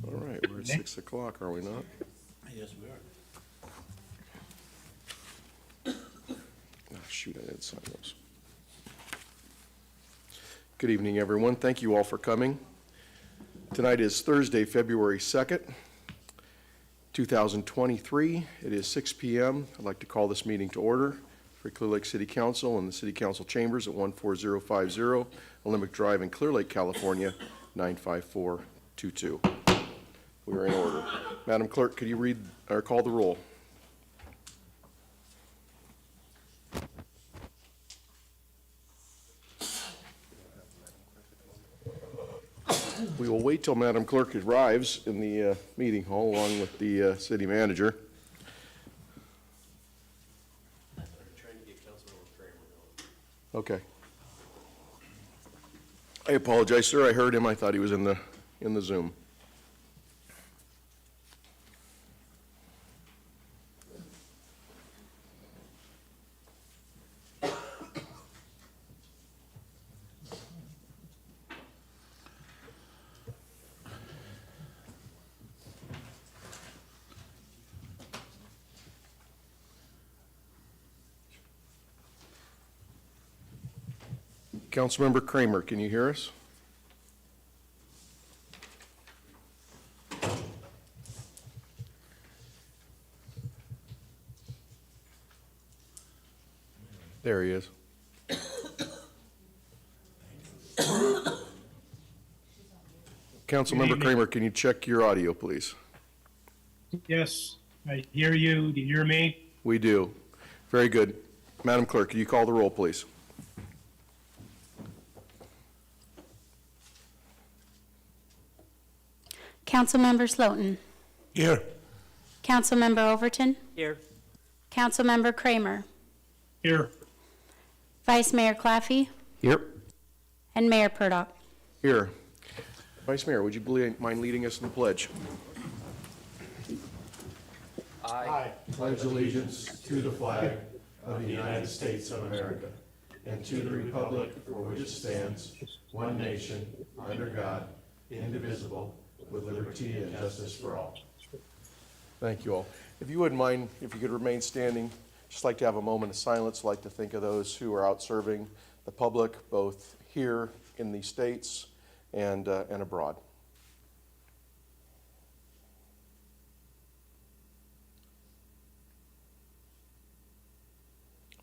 All right, we're at 6 o'clock, are we not? Yes, we are. Oh, shoot, I didn't sign those. Good evening, everyone. Thank you all for coming. Tonight is Thursday, February 2nd, 2023. It is 6 p.m. I'd like to call this meeting to order for Clearlake City Council and the City Council Chambers at 14050 Olympic Drive in Clearlake, California, 95422. We are in order. Madam Clerk, could you read or call the roll? We will wait till Madam Clerk arrives in the meeting hall along with the city manager. Okay. I apologize, sir. I heard him. I thought he was in the Zoom. Councilmember Kramer, can you hear us? There he is. Councilmember Kramer, can you check your audio, please? Yes, I hear you. Do you hear me? We do. Very good. Madam Clerk, can you call the roll, please? Councilmember Slotin. Here. Councilmember Overton. Here. Councilmember Kramer. Here. Vice Mayor Claffey. Here. And Mayor Purdock. Here. Vice Mayor, would you mind leading us in the pledge? I pledge allegiance to the flag of the United States of America and to the republic for which it stands, one nation, under God, indivisible, with liberty and justice for all. Thank you all. If you wouldn't mind, if you could remain standing, just like to have a moment of silence, like to think of those who are out serving the public, both here in the States and abroad.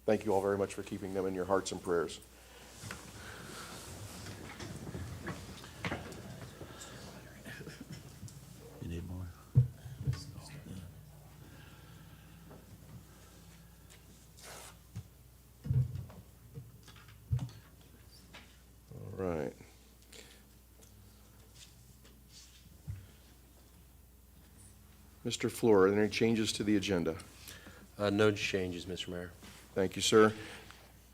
Thank you all very much for keeping them in your hearts and prayers. You need more? All right. Mr. Fleur, are there any changes to the agenda? No changes, Mr. Mayor. Thank you, sir.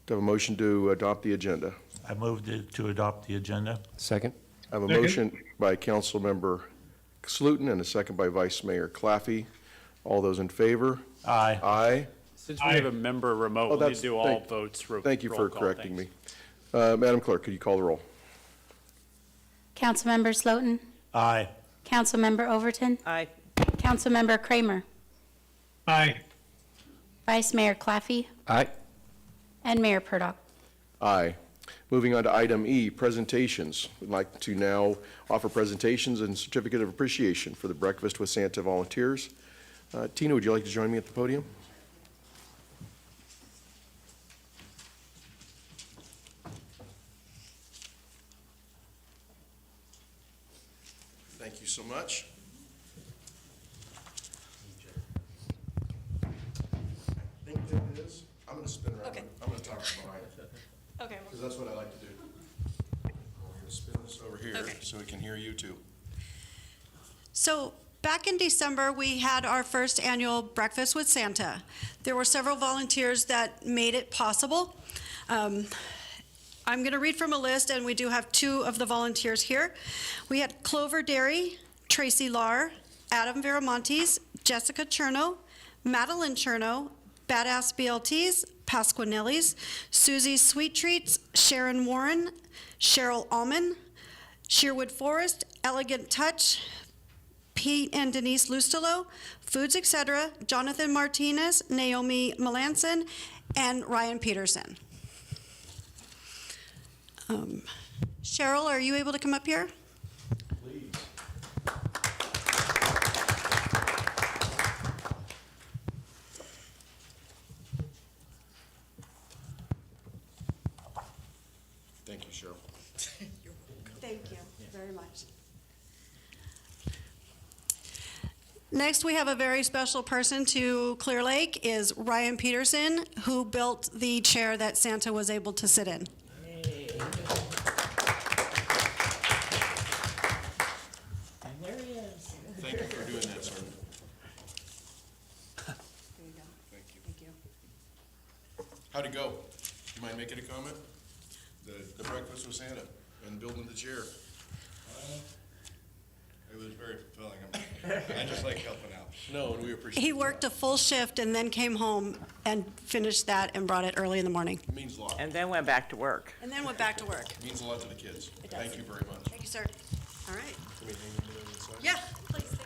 Do I have a motion to adopt the agenda? I moved to adopt the agenda. Second? I have a Second. motion by Councilmember Slutin and a second by Vice Mayor Claffey. All those in favor? Aye. Aye. Since we have a member remote, we'll need to do all votes. Thank you for roll call, correcting me. thanks. Madam Clerk, could you call the roll? Councilmember Slotin. Aye. Councilmember Overton. Aye. Councilmember Kramer. Aye. Vice Mayor Claffey. Aye. And Mayor Purdock. Aye. Moving on to item E, presentations. We'd like to now offer presentations and certificate of appreciation for the Breakfast with Santa volunteers. Tina, would you like to join me at the podium? Thank you so much. I think that it is. I'm going to spin around. Okay. I'm going to talk from behind. Okay. Because that's what I like to do. I'm going to spin this over here Okay. so we can hear you too. So back in December, we had our first annual Breakfast with Santa. There were several volunteers that made it possible. I'm going to read from a list, and we do have two of the volunteers here. We had Clover Derry, Tracy Lahr, Adam Viramontes, Jessica Cherno, Madeline Cherno, Badass BLTs, Pasquinellis, Susie Sweet Treats, Sharon Warren, Cheryl Allman, Sherwood Forest, Elegant Touch, Pete and Denise Lustelo, Foods Etc., Jonathan Martinez, Naomi Melanson, and Ryan Peterson. Cheryl, are you able to come up here? Please. Thank you, Cheryl. Thank you very much. Next, we have a very special person to Clearlake is Ryan Peterson, who built the chair that Santa was able to sit in. Thank you for doing that, sir. There you go. Thank you. Thank you. How'd it go? Do you mind making a comment? The breakfast with Santa and building the chair. It was very fulfilling. I just like helping out. No, and we appreciate He that. worked a full shift and then came home and finished that and brought it early in the morning. It means a lot. And then went back to work. And then went back to work. It means a lot to the kids. It does. Thank you very much. Thank you, sir. All right. Can we hang into those inside? Yeah, please, thank you.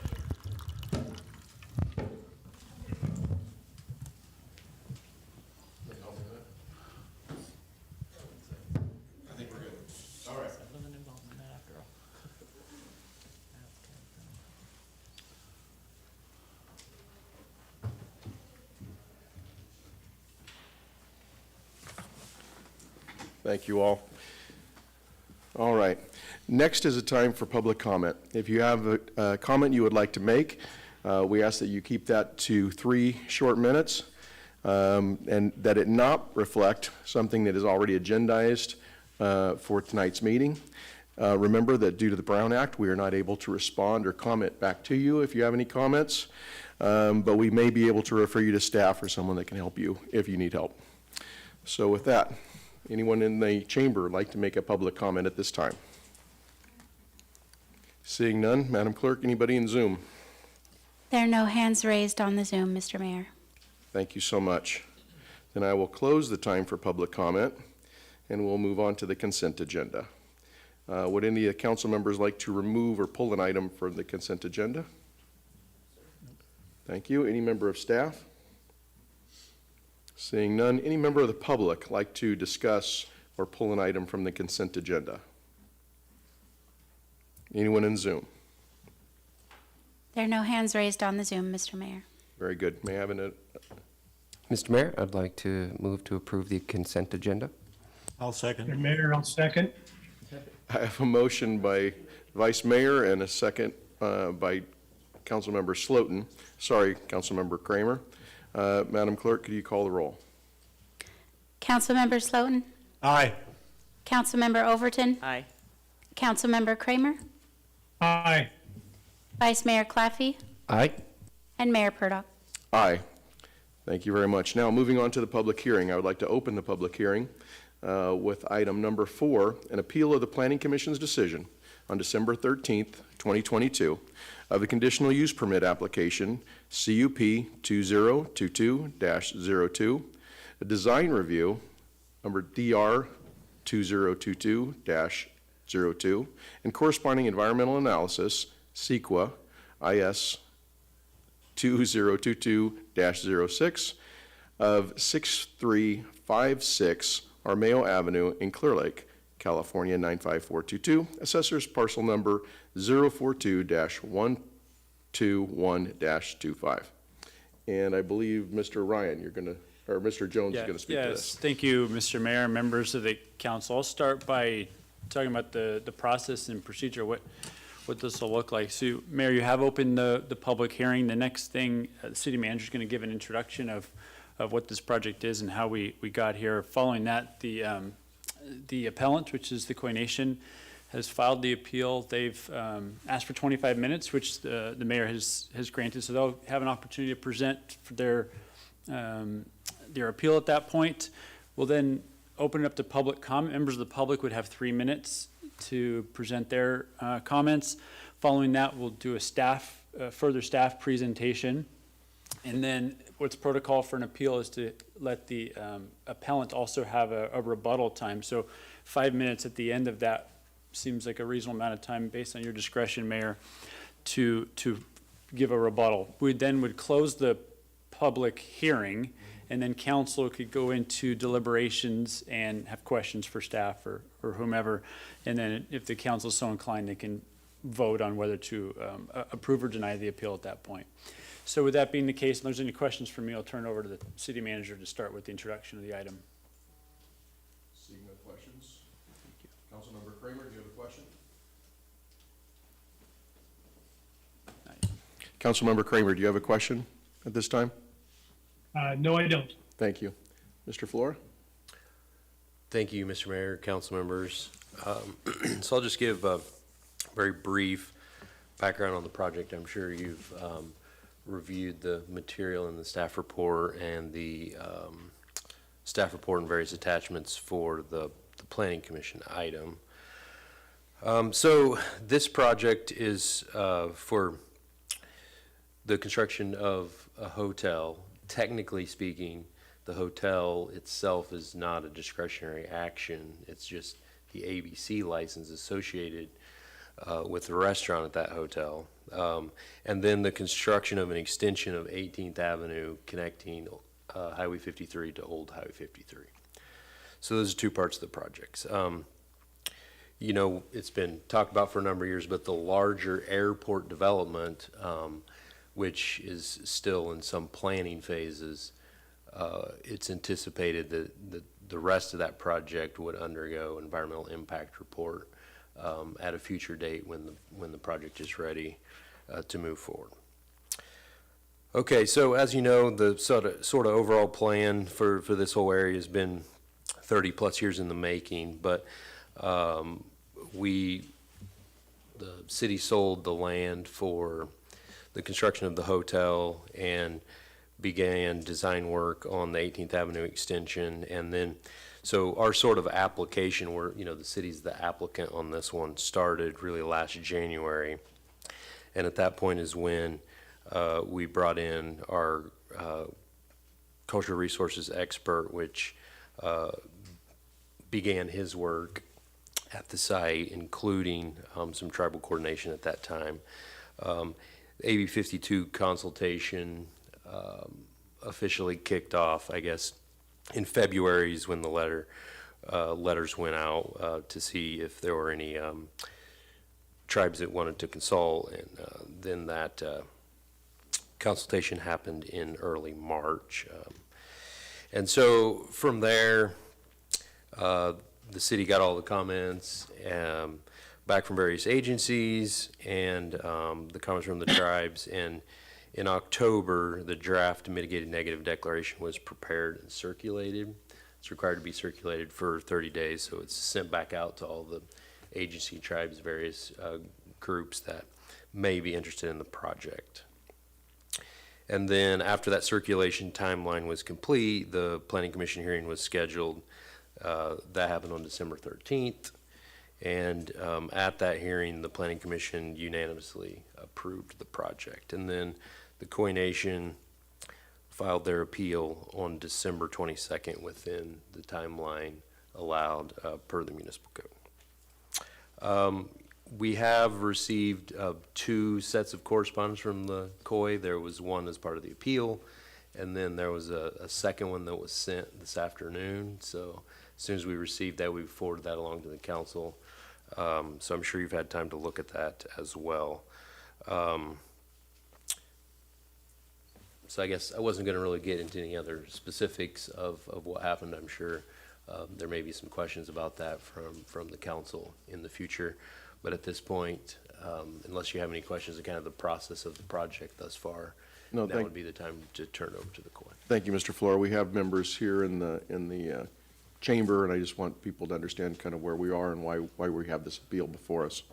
Can you help me with that? I think we're good. All right. Thank you all. All right. Next is a time for public comment. If you have a comment you would like to make, we ask that you keep that to 3 short minutes, and that it not reflect something that is already agendized for tonight's meeting. Remember that due to the Brown Act, we are not able to respond or comment back to you if you have any comments, but we may be able to refer you to staff or someone that can help you if you need help. So with that, anyone in the chamber would like to make a public comment at this time? Seeing none, Madam Clerk, anybody in Zoom? There are no hands raised on the Zoom, Mr. Mayor. Thank you so much. Then I will close the time for public comment, and we'll move on to the consent agenda. Would any of the council members like to remove or pull an item from the consent agenda? Thank you. Any member of staff? Seeing none, any member of the public like to discuss or pull an item from the consent agenda? Anyone in Zoom? There are no hands raised on the Zoom, Mr. Mayor. Very good. May I have an, Mr. Mayor, I'd like to move to approve the consent agenda. I'll second. Mayor, I'll second. I have a motion by Vice Mayor and a second by Councilmember Slotin. Sorry, Councilmember Kramer. Madam Clerk, could you call the roll? Councilmember Slotin? Aye. Councilmember Overton? Aye. Councilmember Kramer? Aye. Vice Mayor Claffey? Aye. And Mayor Purdock? Aye. Thank you very much. Now, moving on to the public hearing, I would like to open the public hearing with item number 4, an appeal of the Planning Commission's decision on December 13th, 2022, of the conditional use permit application CUP 2022-02, a design review number DR 2022-02, and corresponding environmental analysis CEQA IS 2022-06 of 6356 Armeo Avenue in Clearlake, California 95422, assessor's parcel number 042-121-25. And I believe Mr. Ryan, you're going to, or Mr. Jones is going to speak to this. Yes, thank you, Mr. Mayor, members of the council. I'll start by talking about the process and procedure, what this will look like. So, Mayor, you have opened the public hearing. The next thing, the city manager is going to give an introduction of what this project is and how we got here. Following that, the appellant, which is the Koi Nation, has filed the appeal. They've asked for 25 minutes, which the mayor has granted. So they'll have an opportunity to present for their appeal at that point. We'll then open it up to public comment. Members of the public would have 3 minutes to present their comments. Following that, we'll do a further staff presentation. And then what's protocol for an appeal is to let the appellant also have a rebuttal time. So 5 minutes at the end of that seems like a reasonable amount of time based on your discretion, Mayor, to give a rebuttal. We then would close the public hearing, and then council could go into deliberations and have questions for staff or whomever. And then if the council is so inclined, they can vote on whether to approve or deny the appeal at that point. So with that being the case, if there's any questions for me, I'll turn it over to the city manager to start with the introduction of the item. Seeing no questions. Councilmember Kramer, do you have a question? Councilmember Kramer, do you have a question at this time? No, I don't. Thank you. Mr. Flora? Thank you, Mr. Mayor, council members. So I'll just give a very brief background on the project. I'm sure you've reviewed the material in the staff report and the staff report and various attachments for the Planning Commission item. So this project is for the construction of a hotel. Technically speaking, the hotel itself is not a discretionary action. It's just the ABC license associated with the restaurant at that hotel. And then the construction of an extension of 18th Avenue connecting Highway 53 to Old Highway 53. So those are two parts of the projects. You know, it's been talked about for a number of years, but the larger airport development, which is still in some planning phases, it's anticipated that the rest of that project would undergo environmental impact report at a future date when the project is ready to move forward. Okay, so as you know, the sort of overall plan for this whole area has been 30 plus years in the making, but the city sold the land for the construction of the hotel and began design work on the 18th Avenue extension. And then, so our sort of application where, you know, the city's the applicant on this one started really last January. And at that point is when we brought in our cultural resources expert, which began his work at the site, including some tribal coordination at that time. AB 52 consultation officially kicked off, I guess, in February is when the letters went out to see if there were any tribes that wanted to consult, and then that consultation happened in early March. And so from there, the city got all the comments back from various agencies and the comments from the tribes. And in October, the draft mitigated negative declaration was prepared and circulated. It's required to be circulated for 30 days, so it's sent back out to all the agency tribes, various groups that may be interested in the project. And then after that circulation timeline was complete, the Planning Commission hearing was scheduled. That happened on December 13th. And at that hearing, the Planning Commission unanimously approved the project. And then the Khoi Nation filed their appeal on December 22nd within the timeline allowed per the municipal code. We have received 2 sets of correspondence from the Khoi. There was one as part of the appeal, and then there was a second one that was sent this afternoon. So as soon as we received that, we forwarded that along to the council. So I'm sure you've had time to look at that as well. So I guess I wasn't going to really get into any other specifics of what happened. I'm sure there may be some questions about that from the council in the future. But at this point, unless you have any questions of kind of the process of the project thus far, No, that would be the time to turn over to the Khoi. Thank you, Mr. Flora. We have members here in the chamber, and I just want people to understand kind of where we are and why we have this appeal before us.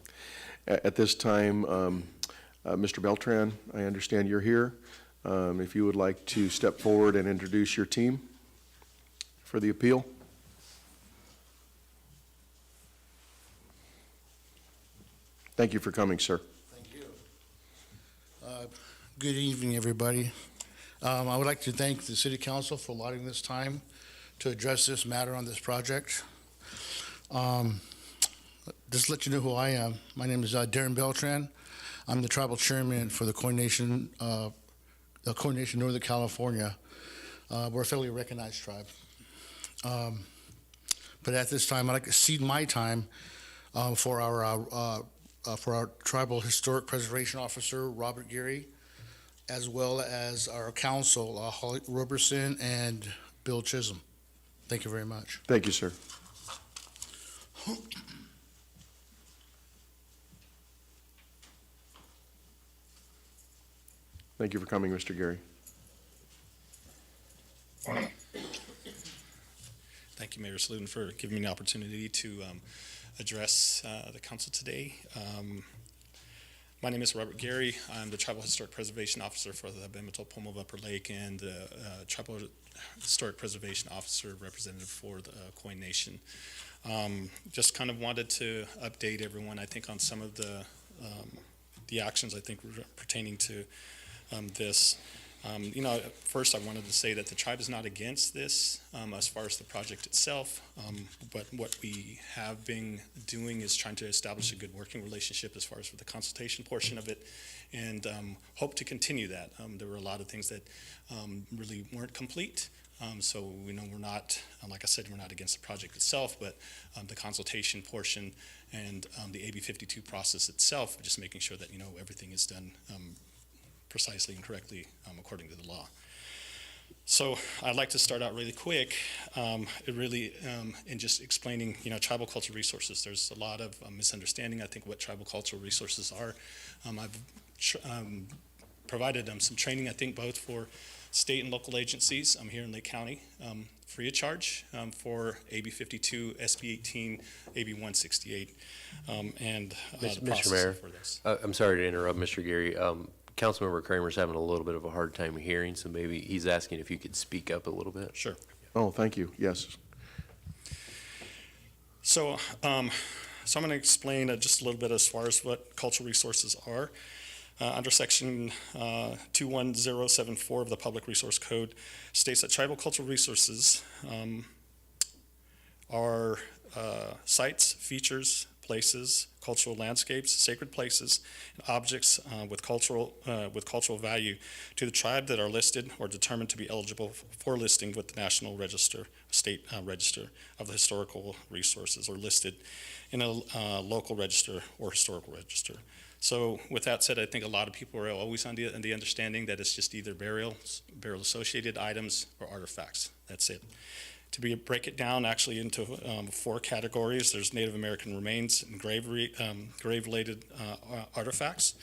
At this time, Mr. Beltran, I understand you're here. If you would like to step forward and introduce your team for the appeal. Thank you for coming, sir. Thank you. Good evening, everybody. I would like to thank the City Council for allotting this time to address this matter on this project. just to let you know who I am. My name is Darren Beltran. I'm the tribal chairman for the Coordination Northern California. We're a federally recognized tribe. But at this time, I'd like to cede my time for our tribal historic preservation officer, Robert Geary, as well as our council, Holly Roberson and Bill Chisholm. Thank you very much. Thank you, sir. Thank you for coming, Mr. Gary. Thank you, Mayor Sluden, for giving me the opportunity to address the council today. My name is Robert Gary. I'm the Tribal Historic Preservation Officer for the Bemito Pomo of Upper Lake and the Tribal Historic Preservation Officer representative for the Koine Nation. Just kind of wanted to update everyone, I think, on some of the actions, I think, pertaining to this. First I wanted to say that the tribe is not against this as far as the project itself, but what we have been doing is trying to establish a good working relationship as far as for the consultation portion of it, and hope to continue that. There were a lot of things that really weren't complete. So we're not, like I said, we're not against the project itself, but the consultation portion and the AB 52 process itself, just making sure that, everything is done precisely and correctly according to the law. So I'd like to start out really quick, in just explaining, tribal cultural resources. There's a lot of misunderstanding, I think, what tribal cultural resources are. I've provided some training, I think, both for state and local agencies here in Lake County, free of charge for AB 52, SB 18, AB 168, and the Mr. process Mayor, for this. I'm sorry to interrupt, Mr. Gary. Councilmember Kramer's having a little bit of a hard time hearing, so maybe he's asking if you could speak up a little bit. Sure. Oh, thank you. Yes. So, I'm going to explain just a little bit as far as what cultural resources are. Under section 21074 of the Public Resource Code states that tribal cultural resources are sites, features, places, cultural landscapes, sacred places, and objects with cultural value to the tribe that are listed or determined to be eligible for listing with the National Register, State Register of the Historical Resources, or listed in a local register or historical register. So with that said, I think a lot of people are always on the understanding that it's just either burial-associated items or artifacts. That's it. To break it down actually into 4 categories, there's Native American remains and grave-related artifacts,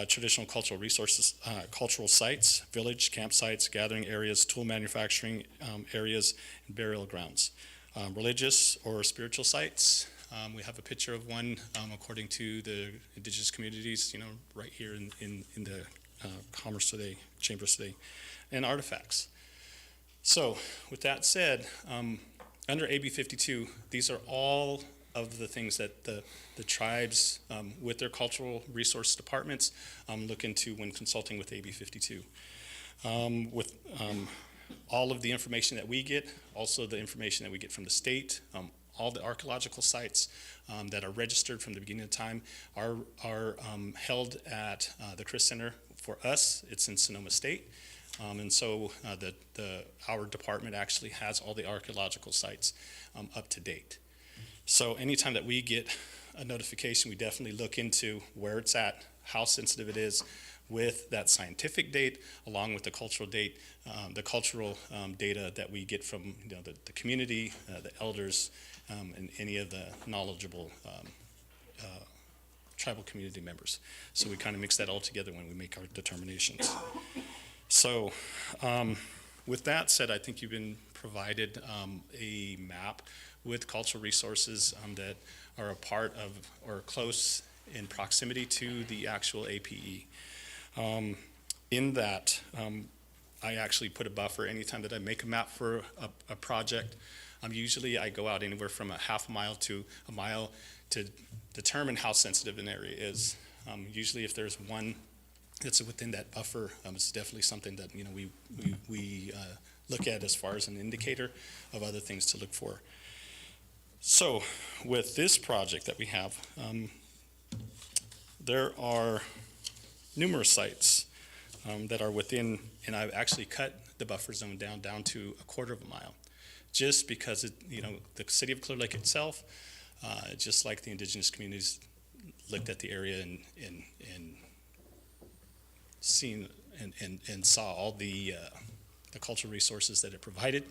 traditional cultural resources, cultural sites, village, campsites, gathering areas, tool manufacturing areas, and burial grounds. Religious or spiritual sites, we have a picture of one according to the indigenous communities, right here in the Commerce today, Chambers today, and artifacts. So, with that said, under AB 52, these are all of the things that the tribes, with their cultural resource departments, look into when consulting with AB 52. With all of the information that we get, also the information that we get from the state, all the archaeological sites that are registered from the beginning of time are held at the Chris Center. For us, it's in Sonoma State. And so our department actually has all the archaeological sites up to date. So anytime that we get a notification, we definitely look into where it's at, how sensitive it is, with that scientific date, along with the cultural date, the cultural data that we get from the community, the elders, and any of the knowledgeable tribal community members. So we kind of mix that all together when we make our determinations. So, with that said, I think you've been provided a map with cultural resources that are a part of or close in proximity to the actual APE. In that, I actually put a buffer anytime that I make a map for a project. Usually I go out anywhere from a half a mile to a mile to determine how sensitive an area is. Usually if there's one that's within that buffer, it's definitely something that we look at as far as an indicator of other things to look for. So with this project that we have, there are numerous sites that are within, and I've actually cut the buffer zone down to a quarter of a mile, just because the city of Clear Lake itself, just like the indigenous communities, looked at the area and seen and saw all the cultural resources that it provided.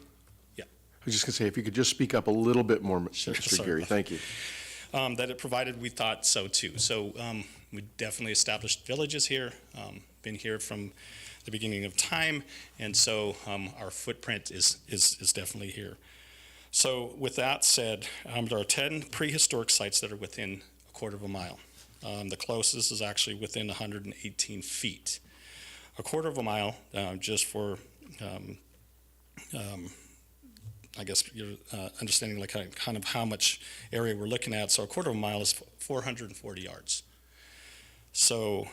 I was just going to say, if you could just speak up a little bit more, Sure, Mr. sorry Geary, about thank you. that it provided, we thought so too. So we definitely established villages here, been here from the beginning of time, and so our footprint is definitely here. So with that said, there are 10 prehistoric sites that are within a quarter of a mile. The closest is actually within 118 feet. A quarter of a mile, just for I guess you're understanding like kind of how much area we're looking at. So a quarter of a mile is 440 yards. So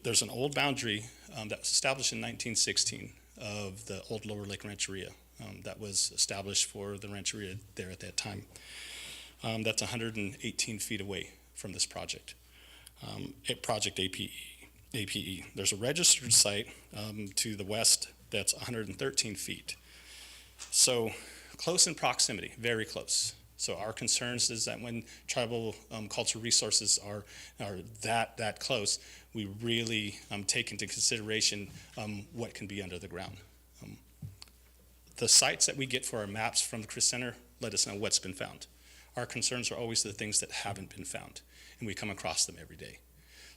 there's an old boundary that was established in 1916 of the old Lower Lake Rancheria that was established for the rancheria there at that time. That's 118 feet away from this project, Project APE. There's a registered site to the west that's 113 feet. So close in proximity, very close. So our concerns is that when tribal cultural resources are that close, we really take into consideration what can be under the ground. The sites that we get for our maps from the Chris Center let us know what's been found. Our concerns are always the things that haven't been found, and we come across them every day.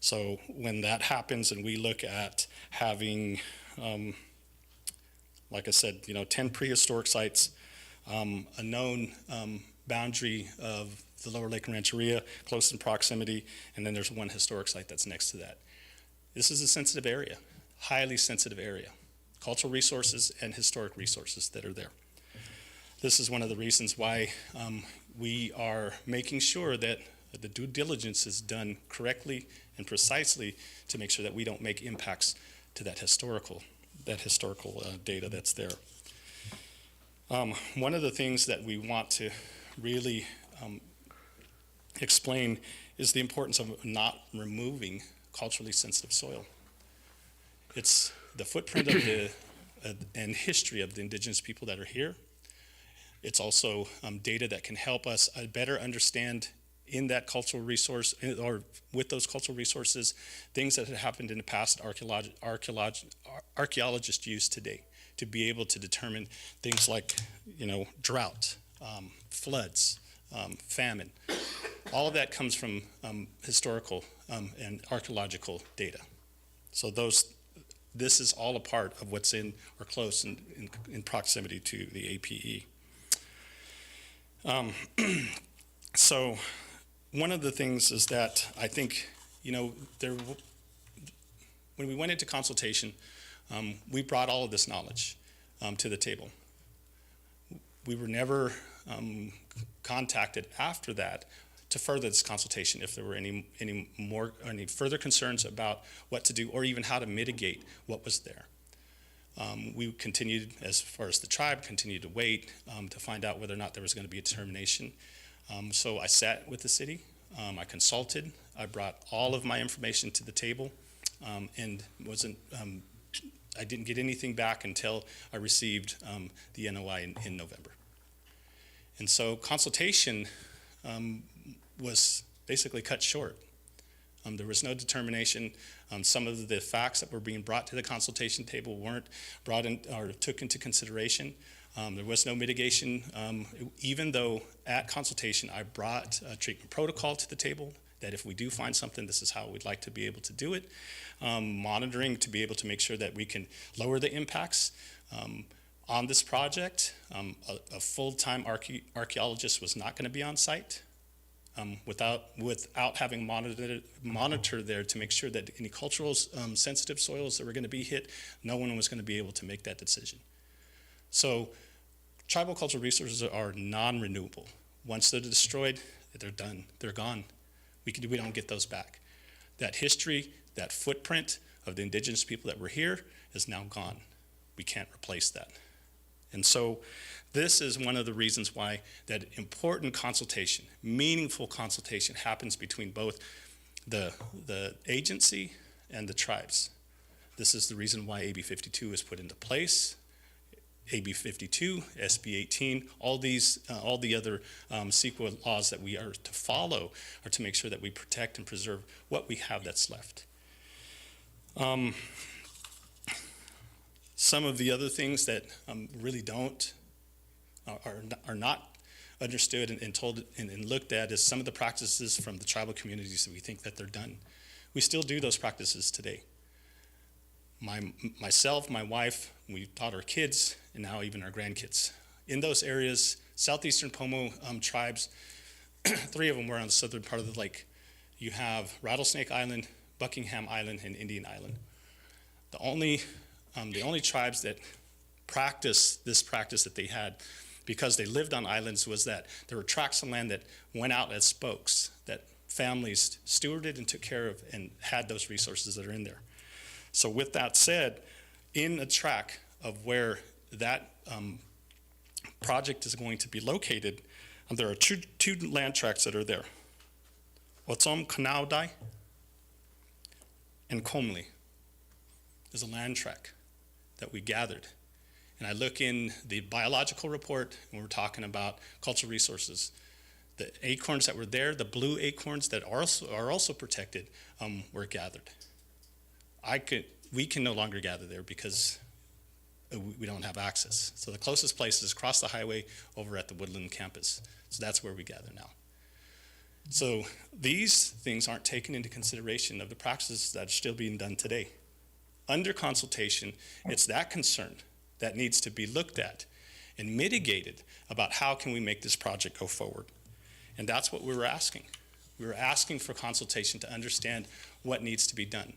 So when that happens and we look at having, like I said, 10 prehistoric sites, a known boundary of the Lower Lake Rancheria, close in proximity, and then there's one historic site that's next to that. This is a sensitive area, highly sensitive area. Cultural resources and historic resources that are there. This is one of the reasons why we are making sure that the due diligence is done correctly and precisely to make sure that we don't make impacts to that historical data that's there. One of the things that we want to really explain is the importance of not removing culturally sensitive soil. It's the footprint of and history of the indigenous people that are here. It's also data that can help us better understand in that cultural resource, or with those cultural resources, things that have happened in the past archaeologists use today to be able to determine things like, drought, floods, famine. All of that comes from historical and archaeological data. So this is all a part of what's in or close in proximity to the APE. So one of the things is that I think, when we went into consultation, we brought all of this knowledge to the table. We were never contacted after that to further this consultation if there were any further concerns about what to do or even how to mitigate what was there. We continued, as far as the tribe, continued to wait to find out whether or not there was going to be a determination. So I sat with the city, I consulted, I brought all of my information to the table, and I didn't get anything back until I received the NOI in November. And so consultation was basically cut short. There was no determination. Some of the facts that were being brought to the consultation table weren't brought in or took into consideration. There was no mitigation, even though at consultation I brought a treatment protocol to the table that if we do find something, this is how we'd like to be able to do it. Monitoring to be able to make sure that we can lower the impacts. On this project, a full-time archaeologist was not going to be on site. Without having monitor there to make sure that any cultural sensitive soils that were going to be hit, no one was going to be able to make that decision. So tribal cultural resources are non-renewable. Once they're destroyed, they're done, they're gone. We don't get those back. That history, that footprint of the indigenous people that were here is now gone. We can't replace that. And so this is one of the reasons why that important consultation, meaningful consultation happens between both the agency and the tribes. This is the reason why AB 52 is put into place. AB 52, SB 18, all the other CEQA laws that we are to follow are to make sure that we protect and preserve what we have that's left. Some of the other things that really are not understood and told and looked at is some of the practices from the tribal communities that we think that they're done. We still do those practices today. Myself, my wife, we taught our kids, and now even our grandkids. In those areas, southeastern Pomo tribes, 3 of them were on the southern part of the lake. You have Rattlesnake Island, Buckingham Island, and Indian Island. The only tribes that practiced this practice that they had, because they lived on islands, was that there were tracts of land that went out as spokes that families stewarded and took care of and had those resources that are in there. So with that said, in a tract of where that project is going to be located, there are two land tracts that are there. Otsom Kanaudai and Comley is a land tract that we gathered. And I look in the biological report, and we're talking about cultural resources. The acorns that were there, the blue acorns that are also protected, were gathered. We can no longer gather there because we don't have access. So the closest place is across the highway over at the Woodland campus. So that's where we gather now. So these things aren't taken into consideration of the practices that are still being done today. Under consultation, it's that concern that needs to be looked at and mitigated about how can we make this project go forward. And that's what we were asking. We were asking for consultation to understand what needs to be done.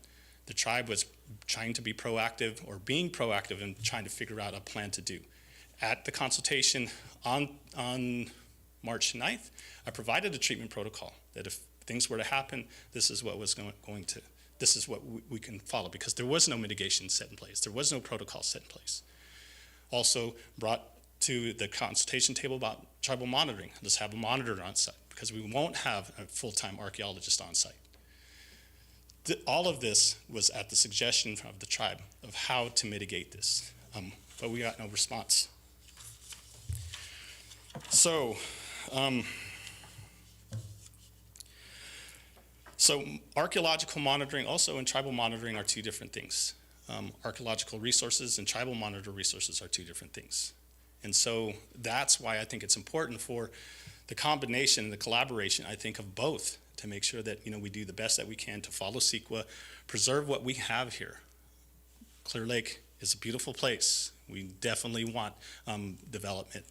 The tribe was trying to be proactive or being proactive and trying to figure out a plan to do. At the consultation on March 9th, I provided a treatment protocol that if things were to happen, this is what was this is what we can follow, because there was no mitigation set in place. There was no protocol set in place. Also brought to the consultation table about tribal monitoring. Let's have a monitor on site because we won't have a full-time archaeologist on site. All of this was at the suggestion of the tribe of how to mitigate this, but we got no response. So archaeological monitoring also and tribal monitoring are two different things. Archaeological resources and tribal monitor resources are two different things. And so that's why I think it's important for the combination, the collaboration, I think, of both to make sure that we do the best that we can to follow CEQA, preserve what we have here. Clearlake is a beautiful place. We definitely want development,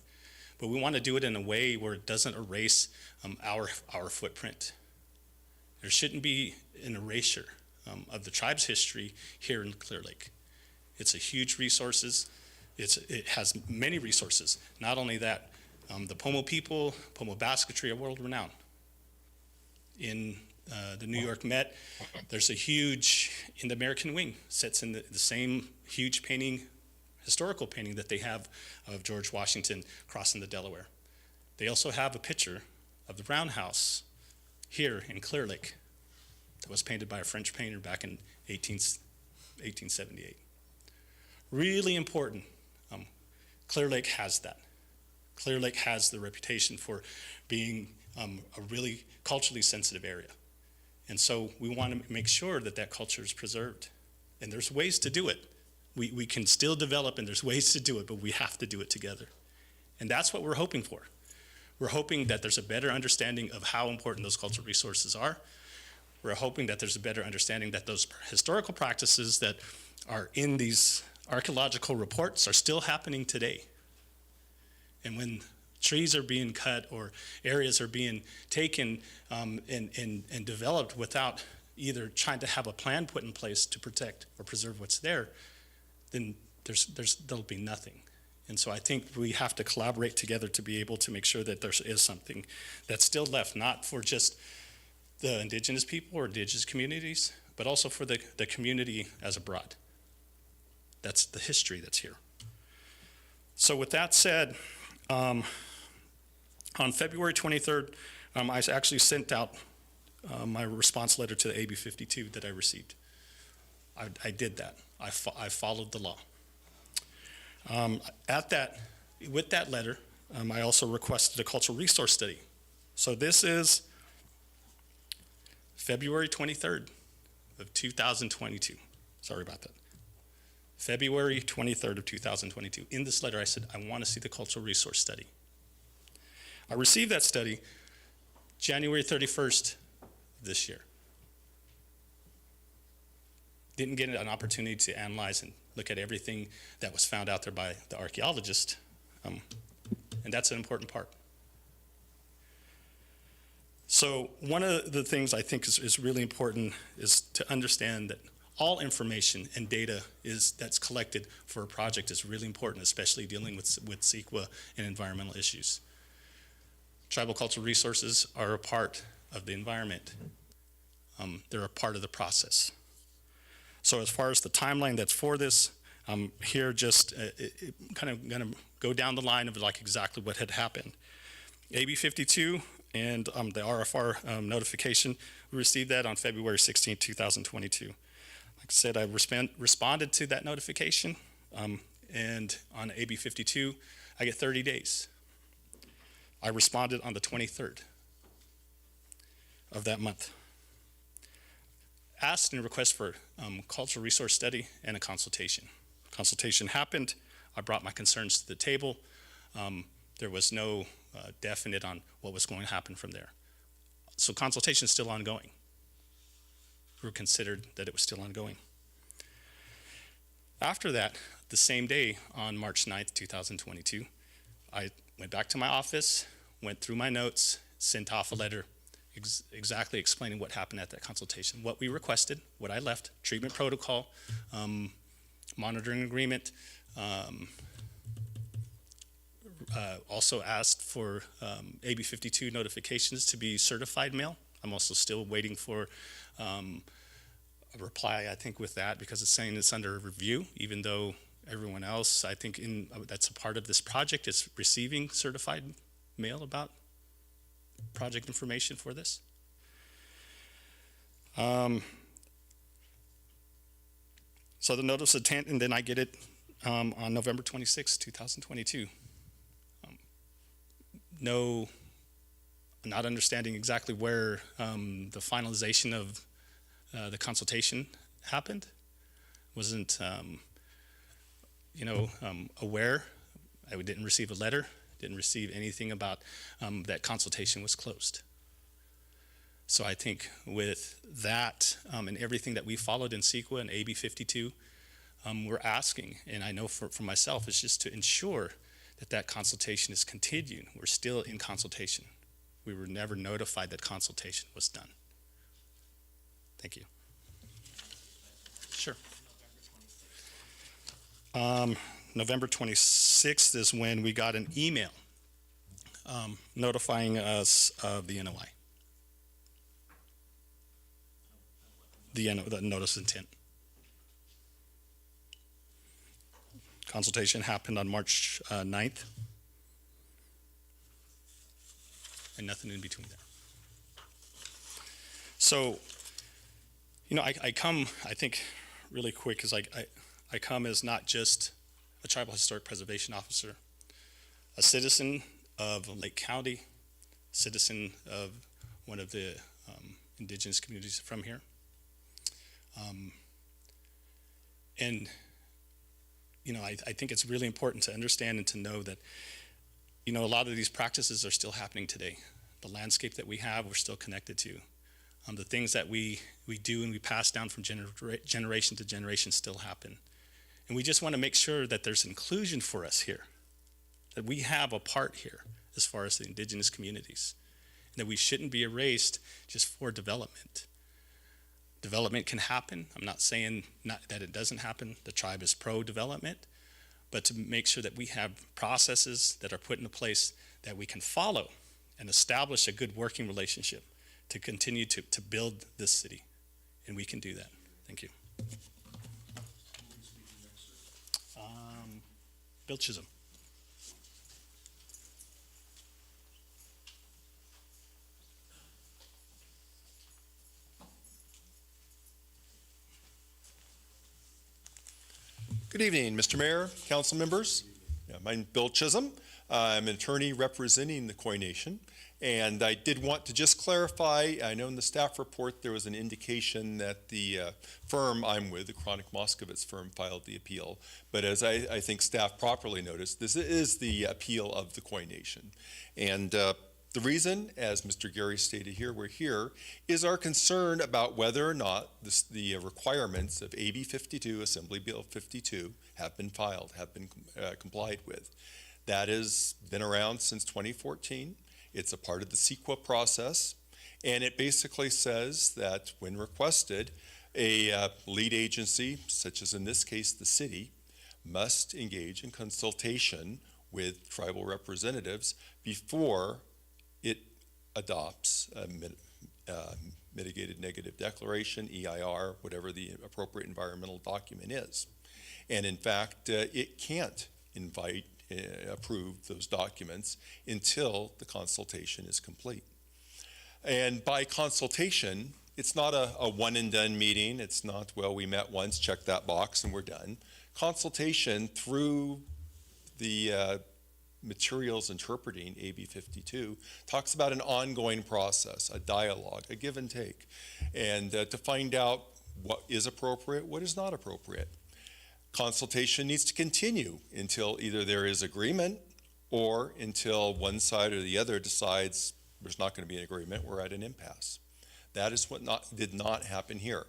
but we want to do it in a way where it doesn't erase our footprint. There shouldn't be an erasure of the tribe's history here in Clearlake. It's a huge resources. It has many resources. Not only that, the Pomo people, Pomo basketry are world renowned. In the New York Met, there's a huge, in the American Wing, sits in the same huge painting, historical painting that they have of George Washington crossing the Delaware. They also have a picture of the roundhouse here in Clearlake that was painted by a French painter back in 1878. Really important. Clearlake has that. Clearlake has the reputation for being a really culturally sensitive area. And so we want to make sure that that culture is preserved. And there's ways to do it. We can still develop, and there's ways to do it, but we have to do it together. And that's what we're hoping for. We're hoping that there's a better understanding of how important those cultural resources are. We're hoping that there's a better understanding that those historical practices that are in these archaeological reports are still happening today. And when trees are being cut or areas are being taken and developed without either trying to have a plan put in place to protect or preserve what's there, then there'll be nothing. And so I think we have to collaborate together to be able to make sure that there is something that's still left, not for just the indigenous people or indigenous communities, but also for the community as abroad. That's the history that's here. So with that said, on February 23rd, I actually sent out my response letter to the AB 52 that I received. I did that. I followed the law. With that letter, I also requested a cultural resource study. So this is February 23rd of 2022. Sorry about that. February 23rd of 2022. In this letter, I said, I want to see the cultural resource study. I received that study January 31st this year. Didn't get an opportunity to analyze and look at everything that was found out there by the archaeologist, and that's an important part. So one of the things I think is really important is to understand that all information and data that's collected for a project is really important, especially dealing with CEQA and environmental issues. Tribal cultural resources are a part of the environment. They're a part of the process. So as far as the timeline that's for this, I'm here just kind of going to go down the line of like exactly what had happened. AB 52 and the RFR notification, we received that on February 16, 2022. Like I said, I responded to that notification, and on AB 52, I get 30 days. I responded on the 23rd of that month. Asked and request for cultural resource study and a consultation. Consultation happened. I brought my concerns to the table. There was no definite on what was going to happen from there. So consultation is still ongoing. We considered that it was still ongoing. After that, the same day on March 9th, 2022, I went back to my office, went through my notes, sent off a letter exactly explaining what happened at that consultation, what we requested, what I left, treatment protocol, monitoring agreement, also asked for AB 52 notifications to be certified mail. I'm also still waiting for a reply, I think, with that, because it's saying it's under review, even though everyone else, I think, that's a part of this project is receiving certified mail about project information for this. So the notice of intent, and then I get it on November 26, 2022. Not understanding exactly where the finalization of the consultation happened. Wasn't, aware. I didn't receive a letter. Didn't receive anything about that consultation was closed. So I think with that and everything that we followed in CEQA and AB 52, we're asking, and I know for myself, is just to ensure that consultation is continued. We're still in consultation. We were never notified that consultation was done. Thank you. Sure. November 26th is when we got an email notifying us of the NOI. The notice of intent. Consultation happened on March 9th. And nothing in between there. So, I come, I think, really quick, is I come as not just a tribal historic preservation officer, a citizen of Lake County, citizen of one of the indigenous communities from here. I think it's really important to understand and to know that, a lot of these practices are still happening today. The landscape that we have, we're still connected to. The things that we do and we pass down from generation to generation still happen. And we just want to make sure that there's inclusion for us here, that we have a part here as far as the indigenous communities, and that we shouldn't be erased just for development. Development can happen. I'm not saying that it doesn't happen. The tribe is pro-development, but to make sure that we have processes that are put into place that we can follow and establish a good working relationship to continue to build this city. And we can do that. Thank you. Bill Chisholm. Good evening, Mr. Mayor, council members. I'm Bill Chisholm. I'm an attorney representing the Koi Nation. And I did want to just clarify, I know in the staff report there was an indication that the firm I'm with, the Chronic Moskovitz firm, filed the appeal. But as I think staff properly noticed, this is the appeal of the Koi Nation. And the reason, as Mr. Gary stated here, we're here, is our concern about whether or not the requirements of AB 52, Assembly Bill 52, have been filed, have been complied with. That has been around since 2014. It's a part of the CEQA process, and it basically says that when requested, a lead agency, such as in this case the city, must engage in consultation with tribal representatives before it adopts a mitigated negative declaration, EIR, whatever the appropriate environmental document is. And in fact, it can't approve those documents until the consultation is complete. And by consultation, it's not a one and done meeting. It's not, well, we met once, check that box and we're done. Consultation through the materials interpreting AB 52 talks about an ongoing process, a dialogue, a give and take, and to find out what is appropriate, what is not appropriate. Consultation needs to continue until either there is agreement or until one side or the other decides there's not going to be an agreement, we're at an impasse. That is what did not happen here.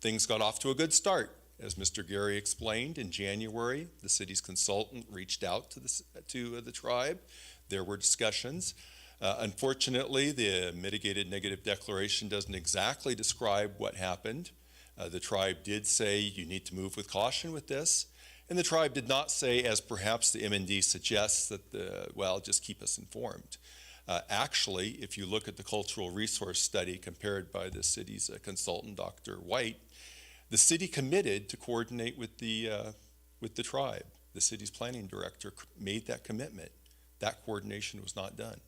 Things got off to a good start. As Mr. Gary explained, in January, the city's consultant reached out to the tribe. There were discussions. Unfortunately, the mitigated negative declaration doesn't exactly describe what happened. The tribe did say you need to move with caution with this, and the tribe did not say, as perhaps the M&D suggests, that well, just keep us informed. Actually, if you look at the cultural resource study compared by the city's consultant, Dr. White, the city committed to coordinate with the tribe. The city's planning director made that commitment. That coordination was not done.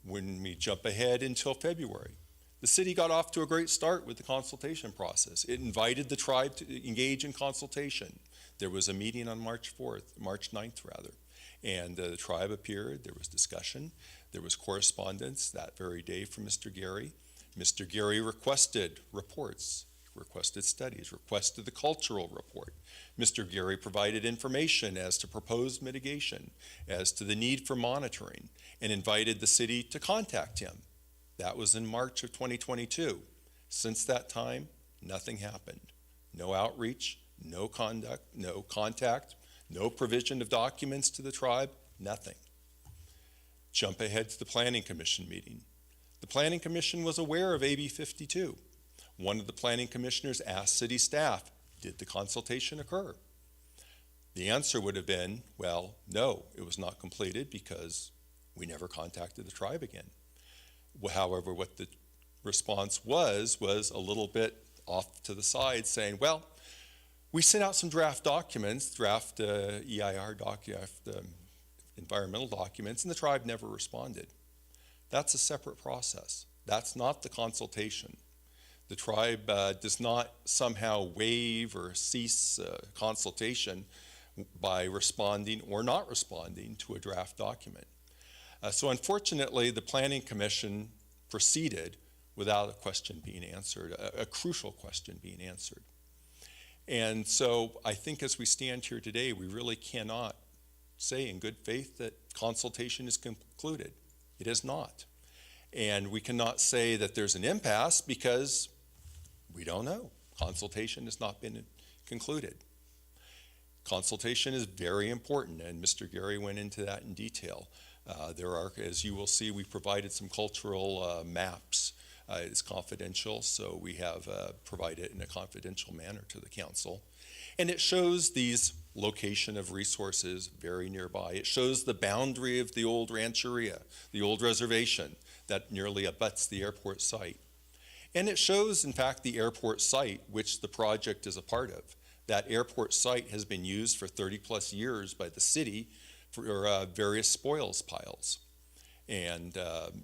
When we jump ahead until February, the city got off to a great start with the consultation process. It invited the tribe to engage in consultation. There was a meeting on March 9th rather, and the tribe appeared. There was discussion. There was correspondence that very day from Mr. Gary. Mr. Gary requested reports, requested studies, requested the cultural report. Mr. Gary provided information as to proposed mitigation, as to the need for monitoring, and invited the city to contact him. That was in March of 2022. Since that time, nothing happened. No outreach, no contact, no provision of documents to the tribe, nothing. Jump ahead to the Planning Commission meeting. The Planning Commission was aware of AB 52. One of the planning commissioners asked city staff, did the consultation occur? The answer would have been, well, no, it was not completed because we never contacted the tribe again. However, what the response was a little bit off to the side, saying, well, we sent out some draft documents, draft EIR environmental documents, and the tribe never responded. That's a separate process. That's not the consultation. The tribe does not somehow waive or cease consultation by responding or not responding to a draft document. So unfortunately, the Planning Commission proceeded without a question being answered, a crucial question being answered. And so I think as we stand here today, we really cannot say in good faith that consultation is concluded. It is not. And we cannot say that there's an impasse because we don't know. Consultation has not been concluded. Consultation is very important, and Mr. Gary went into that in detail. There are, as you will see, we provided some cultural maps. It's confidential, so we have provided it in a confidential manner to the council. And it shows these location of resources very nearby. It shows the boundary of the old rancheria, the old reservation that nearly abuts the airport site. And it shows, in fact, the airport site, which the project is a part of. That airport site has been used for 30 plus years by the city for various spoils piles. And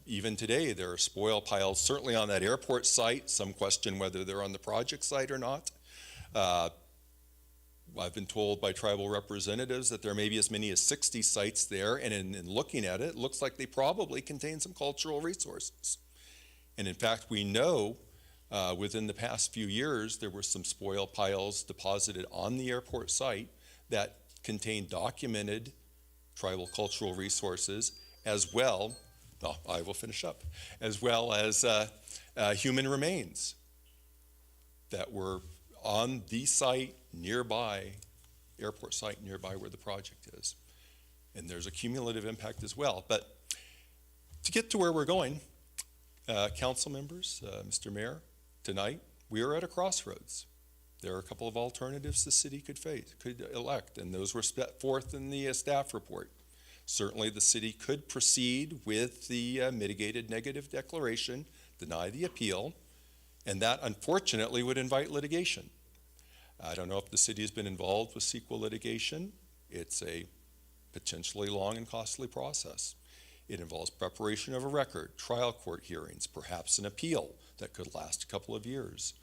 even today, there are spoil piles, certainly on that airport site. Some question whether they're on the project site or not. I've been told by tribal representatives that there may be as many as 60 sites there, and in looking at it, it looks like they probably contain some cultural resources. And in fact, we know within the past few years, there were some spoil piles deposited on the airport site that contained documented tribal cultural resources, as well, I will finish up, as well as human remains that were on the site nearby, airport site nearby where the project is. And there's a cumulative impact as well. But to get to where we're going, council members, Mr. Mayor, tonight we are at a crossroads. There are a couple of alternatives the city could elect, and those were set forth in the staff report. Certainly the city could proceed with the mitigated negative declaration, deny the appeal, and that unfortunately would invite litigation. I don't know if the city has been involved with CEQA litigation. It's a potentially long and costly process. It involves preparation of a record, trial court hearings, perhaps an appeal that could last a couple of years.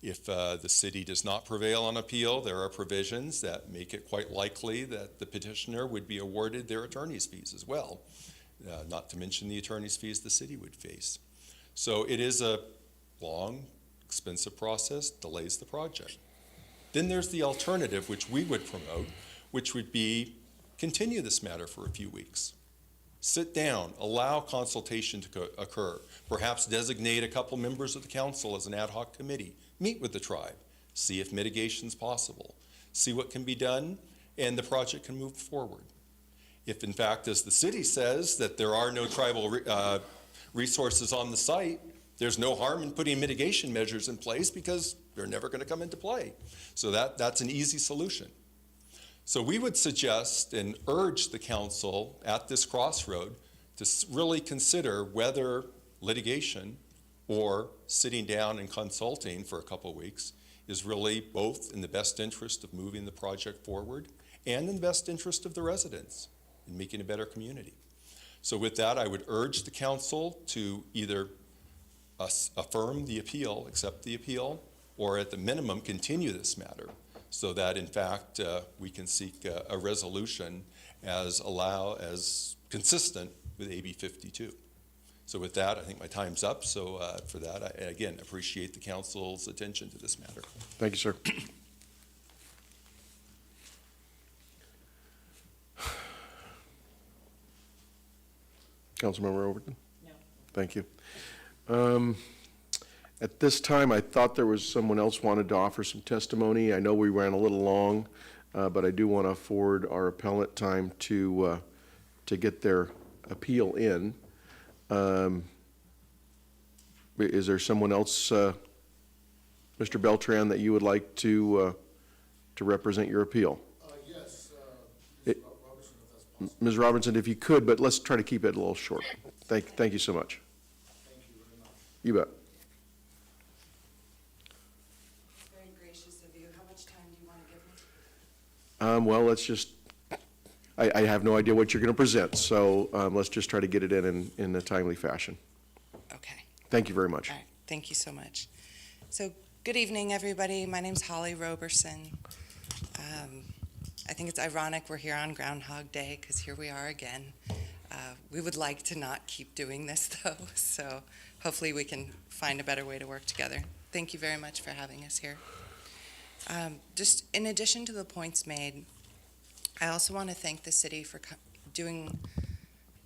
If the city does not prevail on appeal, there are provisions that make it quite likely that the petitioner would be awarded their attorney's fees as well, not to mention the attorney's fees the city would face. So it is a long, expensive process, delays the project. Then there's the alternative, which we would promote, which would be continue this matter for a few weeks. Sit down, allow consultation to occur, perhaps designate a couple members of the council as an ad hoc committee, meet with the tribe, see if mitigation is possible, see what can be done, and the project can move forward. If in fact, as the city says, that there are no tribal resources on the site, there's no harm in putting mitigation measures in place because they're never going to come into play. So that's an easy solution. So we would suggest and urge the council at this crossroad to really consider whether litigation or sitting down and consulting for a couple of weeks is really both in the best interest of moving the project forward and in the best interest of the residents in making a better community. So with that, I would urge the council to either affirm the appeal, accept the appeal, or at the minimum continue this matter so that in fact we can seek a resolution as consistent with AB 52. So with that, I think my time's up. So for that, I again appreciate the council's attention to this matter. Thank you, sir. Councilmember Overton? No. Thank you. At this time, I thought there was someone else wanted to offer some testimony. I know we ran a little long, but I do want to afford our appellant time to get their appeal in. Is there someone else, Mr. Beltran, that you would like to represent your appeal? Yes, Robertson, if that's possible. Ms. Robinson, if you could, but let's try to keep it a little short. Thank you so much. Thank you very much. You bet. Very gracious of you. How much time do you want to give me? Well, let's just, I have no idea what you're going to present, so let's just try to get it in a timely fashion. Okay. Thank you very much. All right. Thank you so much. So, good evening, everybody. My name's Holly Roberson. I think it's ironic we're here on Groundhog Day because here we are again. We would like to not keep doing this, though, so hopefully we can find a better way to work together. Thank you very much for having us here. Just in addition to the points made, I also want to thank the city for doing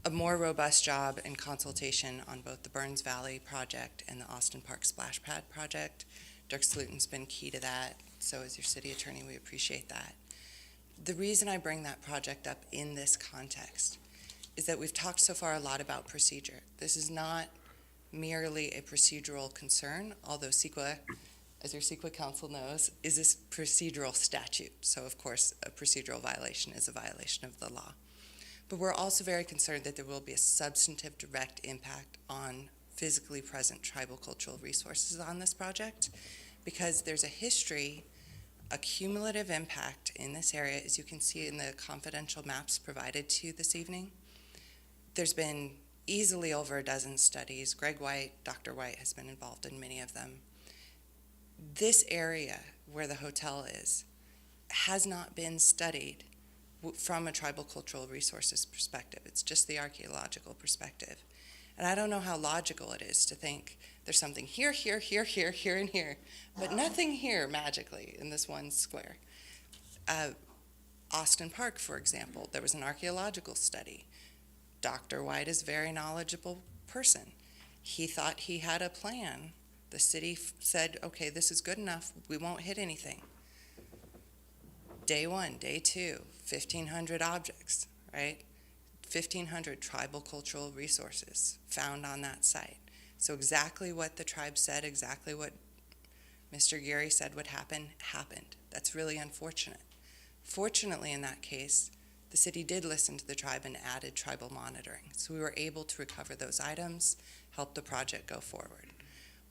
a more robust job in consultation on both the Burns Valley project and the Austin Park Splash Pad project. Dirk Sluten's been key to that, so as your city attorney, we appreciate that. The reason I bring that project up in this context is that we've talked so far a lot about procedure. This is not merely a procedural concern, although CEQA, as your CEQA council knows, is this procedural statute. So of course, a procedural violation is a violation of the law. But we're also very concerned that there will be a substantive direct impact on physically present tribal cultural resources on this project, because there's a history, a cumulative impact in this area, as you can see in the confidential maps provided to you this evening. There's been easily over a dozen studies. Greg White, Dr. White has been involved in many of them. This area where the hotel is has not been studied from a tribal cultural resources perspective. It's just the archaeological perspective. And I don't know how logical it is to think there's something here, here, here, here, here, and here, but nothing here magically in this one square. Austin Park, for example, there was an archaeological study. Dr. White is a very knowledgeable person. He thought he had a plan. The city said, okay, this is good enough. We won't hit anything. Day one, day two, 1,500 objects, right? 1,500 tribal cultural resources found on that site. So exactly what the tribe said, exactly what Mr. Gary said would happen, happened. That's really unfortunate. Fortunately, in that case, the city did listen to the tribe and added tribal monitoring. So we were able to recover those items, help the project go forward.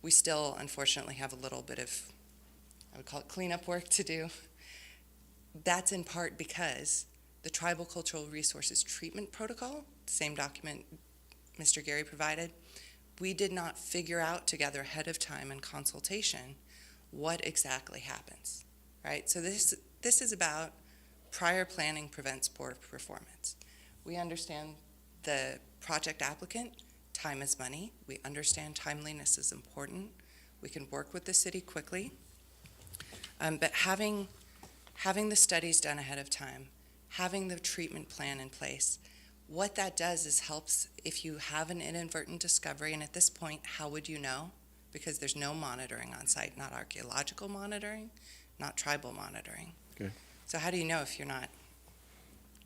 We still, unfortunately, have a little bit of, I would call it cleanup work to do. That's in part because the Tribal Cultural Resources Treatment Protocol, the same document Mr. Gary provided, we did not figure out together ahead of time in consultation what exactly happens, right? So this is about prior planning prevents poor performance. We understand the project applicant, time is money. We understand timeliness is important. We can work with the city quickly. But having the studies done ahead of time, having the treatment plan in place, what that does is helps if you have an inadvertent discovery, and at this point, how would you know? Because there's no monitoring on site, not archaeological monitoring, not tribal monitoring. Okay. So how do you know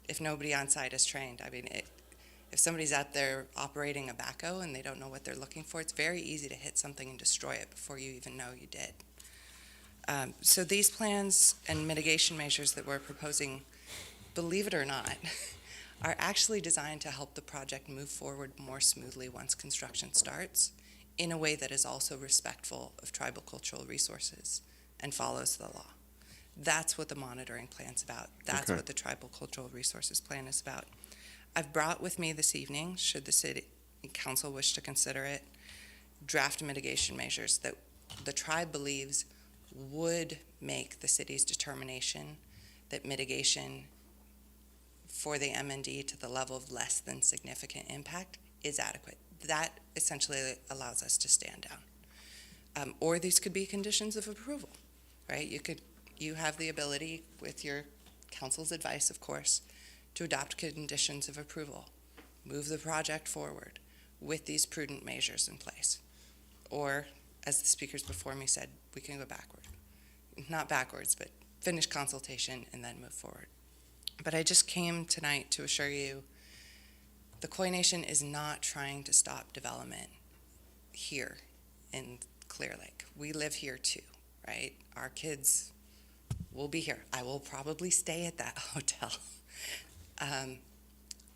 if nobody on site is trained? I mean, if somebody's out there operating a backhoe and they don't know what they're looking for, it's very easy to hit something and destroy it before you even know you did. So these plans and mitigation measures that we're proposing, believe it or not, are actually designed to help the project move forward more smoothly once construction starts in a way that is also respectful of tribal cultural resources and follows the law. That's what the monitoring plan's about. That's Okay. what the tribal cultural resources plan is about. I've brought with me this evening, should the city council wish to consider it, draft mitigation measures that the tribe believes would make the city's determination that mitigation for the MND to the level of less than significant impact is adequate. That essentially allows us to stand down. Or these could be conditions of approval, right? You have the ability, with your council's advice, of course, to adopt conditions of approval, move the project forward with these prudent measures in place. Or, as the speakers before me said, we can go backward. Not backwards, but finish consultation and then move forward. But I just came tonight to assure you the Koi Nation is not trying to stop development here in Clearlake. We live here too, right? Our kids will be here. I will probably stay at that hotel.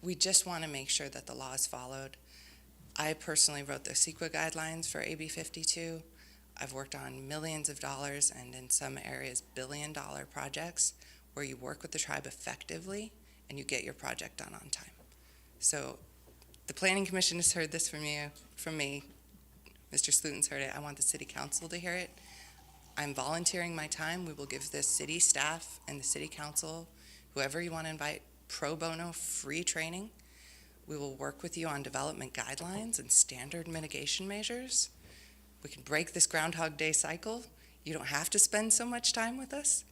We just want to make sure that the law is followed. I personally wrote the CEQA guidelines for AB 52. I've worked on millions of dollars and in some areas billion-dollar projects where you work with the tribe effectively and you get your project done on time. So the Planning Commission has heard this from me. Mr. Sluten's heard it. I want the City Council to hear it. I'm volunteering my time. We will give the city staff and the City Council, whoever you want to invite, pro bono free training. We will work with you on development guidelines and standard mitigation measures. We can break this Groundhog Day cycle. You don't have to spend so much time with us.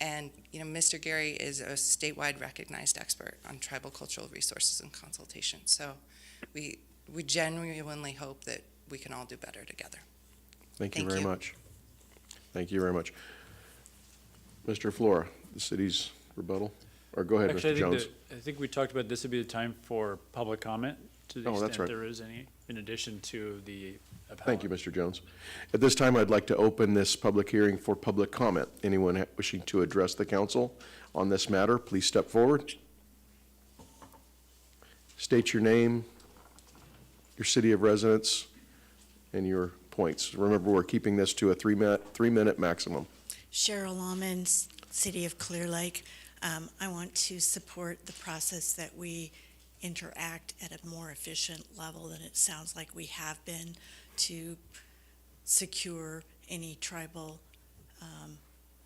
And Mr. Gary is a statewide recognized expert on tribal cultural resources and consultation. So we genuinely hope that we can all do better together. Thank you Thank very you. much. Thank you very much. Mr. Flora, the city's rebuttal? Or go ahead, Actually, Mr. Jones. I think we talked about this would be the time for public comment to the Oh, that's extent right. there is any, in addition to the appellant. Thank you, Mr. Jones. At this time, I'd like to open this public hearing for public comment. Anyone wishing to address the council on this matter, please step forward. State your name, your city of residence, and your points. Remember, we're keeping this to a three-minute maximum. Cheryl Almond, City of Clearlake. I want to support the process that we interact at a more efficient level than it sounds like we have been to secure any tribal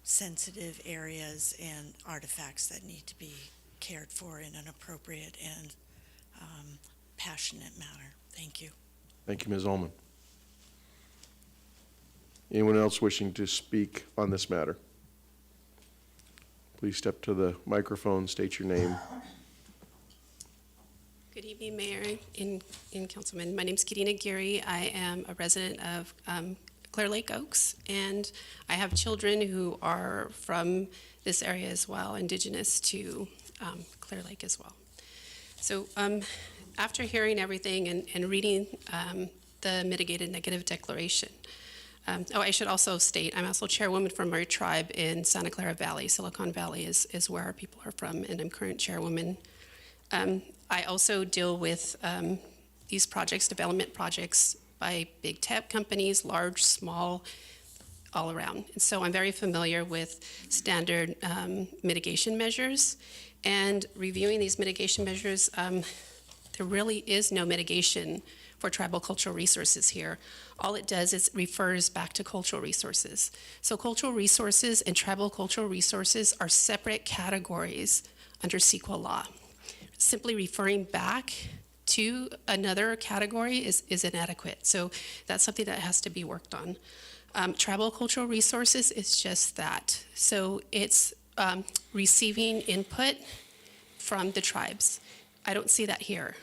sensitive areas and artifacts that need to be cared for in an appropriate and passionate manner. Thank you. Thank you, Ms. Ullman. Anyone else wishing to speak on this matter? Please step to the microphone, state your name. Good evening, Mayor and Councilman. My name is Katina Geary. I am a resident of Clearlake Oaks, and I have children who are from this area as well, indigenous to Clearlake as well. So after hearing everything and reading the mitigated negative declaration, I should also state, I'm also chairwoman from our tribe in Santa Clara Valley. Silicon Valley is where our people are from, and I'm current chairwoman. I also deal with these projects, development projects by big tech companies, large, small, all around. And so I'm very familiar with standard mitigation measures. And reviewing these mitigation measures, there really is no mitigation for tribal cultural resources here. All it does is refers back to cultural resources. So cultural resources and tribal cultural resources are separate categories under CEQA law. Simply referring back to another category is inadequate. So that's something that has to be worked on. Tribal cultural resources is just that. So it's receiving input from the tribes. I don't see that here.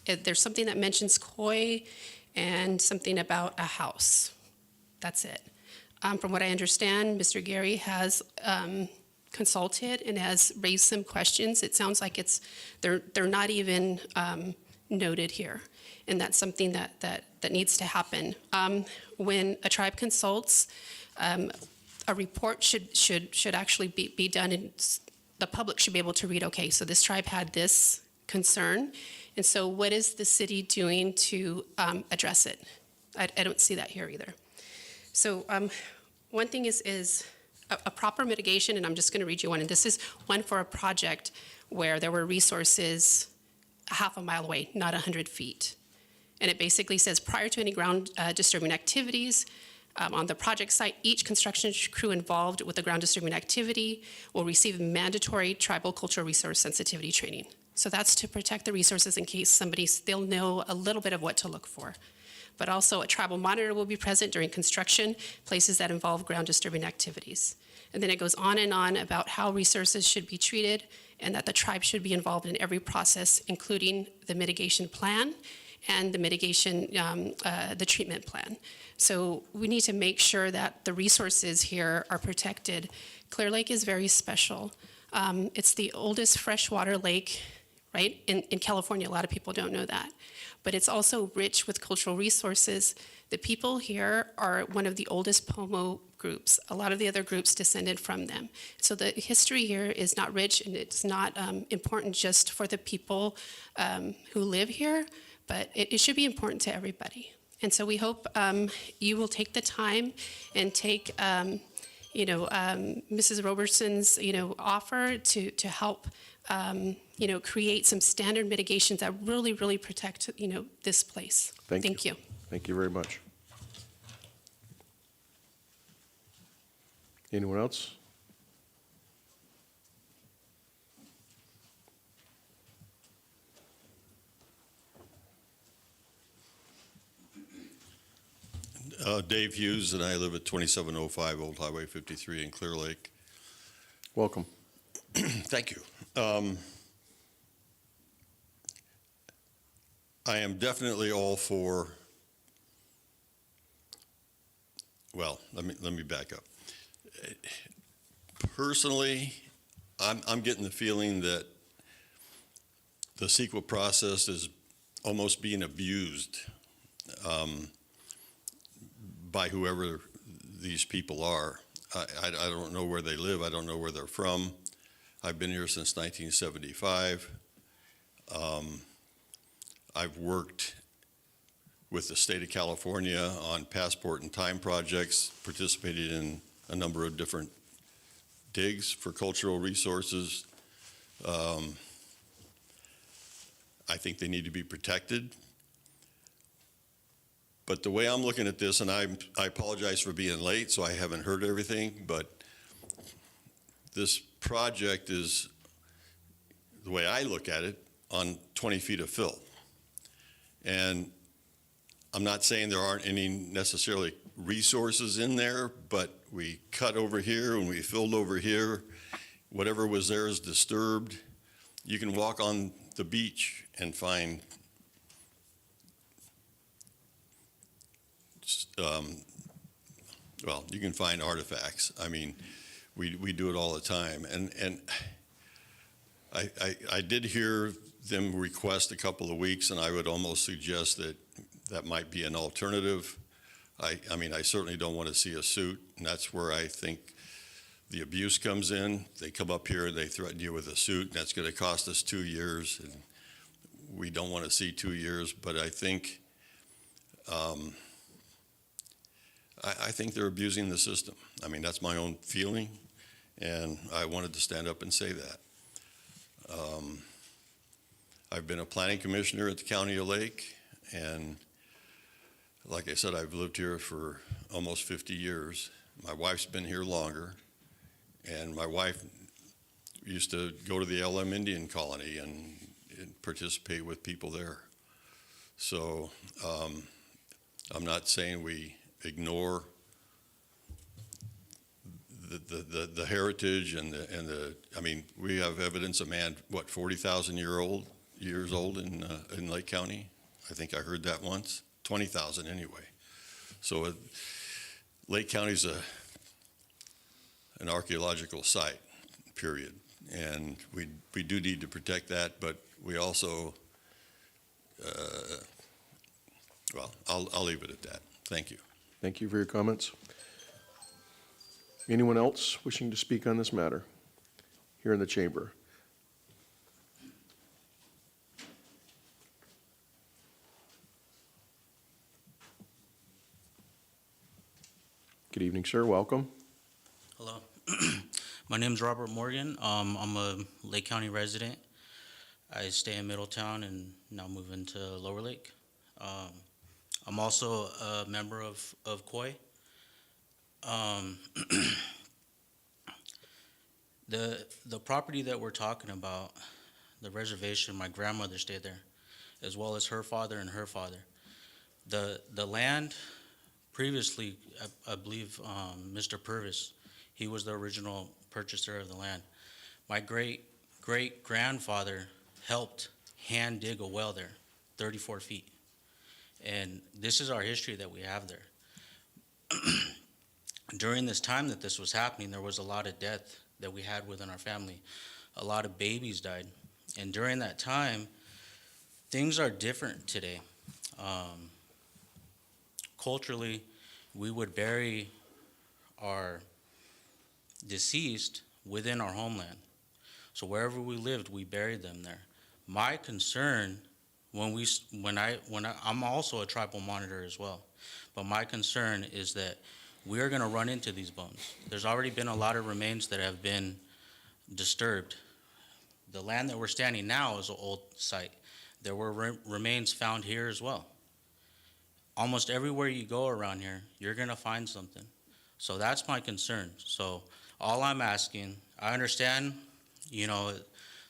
There's something that mentions koi and something about a house. That's it. From what I understand, Mr. Gary has consulted and has raised some questions. It sounds like they're not even noted here, and that's something that needs to happen. When a tribe consults, a report should actually be done, and the public should be able to read, okay, so this tribe had this concern, and so what is the city doing to address it? I don't see that here either. So one thing is a proper mitigation, and I'm just going to read you one, and this is one for a project where there were resources a half a mile away, not 100 feet. And it basically says, prior to any ground disturbing activities on the project site, each construction crew involved with the ground disturbing activity will receive mandatory tribal cultural resource sensitivity training. So that's to protect the resources in case they'll know a little bit of what to look for. But also a tribal monitor will be present during construction, places that involve ground disturbing activities. And then it goes on and on about how resources should be treated and that the tribe should be involved in every process, including the mitigation plan and the mitigation, the treatment plan. So we need to make sure that the resources here are protected. Clearlake is very special. It's the oldest freshwater lake, right, in California. A lot of people don't know that. But it's also rich with cultural resources. The people here are one of the oldest Pomo groups. A lot of the other groups descended from them. So the history here is not rich, and it's not important just for the people who live here, but it should be important to everybody. And so we hope you will take the time and take Mrs. Roberson's offer to help create some standard mitigations that really protect this place. Thank you. Thank you very much. Anyone else? Dave Hughes, and I live at 2705 Old Highway 53 in Clearlake. Welcome. Thank you. I am definitely all for, well, let me back up. Personally, I'm getting the feeling that the CEQA process is almost being abused by whoever these people are. I don't know where they live. I don't know where they're from. I've been here since 1975. I've worked with the state of California on passport and time projects, participated in a number of different digs for cultural resources. I think they need to be protected. But the way I'm looking at this, and I apologize for being late, so I haven't heard everything, but this project is, the way I look at it, on 20 feet of fill. And I'm not saying there aren't any necessarily resources in there, but we cut over here and we filled over here. Whatever was there is disturbed. You can walk on the beach and find well, you can find artifacts. I mean, we do it all the time. And I did hear them request a couple of weeks, and I would almost suggest that that might be an alternative. I mean, I certainly don't want to see a suit, and that's where I think the abuse comes in. They come up here, they threaten you with a suit, and that's going to cost us 2 years. And we don't want to see 2 years, but I think I think they're abusing the system. I mean, that's my own feeling, and I wanted to stand up and say that. I've been a planning commissioner at the County of Lake, and like I said, I've lived here for almost 50 years. My wife's been here longer, and my wife used to go to the LM Indian Colony and participate with people there. So I'm not saying we ignore the heritage and the I mean, we have evidence of man, what, 40,000 years old in Lake County? I think I heard that once. 20,000 anyway. So Lake County's an archaeological site, period. And we do need to protect that, but we also, well, I'll leave it at that. Thank you. Thank you for your comments. Anyone else wishing to speak on this matter here in the chamber? Good evening, sir. Welcome. Hello. My name's Robert Morgan. I'm a Lake County resident. I stay in Middletown and now move into Lower Lake. I'm also a member of KOI. The property that we're talking about, the reservation, my grandmother stayed there, as well as her father and her father. The land previously, I believe Mr. Purvis, he was the original purchaser of the land. My great-great-grandfather helped hand dig a well there, 34 feet. And this is our history that we have there. During this time that this was happening, there was a lot of death that we had within our family. A lot of babies died. And during that time, things are different today. Culturally, we would bury our deceased within our homeland. So wherever we lived, we buried them there. My concern, I'm also a tribal monitor as well, but my concern is that we are going to run into these bones. There's already been a lot of remains that have been disturbed. The land that we're standing now is an old site. There were remains found here as well. Almost everywhere you go around here, you're going to find something. So that's my concern. So all I'm asking, I understand,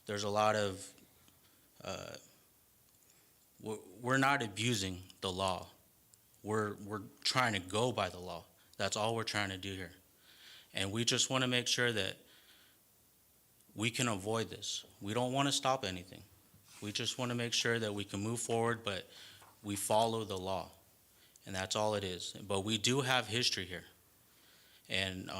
there's a lot of, we're not abusing the law. We're trying to go by the law. That's all we're trying to do here. And we just want to make sure that we can avoid this. We don't want to stop anything. We just want to make sure that we can move forward, but we follow the law. And that's all it is. But we do have history here. And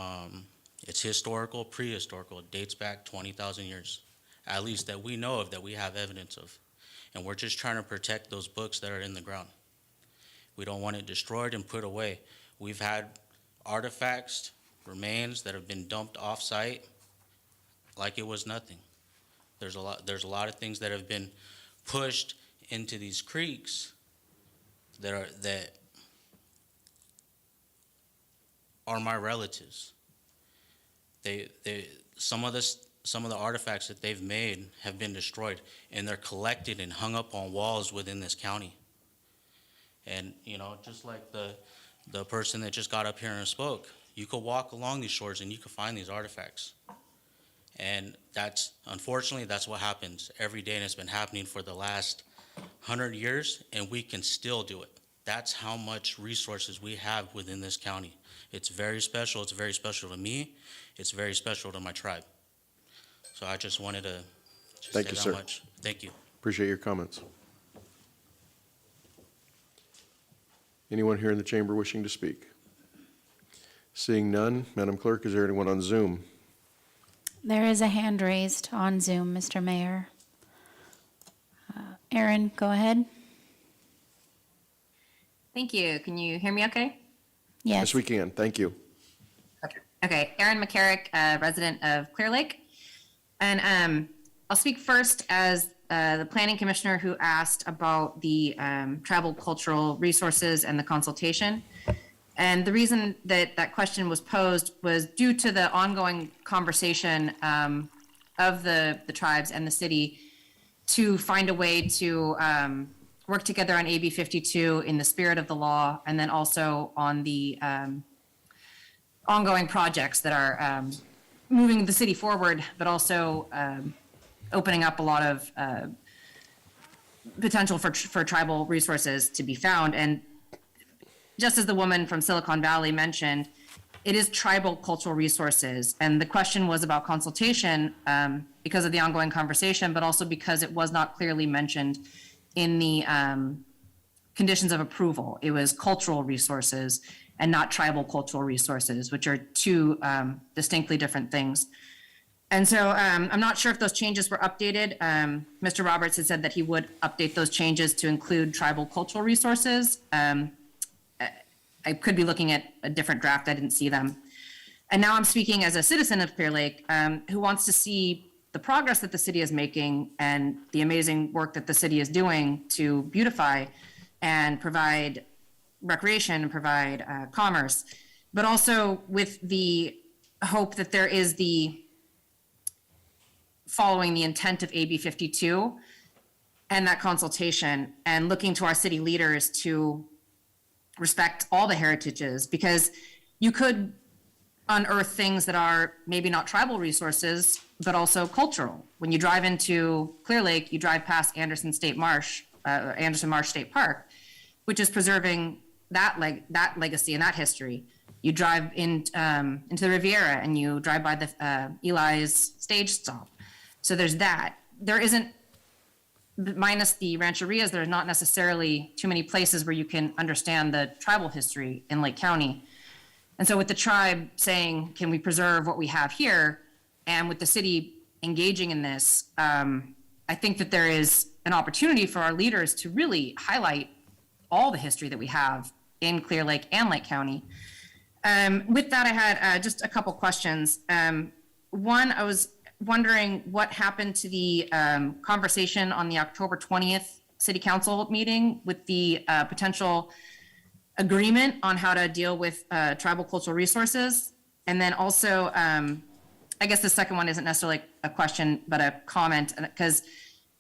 it's historical, prehistorical. It dates back 20,000 years, at least that we know of, that we have evidence of. And we're just trying to protect those books that are in the ground. We don't want it destroyed and put away. We've had artifacts, remains that have been dumped off-site like it was nothing. There's a lot of things that have been pushed into these creeks that are my relatives. Some of the artifacts that they've made have been destroyed, and they're collected and hung up on walls within this county. And just like the person that just got up here and spoke, you could walk along these shores and you could find these artifacts. And unfortunately, that's what happens every day, and it's been happening for the last 100 years, and we can still do it. That's how much resources we have within this county. It's very special. It's very special to me. It's very special to my tribe. So I just wanted to Thank say you, that sir. much. Thank you. Appreciate your comments. Anyone here in the chamber wishing to speak? Seeing none, Madam Clerk, is there anyone on Zoom? There is a hand raised on Zoom, Mr. Mayor. Aaron, go ahead. Thank you. Can you hear me okay? Yes, we can. Thank you. Okay, Erin McCarrick, resident of Clearlake. And I'll speak first as the planning commissioner who asked about the tribal cultural resources and the consultation. And the reason that that question was posed was due to the ongoing conversation of the tribes and the city to find a way to work together on AB 52 in the spirit of the law, and then also on the ongoing projects that are moving the city forward, but also opening up a lot of potential for tribal resources to be found. And just as the woman from Silicon Valley mentioned, it is tribal cultural resources. And the question was about consultation because of the ongoing conversation, but also because it was not clearly mentioned in the conditions of approval. It was cultural resources and not tribal cultural resources, which are two distinctly different things. And so I'm not sure if those changes were updated. Mr. Roberts had said that he would update those changes to include tribal cultural resources. I could be looking at a different draft. I didn't see them. And now I'm speaking as a citizen of Clearlake who wants to see the progress that the city is making and the amazing work that the city is doing to beautify and provide recreation and provide commerce, but also with the hope that there is the following the intent of AB 52 and that consultation, and looking to our city leaders to respect all the heritages, because you could unearth things that are maybe not tribal resources, but also cultural. When you drive into Clearlake, you drive past Anderson Marsh State Park, which is preserving that legacy and that history. You drive into the Riviera and you drive by the Eli's stage stop. So there's that. There isn't, minus the rancherias, there's not necessarily too many places where you can understand the tribal history in Lake County. And so with the tribe saying, can we preserve what we have here? And with the city engaging in this, I think that there is an opportunity for our leaders to really highlight all the history that we have in Clear Lake and Lake County. With that, I had just a couple questions. One, I was wondering what happened to the conversation on the October 20th City Council meeting with the potential agreement on how to deal with tribal cultural resources. And then also, I guess the second one isn't necessarily a question, but a comment, because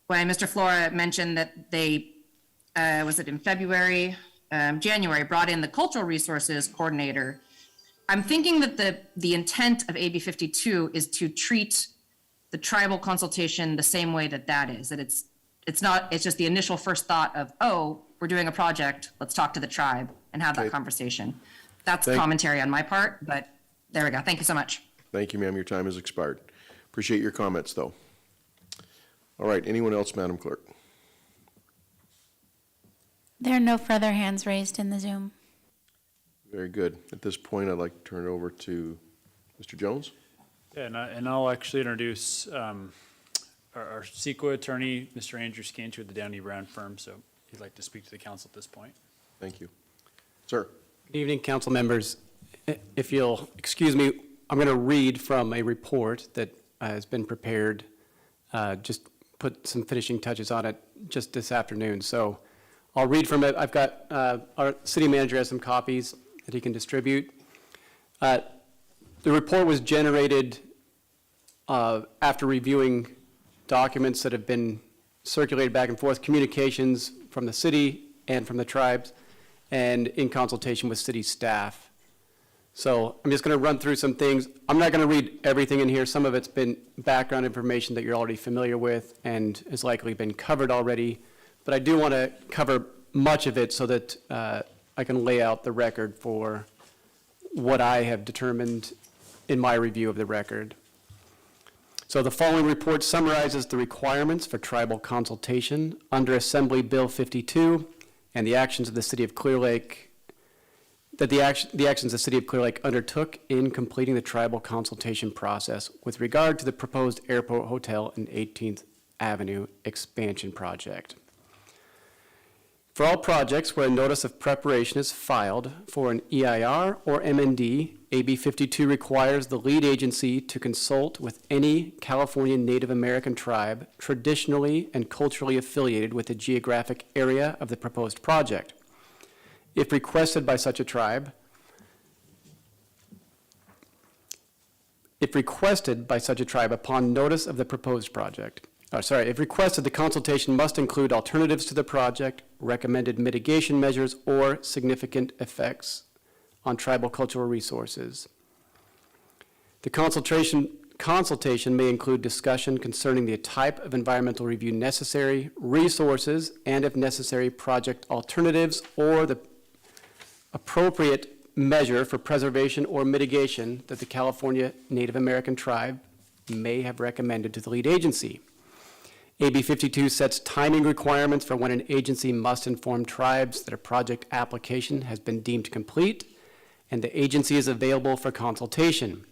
when Mr. Flora mentioned that they, was it in February, January, brought in the cultural resources coordinator, I'm thinking that the intent of AB 52 is to treat the tribal consultation the same way that is, that it's just the initial first thought of, oh, we're doing a project, let's talk to the tribe and have that conversation. That's commentary on my part, but there we go. Thank you so much. Thank you, ma'am. Your time has expired. Appreciate your comments, though. All right, anyone else, Madam Clerk? There are no further hands raised in the Zoom. Very good. At this point, I'd like to turn it over to Mr. Jones. Yeah, and I'll actually introduce our CEQA attorney, Mr. Andrew Scanch with the Downey Brown firm, so he'd like to speak to the council at this point. Thank you. Sir. Good evening, council members. If you'll excuse me, I'm going to read from a report that has been prepared, just put some finishing touches on it just this afternoon. So I'll read from it. I've got, our city manager has some copies that he can distribute. The report was generated after reviewing documents that have been circulated back and forth, communications from the city and from the tribes, and in consultation with city staff. So I'm just going to run through some things. I'm not going to read everything in here. Some of it's been background information that you're already familiar with and has likely been covered already. But I do want to cover much of it so that I can lay out the record for what I have determined in my review of the record. So the following report summarizes the requirements for tribal consultation under Assembly Bill 52 and the actions of the City of Clearlake, the actions the City of Clearlake undertook in completing the tribal consultation process with regard to the proposed airport hotel and 18th Avenue expansion project. For all projects where a notice of preparation is filed for an EIR or MND, AB 52 requires the lead agency to consult with any California Native American tribe traditionally and culturally affiliated with the geographic area of the proposed project. If requested by such a tribe, upon notice of the proposed project, if requested, the consultation must include alternatives to the project, recommended mitigation measures, or significant effects on tribal cultural resources. The consultation may include discussion concerning the type of environmental review necessary, resources, and if necessary, project alternatives, or the appropriate measure for preservation or mitigation that the California Native American tribe may have recommended to the lead agency. AB 52 sets timing requirements for when an agency must inform tribes that a project application has been deemed complete and the agency is available for consultation.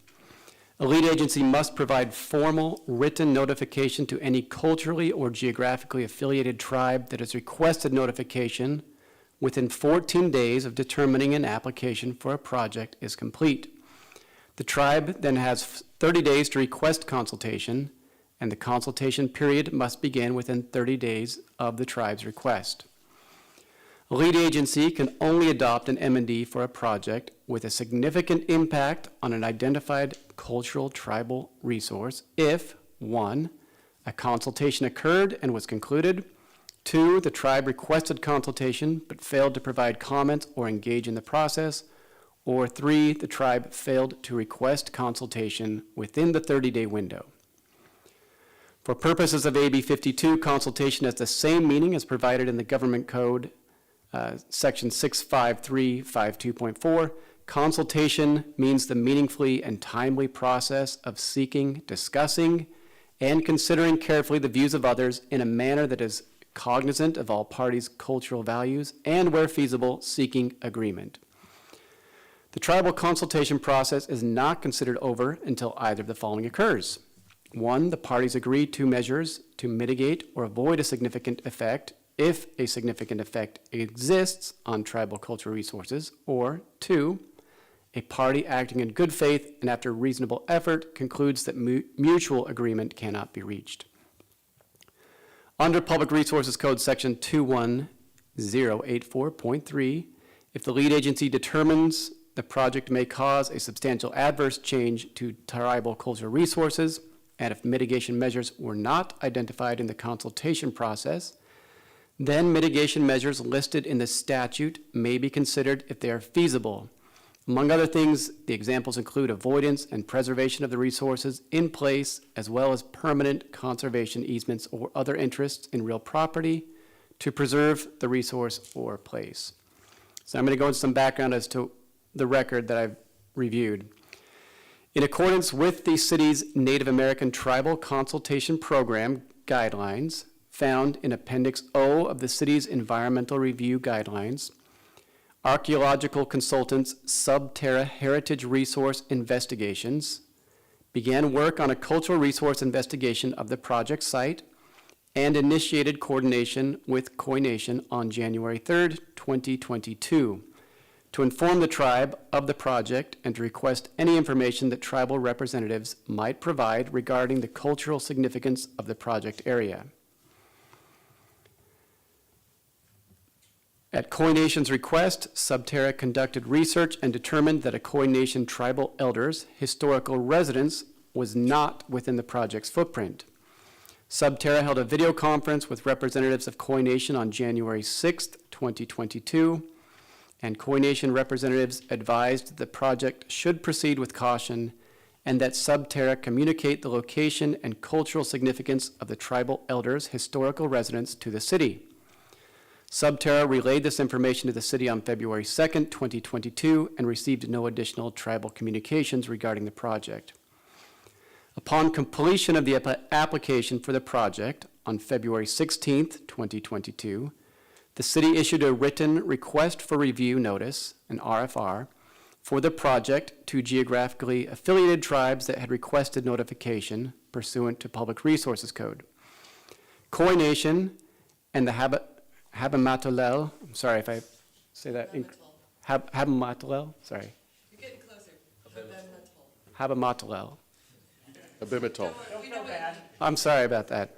A lead agency must provide formal written notification to any culturally or geographically affiliated tribe that has requested notification within 14 days of determining an application for a project is complete. The tribe then has 30 days to request consultation, and the consultation period must begin within 30 days of the tribe's request. A lead agency can only adopt an M&D for a project with a significant impact on an identified cultural tribal resource if, 1, a consultation occurred and was concluded, 2, the tribe requested consultation but failed to provide comments or engage in the process, or 3, the tribe failed to request consultation within the 30-day window. For purposes of AB 52, consultation has the same meaning as provided in the Government Code, Section 65352.4. Consultation means the meaningfully and timely process of seeking, discussing, and considering carefully the views of others in a manner that is cognizant of all parties' cultural values and, where feasible, seeking agreement. The tribal consultation process is not considered over until either of the following occurs. 1, the parties agree to measures to mitigate or avoid a significant effect if a significant effect exists on tribal cultural resources, or 2, a party acting in good faith and after reasonable effort concludes that mutual agreement cannot be reached. Under Public Resources Code Section 21084.3, if the lead agency determines the project may cause a substantial adverse change to tribal cultural resources, and if mitigation measures were not identified in the consultation process, then mitigation measures listed in the statute may be considered if they are feasible. Among other things, the examples include avoidance and preservation of the resources in place, as well as permanent conservation easements or other interests in real property to preserve the resource or place. So I'm going to go into some background as to the record that I've reviewed. In accordance with the city's Native American Tribal Consultation Program guidelines, found in Appendix O of the city's Environmental Review Guidelines, archaeological consultants Subterra Heritage Resource Investigations began work on a cultural resource investigation of the project site and initiated coordination with Khoi Nation on January 3rd, 2022, to inform the tribe of the project and to request any information that tribal representatives might provide regarding the cultural significance of the project area. At Khoi Nation's request, Subterra conducted research and determined that a Khoi Nation tribal elder's historical residence was not within the project's footprint. Subterra held a video conference with representatives of Khoi Nation on January 6th, 2022, and Koine Nation representatives advised that the project should proceed with caution and that Subterra communicate the location and cultural significance of the tribal elders' historical residence to the city. Subterra relayed this information to the city on February 2nd, 2022, and received no additional tribal communications regarding the project. Upon completion of the application for the project on February 16th, 2022, the city issued a written request for review notice, an RFR, for the project to geographically affiliated tribes that had requested notification pursuant to Public Resources Code. Koine Nation and the Habamatolel, I'm sorry if I say that. Habamatolel, sorry. You're getting closer. Habamatolel. Abimatol. I'm sorry about that.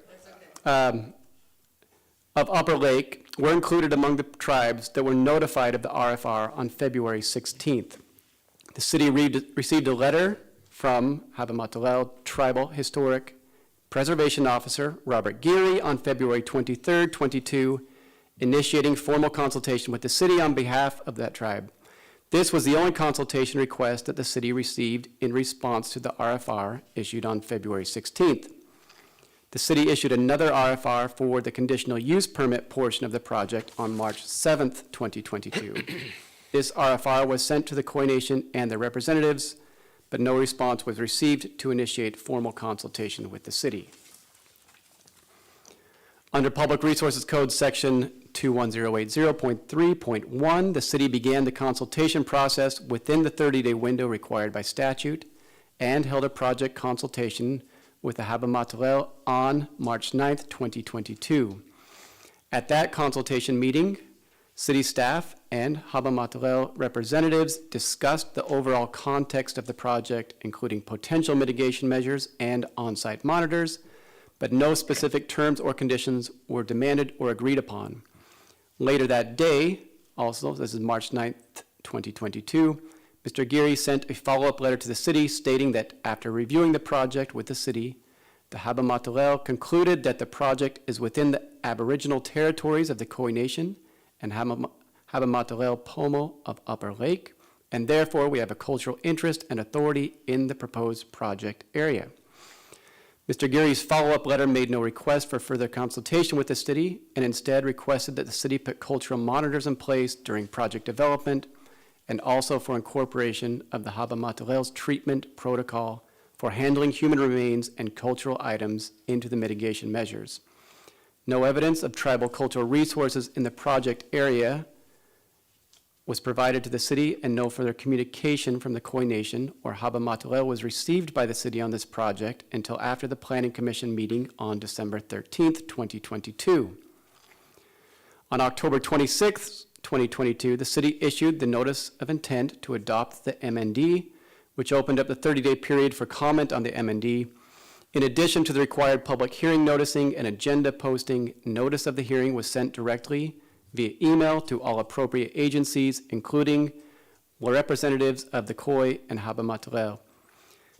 Of Upper Lake were included among the tribes that were notified of the RFR on February 16th. The city received a letter from Habamatolel Tribal Historic Preservation Officer Robert Geary on February 23rd, 22, initiating formal consultation with the city on behalf of that tribe. This was the only consultation request that the city received in response to the RFR issued on February 16th. The city issued another RFR for the conditional use permit portion of the project on March 7th, 2022. This RFR was sent to the Koine Nation and their representatives, but no response was received to initiate formal consultation with the city. Under Public Resources Code Section 21080.3.1, the city began the consultation process within the 30-day window required by statute and held a project consultation with the Habamatolel on March 9th, 2022. At that consultation meeting, city staff and Habamatolel representatives discussed the overall context of the project, including potential mitigation measures and on-site monitors, but no specific terms or conditions were demanded or agreed upon. Later that day, also, this is March 9th, 2022, Mr. Geary sent a follow-up letter to the city stating that after reviewing the project with the city, the Habamatolel concluded that the project is within the Aboriginal territories of the Koine Nation and Habamatolel Pomo of Upper Lake, and therefore we have a cultural interest and authority in the proposed project area. Mr. Geary's follow-up letter made no request for further consultation with the city and instead requested that the city put cultural monitors in place during project development and also for incorporation of the Habamatolel's treatment protocol for handling human remains and cultural items into the mitigation measures. No evidence of tribal cultural resources in the project area was provided to the city, and no further communication from the Koine Nation or Habamatolel was received by the city on this project until after the Planning Commission meeting on December 13th, 2022. On October 26th, 2022, the city issued the Notice of Intent to adopt the MND, which opened up the 30-day period for comment on the MND. In addition to the required public hearing noticing and agenda posting, notice of the hearing was sent directly via email to all appropriate agencies, including representatives of the Khoi and Habamatolel.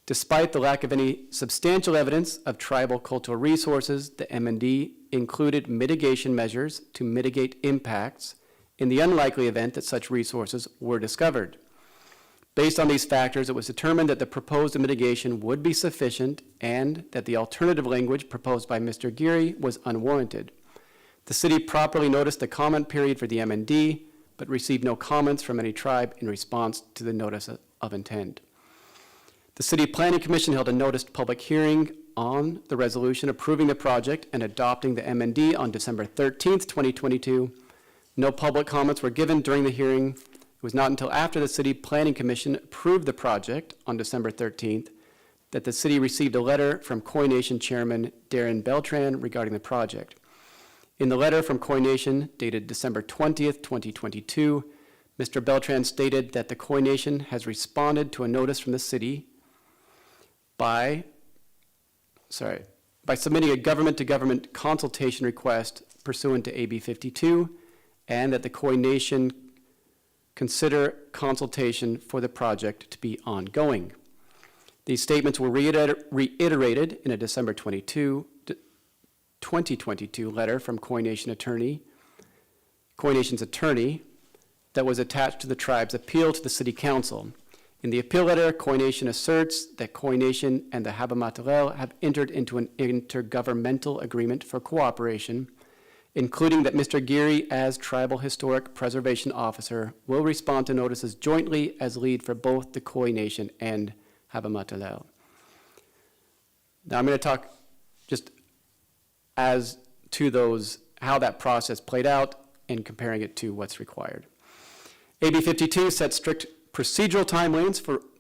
Despite the lack of any substantial evidence of tribal cultural resources, the MND included mitigation measures to mitigate impacts in the unlikely event that such resources were discovered. Based on these factors, it was determined that the proposed mitigation would be sufficient and that the alternative language proposed by Mr. Geary was unwarranted. The city properly noticed the comment period for the MND, but received no comments from any tribe in response to the Notice of Intent. The City Planning Commission held a noticed public hearing on the resolution approving the project and adopting the MND on December 13th, 2022. No public comments were given during the hearing. It was not until after the City Planning Commission approved the project on December 13th that the city received a letter from Koine Nation Chairman Darren Beltran regarding the project. In the letter from Koine Nation, dated December 20th, 2022, Mr. Beltran stated that the Koine Nation has responded to a notice from the city by submitting a government-to-government consultation request pursuant to AB 52, and that the Koine Nation consider consultation for the project to be ongoing. These statements were reiterated in a December 2022 letter from Koine Nation's attorney, that was attached to the tribe's appeal to the City Council. In the appeal letter, Koine Nation asserts that Koine Nation and the Haba-Matarel have entered into an intergovernmental agreement for cooperation, including that Mr. Geary, as Tribal Historic Preservation Officer, will respond to notices jointly as lead for both the Koine Nation and Haba-Matarel. Now I'm going to talk just as to those, how that process played out and comparing it to what's required. AB 52 sets strict procedural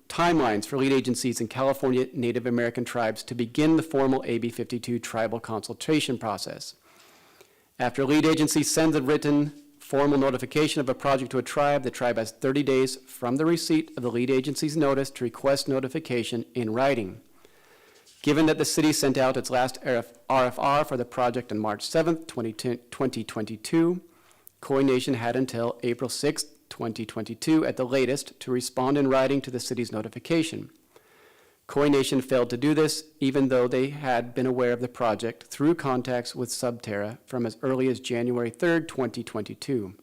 timelines for lead agencies in California Native American tribes to begin the formal AB 52 tribal consultation process. After a lead agency sends a written formal notification of a project to a tribe, the tribe has 30 days from the receipt of the lead agency's notice to request notification in writing. Given that the city sent out its last RFR for the project on March 7th, 2022, Koine Nation had until April 6th, 2022 at the latest to respond in writing to the city's notification. Koine Nation failed to do this, even though they had been aware of the project through contacts with Subterra from as early as January 3rd, 2022.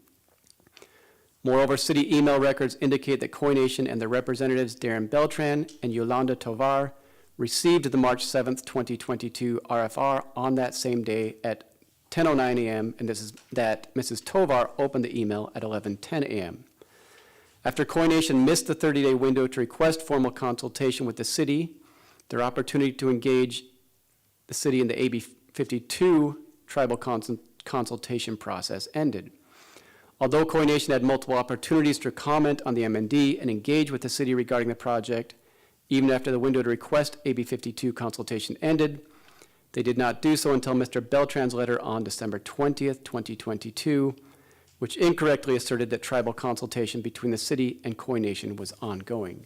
Moreover, city email records indicate that Koine Nation and their representatives Darren Beltran and Yolanda Tovar received the March 7th, 2022 RFR on that same day at 10:09 a.m., and this is that Mrs. Tovar opened the email at 11:10 a.m. After Koine Nation missed the 30-day window to request formal consultation with the city, their opportunity to engage the city in the AB 52 tribal consultation process ended. Although Koine Nation had multiple opportunities to comment on the MND and engage with the city regarding the project, even after the window to request AB 52 consultation ended, they did not do so until Mr. Beltran's letter on December 20th, 2022, which incorrectly asserted that tribal consultation between the city and Koine Nation was ongoing.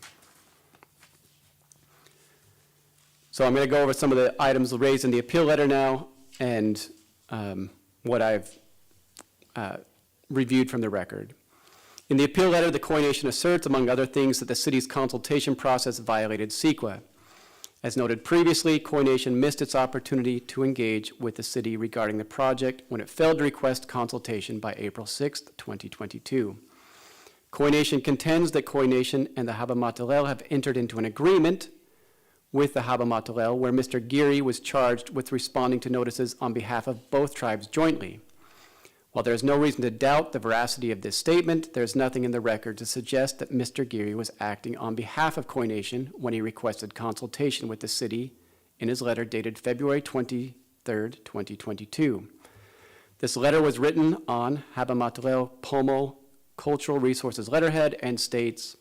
So I'm going to go over some of the items raised in the appeal letter now and what I've reviewed from the record. In the appeal letter, the Koine Nation asserts, among other things, that the city's consultation process violated CEQA. As noted previously, Koine Nation missed its opportunity to engage with the city regarding the project when it failed to request consultation by April 6th, 2022. Koine Nation contends that Koine Nation and the Haba-Matarel have entered into an agreement with the Haba-Matarel where Mr. Geary was charged with responding to notices on behalf of both tribes jointly. While there is no reason to doubt the veracity of this statement, there is nothing in the record to suggest that Mr. Geary was acting on behalf of Koine Nation when he requested consultation with the city in his letter dated February 23rd, 2022. This letter was written on Haba-Matarel Pomo Cultural Resources letterhead and states,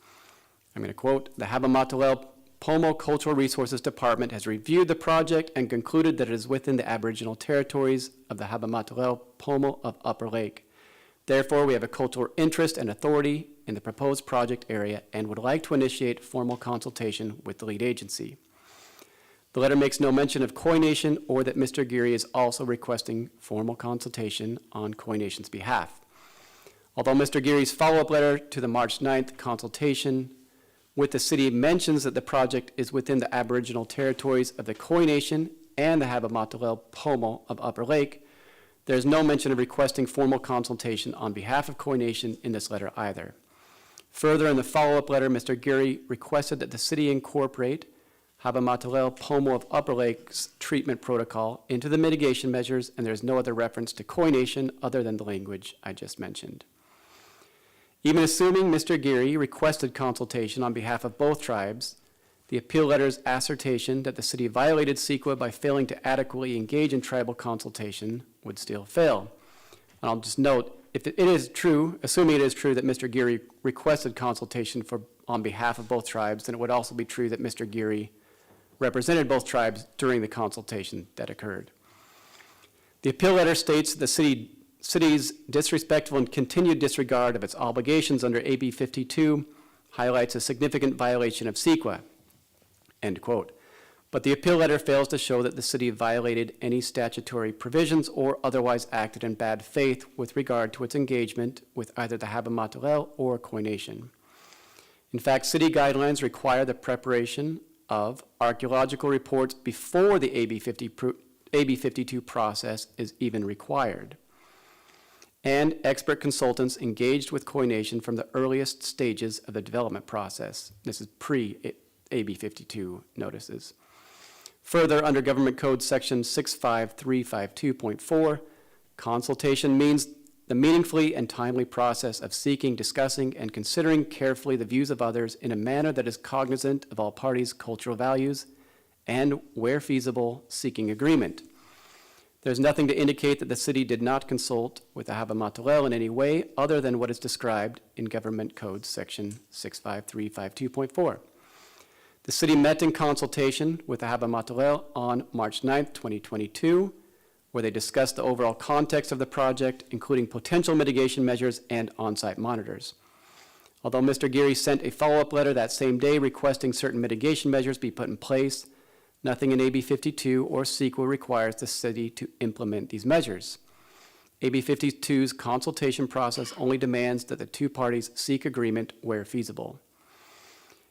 I'm going to quote, "The Haba-Matarel Pomo Cultural Resources Department has reviewed the project and concluded that it is within the Aboriginal territories of the Haba-Matarel Pomo of Upper Lake. Therefore, we have a cultural interest and authority in the proposed project area and would like to initiate formal consultation with the lead agency." The letter makes no mention of Koine Nation or that Mr. Geary is also requesting formal consultation on Koine Nation's behalf. Although Mr. Geary's follow-up letter to the March 9th consultation with the city mentions that the project is within the Aboriginal territories of the Koine Nation and the Haba-Matarel Pomo of Upper Lake, there is no mention of requesting formal consultation on behalf of Koine Nation in this letter either. Further, in the follow-up letter, Mr. Geary requested that the city incorporate Haba-Matarel Pomo of Upper Lake's treatment protocol into the mitigation measures, and there is no other reference to Koine Nation other than the language I just mentioned. Even assuming Mr. Geary requested consultation on behalf of both tribes, the appeal letter's assertion that the city violated CEQA by failing to adequately engage in tribal consultation would still fail. And I'll just note, if it is true, assuming it is true that Mr. Geary requested consultation on behalf of both tribes, then it would also be true that Mr. Geary represented both tribes during the consultation that occurred. The appeal letter states the city's disrespectful and continued disregard of its obligations under AB 52 highlights a significant violation of CEQA, end quote. But the appeal letter fails to show that the city violated any statutory provisions or otherwise acted in bad faith with regard to its engagement with either the Haba-Matarel or Koine Nation. In fact, city guidelines require the preparation of archaeological reports before the AB 52 process is even required. and expert consultants engaged with Koine Nation from the earliest stages of the development process. This is pre-AB 52 notices. Further, under Government Code Section 65352.4, consultation means the meaningfully and timely process of seeking, discussing, and considering carefully the views of others in a manner that is cognizant of all parties' cultural values and, where feasible, seeking agreement. There's nothing to indicate that the city did not consult with the Haba Matalel in any way other than what is described in Government Code Section 65352.4. The city met in consultation with the Haba Matalel on March 9th, 2022, where they discussed the overall context of the project, including potential mitigation measures and on-site monitors. Although Mr. Geary sent a follow-up letter that same day requesting certain mitigation measures be put in place, nothing in AB 52 or CEQA requires the city to implement these measures. AB 52's consultation process only demands that the two parties seek agreement where feasible.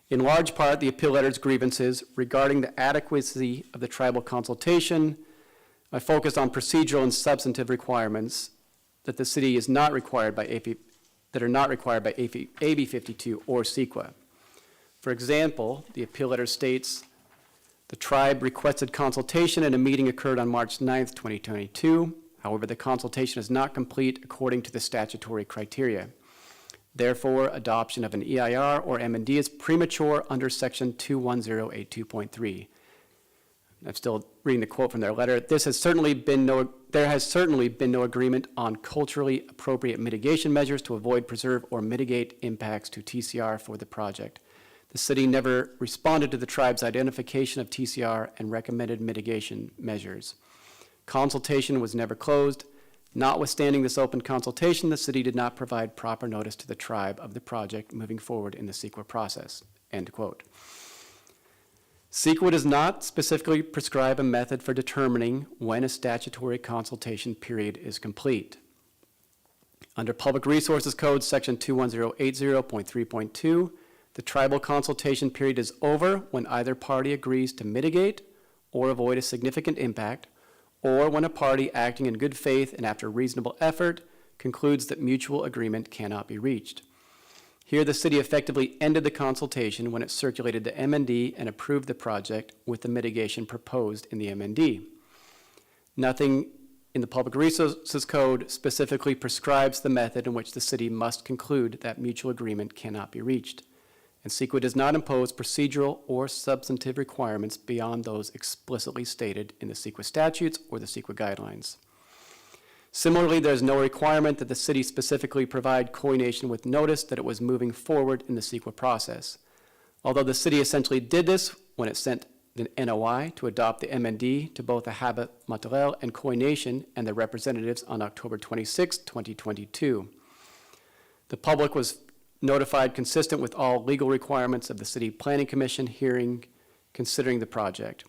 In large part, the appeal letter's grievances regarding the adequacy of the tribal consultation focused on procedural and substantive requirements that the city is not required by AB 52 or CEQA. For example, the appeal letter states, the tribe requested consultation and a meeting occurred on March 9th, 2022. However, the consultation is not complete according to the statutory criteria. Therefore, adoption of an EIR or M&D is premature under Section 21082.3. I'm still reading the quote from their letter. There has certainly been no agreement on culturally appropriate mitigation measures to avoid, preserve, or mitigate impacts to TCR for the project. The city never responded to the tribe's identification of TCR and recommended mitigation measures. Consultation was never closed. Notwithstanding this open consultation, the city did not provide proper notice to the tribe of the project moving forward in the CEQA process, end quote. CEQA does not specifically prescribe a method for determining when a statutory consultation period is complete. Under Public Resources Code, Section 21080.3.2, the tribal consultation period is over when either party agrees to mitigate or avoid a significant impact, or when a party acting in good faith and after reasonable effort concludes that mutual agreement cannot be reached. Here, the city effectively ended the consultation when it circulated the MND and approved the project with the mitigation proposed in the MND. Nothing in the Public Resources Code specifically prescribes the method in which the city must conclude that mutual agreement cannot be reached. And CEQA does not impose procedural or substantive requirements beyond those explicitly stated in the CEQA statutes or the CEQA guidelines. Similarly, there is no requirement that the city specifically provide Koine Nation with notice that it was moving forward in the CEQA process. Although the city essentially did this when it sent the NOI to adopt the MND to both the Haba Matalel and Koine Nation and their representatives on October 26, 2022. The public was notified consistent with all legal requirements of the City Planning Commission hearing considering the project.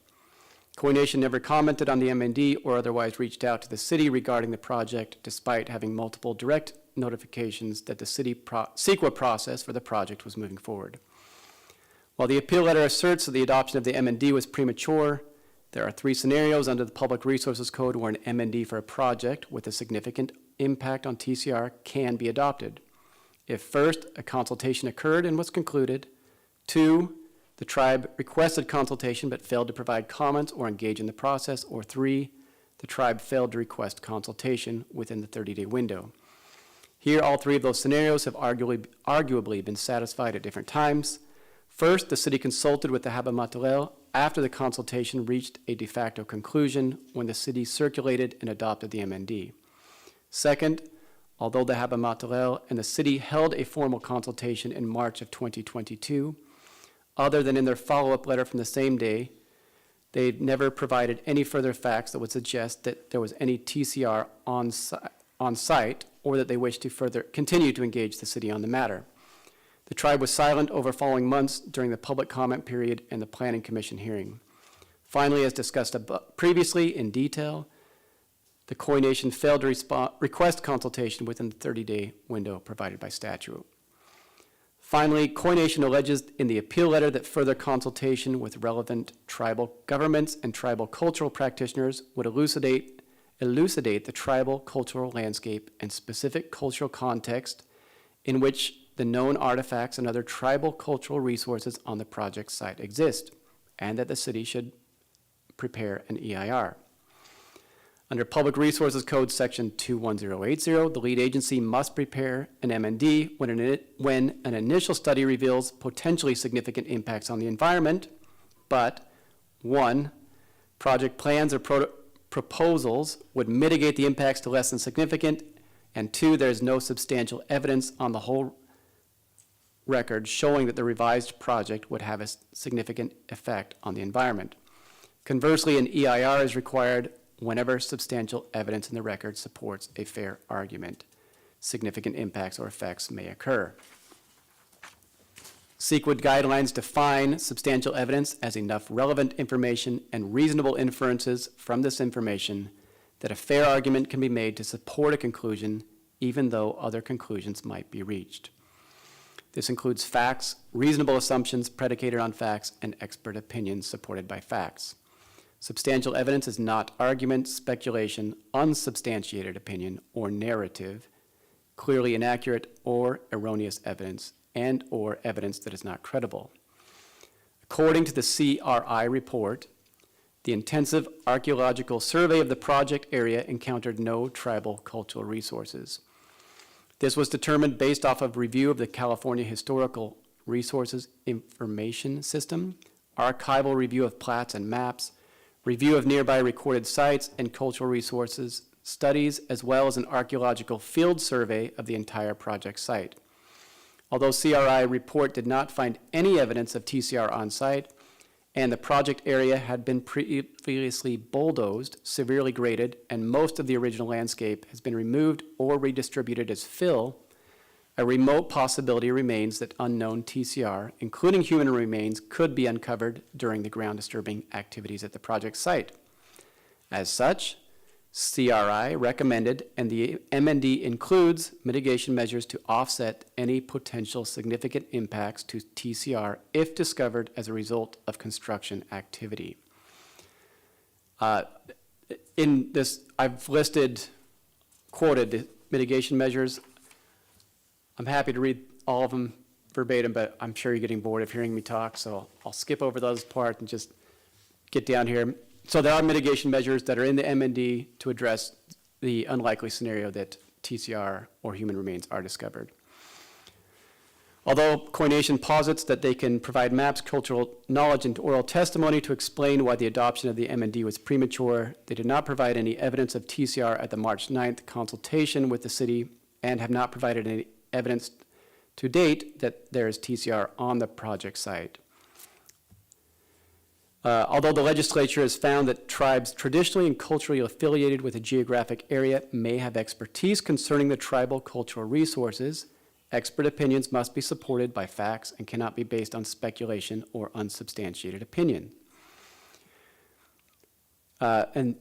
Koine Nation never commented on the MND or otherwise reached out to the city regarding the project, despite having multiple direct notifications that the city CEQA process for the project was moving forward. While the appeal letter asserts that the adoption of the MND was premature, there are 3 scenarios under the Public Resources Code where an MND for a project with a significant impact on TCR can be adopted. If first, a consultation occurred and was concluded, 2, the tribe requested consultation but failed to provide comments or engage in the process, or 3, the tribe failed to request consultation within the 30-day window. Here, all 3 of those scenarios have arguably been satisfied at different times. First, the city consulted with the Haba Matalel after the consultation reached a de facto conclusion when the city circulated and adopted the MND. Second, although the Haba Matalel and the city held a formal consultation in March of 2022, other than in their follow-up letter from the same day, they never provided any further facts that would suggest that there was any TCR on site or that they wished to further continue to engage the city on the matter. The tribe was silent over following months during the public comment period and the Planning Commission hearing. Finally, as discussed previously in detail, the Koine Nation failed to request consultation within the 30-day window provided by statute. Finally, Koine Nation alleges in the appeal letter that further consultation with relevant tribal governments and tribal cultural practitioners would elucidate elucidate the tribal cultural landscape and specific cultural context in which the known artifacts and other tribal cultural resources on the project site exist, and that the city should prepare an EIR. Under Public Resources Code Section 21080, the lead agency must prepare an MND when an initial study reveals potentially significant impacts on the environment, but 1, project plans or proposals would mitigate the impacts to less than significant, and 2, there is no substantial evidence on the whole record showing that the revised project would have a significant effect on the environment. Conversely, an EIR is required whenever substantial evidence in the record supports a fair argument. Significant impacts or effects may occur. CEQA guidelines define substantial evidence as enough relevant information and reasonable inferences from this information that a fair argument can be made to support a conclusion, even though other conclusions might be reached. This includes facts, reasonable assumptions predicated on facts, and expert opinions supported by facts. Substantial evidence is not argument, speculation, unsubstantiated opinion, or narrative, clearly inaccurate or erroneous evidence, and or evidence that is not credible. According to the CRI report, the intensive archaeological survey of the project area encountered no tribal cultural resources. This was determined based off of review of the California Historical Resources Information System, archival review of plats and maps, review of nearby recorded sites and cultural resources studies, as well as an archaeological field survey of the entire project site. Although CRI report did not find any evidence of TCR on site, and the project area had been previously bulldozed, severely graded, and most of the original landscape has been removed or redistributed as fill, a remote possibility remains that unknown TCR, including human remains, could be uncovered during the ground disturbing activities at the project site. As such, CRI recommended, and the MND includes, mitigation measures to offset any potential significant impacts to TCR if discovered as a result of construction activity. In this, I've quoted the mitigation measures. I'm happy to read all of them verbatim, but I'm sure you're getting bored of hearing me talk, so I'll skip over those parts and just get down here. So there are mitigation measures that are in the MND to address the unlikely scenario that TCR or human remains are discovered. Although Coination posits that they can provide maps, cultural knowledge, and oral testimony to explain why the adoption of the MND was premature, they did not provide any evidence of TCR at the March 9th consultation with the city and have not provided any evidence to date that there is TCR on the project site. Although the legislature has found that tribes traditionally and culturally affiliated with a geographic area may have expertise concerning the tribal cultural resources, expert opinions must be supported by facts and cannot be based on speculation or unsubstantiated opinion. And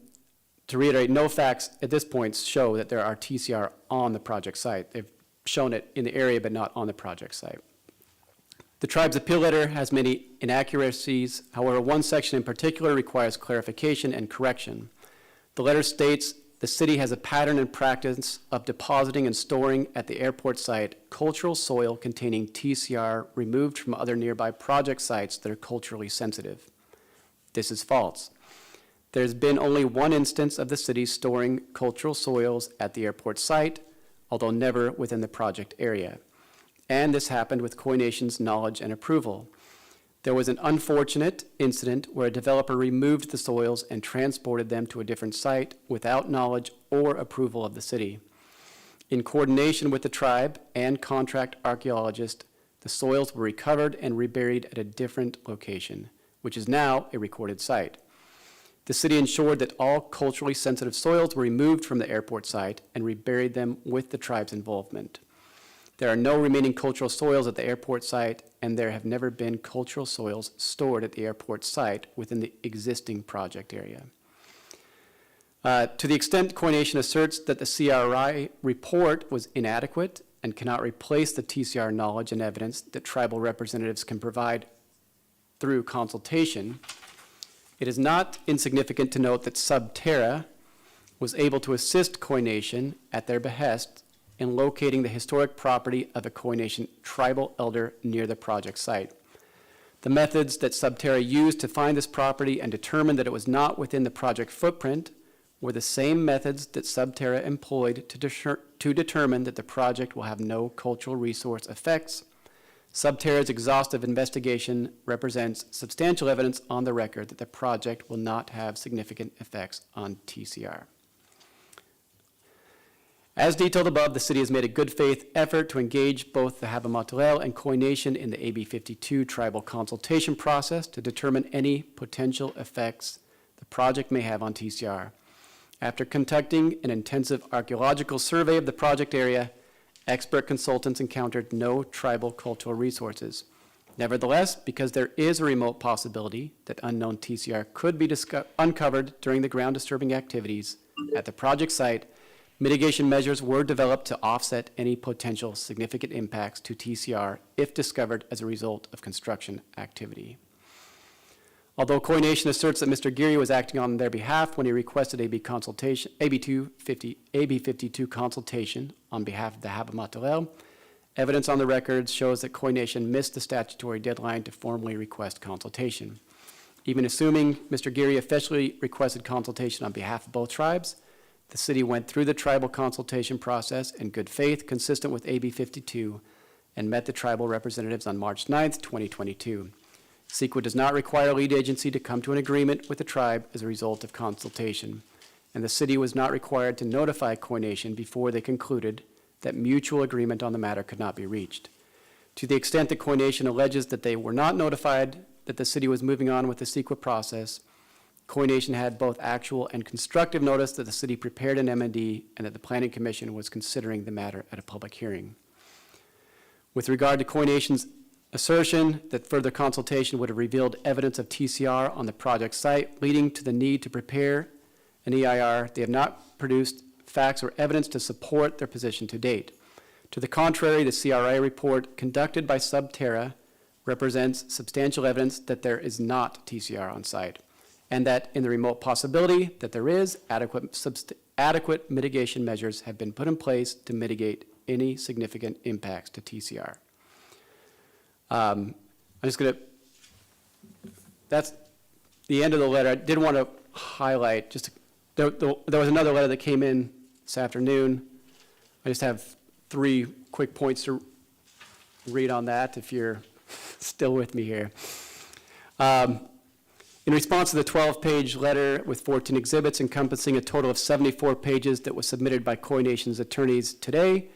to reiterate, no facts at this point show that there are TCR on the project site. They've shown it in the area, but not on the project site. The tribe's appeal letter has many inaccuracies. However, one section in particular requires clarification and correction. The letter states the city has a pattern and practice of depositing and storing at the airport site cultural soil containing TCR removed from other nearby project sites that are culturally sensitive. This is false. There's been only one instance of the city storing cultural soils at the airport site, although never within the project area. And this happened with Coination's knowledge and approval. There was an unfortunate incident where a developer removed the soils and transported them to a different site without knowledge or approval of the city. In coordination with the tribe and contract archaeologist, the soils were recovered and reburied at a different location, which is now a recorded site. The city ensured that all culturally sensitive soils were removed from the airport site and reburied them with the tribe's involvement. There are no remaining cultural soils at the airport site, and there have never been cultural soils stored at the airport site within the existing project area. To the extent Coination asserts that the CRI report was inadequate and cannot replace the TCR knowledge and evidence that tribal representatives can provide through consultation, it is not insignificant to note that Subterra, was able to assist Koine Nation at their behest in locating the historic property of a Koine Nation tribal elder near the project site. The methods that Subterra used to find this property and determine that it was not within the project footprint were the same methods that Subterra employed to determine that the project will have no cultural resource effects. Subterra's exhaustive investigation represents substantial evidence on the record that the project will not have significant effects on TCR. As detailed above, the city has made a good faith effort to engage both the Habomatalel and Koine Nation in the AB 52 tribal consultation process to determine any potential effects the project may have on TCR. After conducting an intensive archaeological survey of the project area, expert consultants encountered no tribal cultural resources. Nevertheless, because there is a remote possibility that unknown TCR could be uncovered during the ground disturbing activities at the project site, mitigation measures were developed to offset any potential significant impacts to TCR if discovered as a result of construction activity. Although Koine Nation asserts that Mr. Geary was acting on their behalf when he requested AB 52 consultation on behalf of the Habomatalel, evidence on the records shows that Koine Nation missed the statutory deadline to formally request consultation. Even assuming Mr. Geary officially requested consultation on behalf of both tribes, the city went through the tribal consultation process in good faith, consistent with AB 52, and met the tribal representatives on March 9th, 2022. CEQA does not require a lead agency to come to an agreement with the tribe as a result of consultation, and the city was not required to notify Koine Nation before they concluded that mutual agreement on the matter could not be reached. To the extent that Koine Nation alleges that they were not notified that the city was moving on with the CEQA process, Koine Nation had both actual and constructive notice that the city prepared an MND and that the Planning Commission was considering the matter at a public hearing. With regard to Koine Nation's assertion that further consultation would have revealed evidence of TCR on the project site, leading to the need to prepare an EIR, they have not produced facts or evidence to support their position to date. To the contrary, the CRI report conducted by Subterra represents substantial evidence that there is not TCR on site, and that in the remote possibility that there is, adequate mitigation measures have been put in place to mitigate any significant impacts to TCR. I'm just going to, that's the end of the letter. I did want to highlight, there was another letter that came in this afternoon. I just have 3 quick points to read on that if you're still with me here. In response to the 12-page letter with 14 exhibits encompassing a total of 74 pages that was submitted by Koine Nation's attorneys today,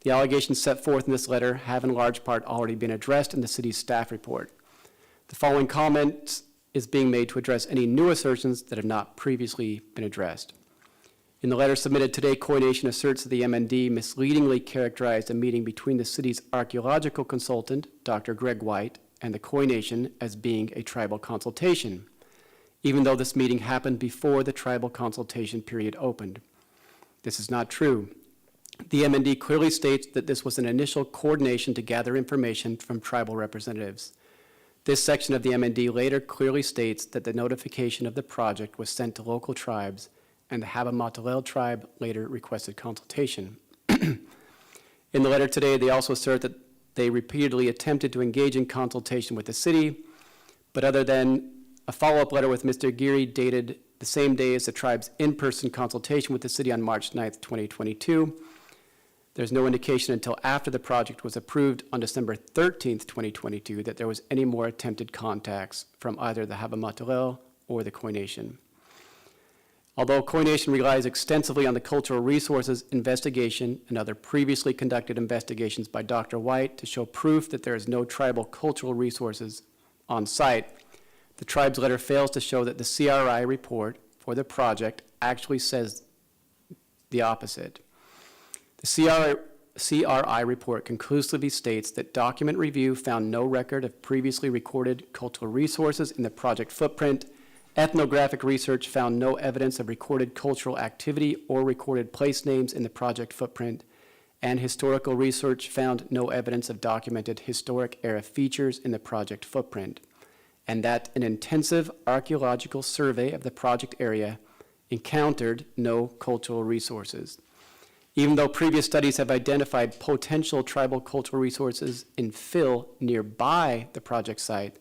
the allegations set forth in this letter have in large part already been addressed in the city's staff report. The following comment is being made to address any new assertions that have not previously been addressed. In the letter submitted today, Koine Nation asserts that the MND misleadingly characterized a meeting between the city's archaeological consultant, Dr. Greg White, and the Koine Nation as being a tribal consultation, even though this meeting happened before the tribal consultation period opened. This is not true. The MND clearly states that this was an initial coordination to gather information from tribal representatives. This section of the MND later clearly states that the notification of the project was sent to local tribes, and the Habomatalel tribe later requested consultation. In the letter today, they also assert that they repeatedly attempted to engage in consultation with the city, but other than a follow-up letter with Mr. Geary dated the same day as the tribe's in-person consultation with the city on March 9th, 2022, there's no indication until after the project was approved on December 13th, 2022, that there was any more attempted contacts from either the Habomatalel or the Koine Nation. Although Koine Nation relies extensively on the cultural resources investigation and other previously conducted investigations by Dr. White to show proof that there is no tribal cultural resources on site, the tribe's letter fails to show that the CRI report for the project actually says the opposite. The CRI report conclusively states that document review found no record of previously recorded cultural resources in the project footprint. Ethnographic research found no evidence of recorded cultural activity or recorded place names in the project footprint. And historical research found no evidence of documented historic era features in the project footprint. And that an intensive archaeological survey of the project area encountered no cultural resources. Even though previous studies have identified potential tribal cultural resources in fill nearby the project site,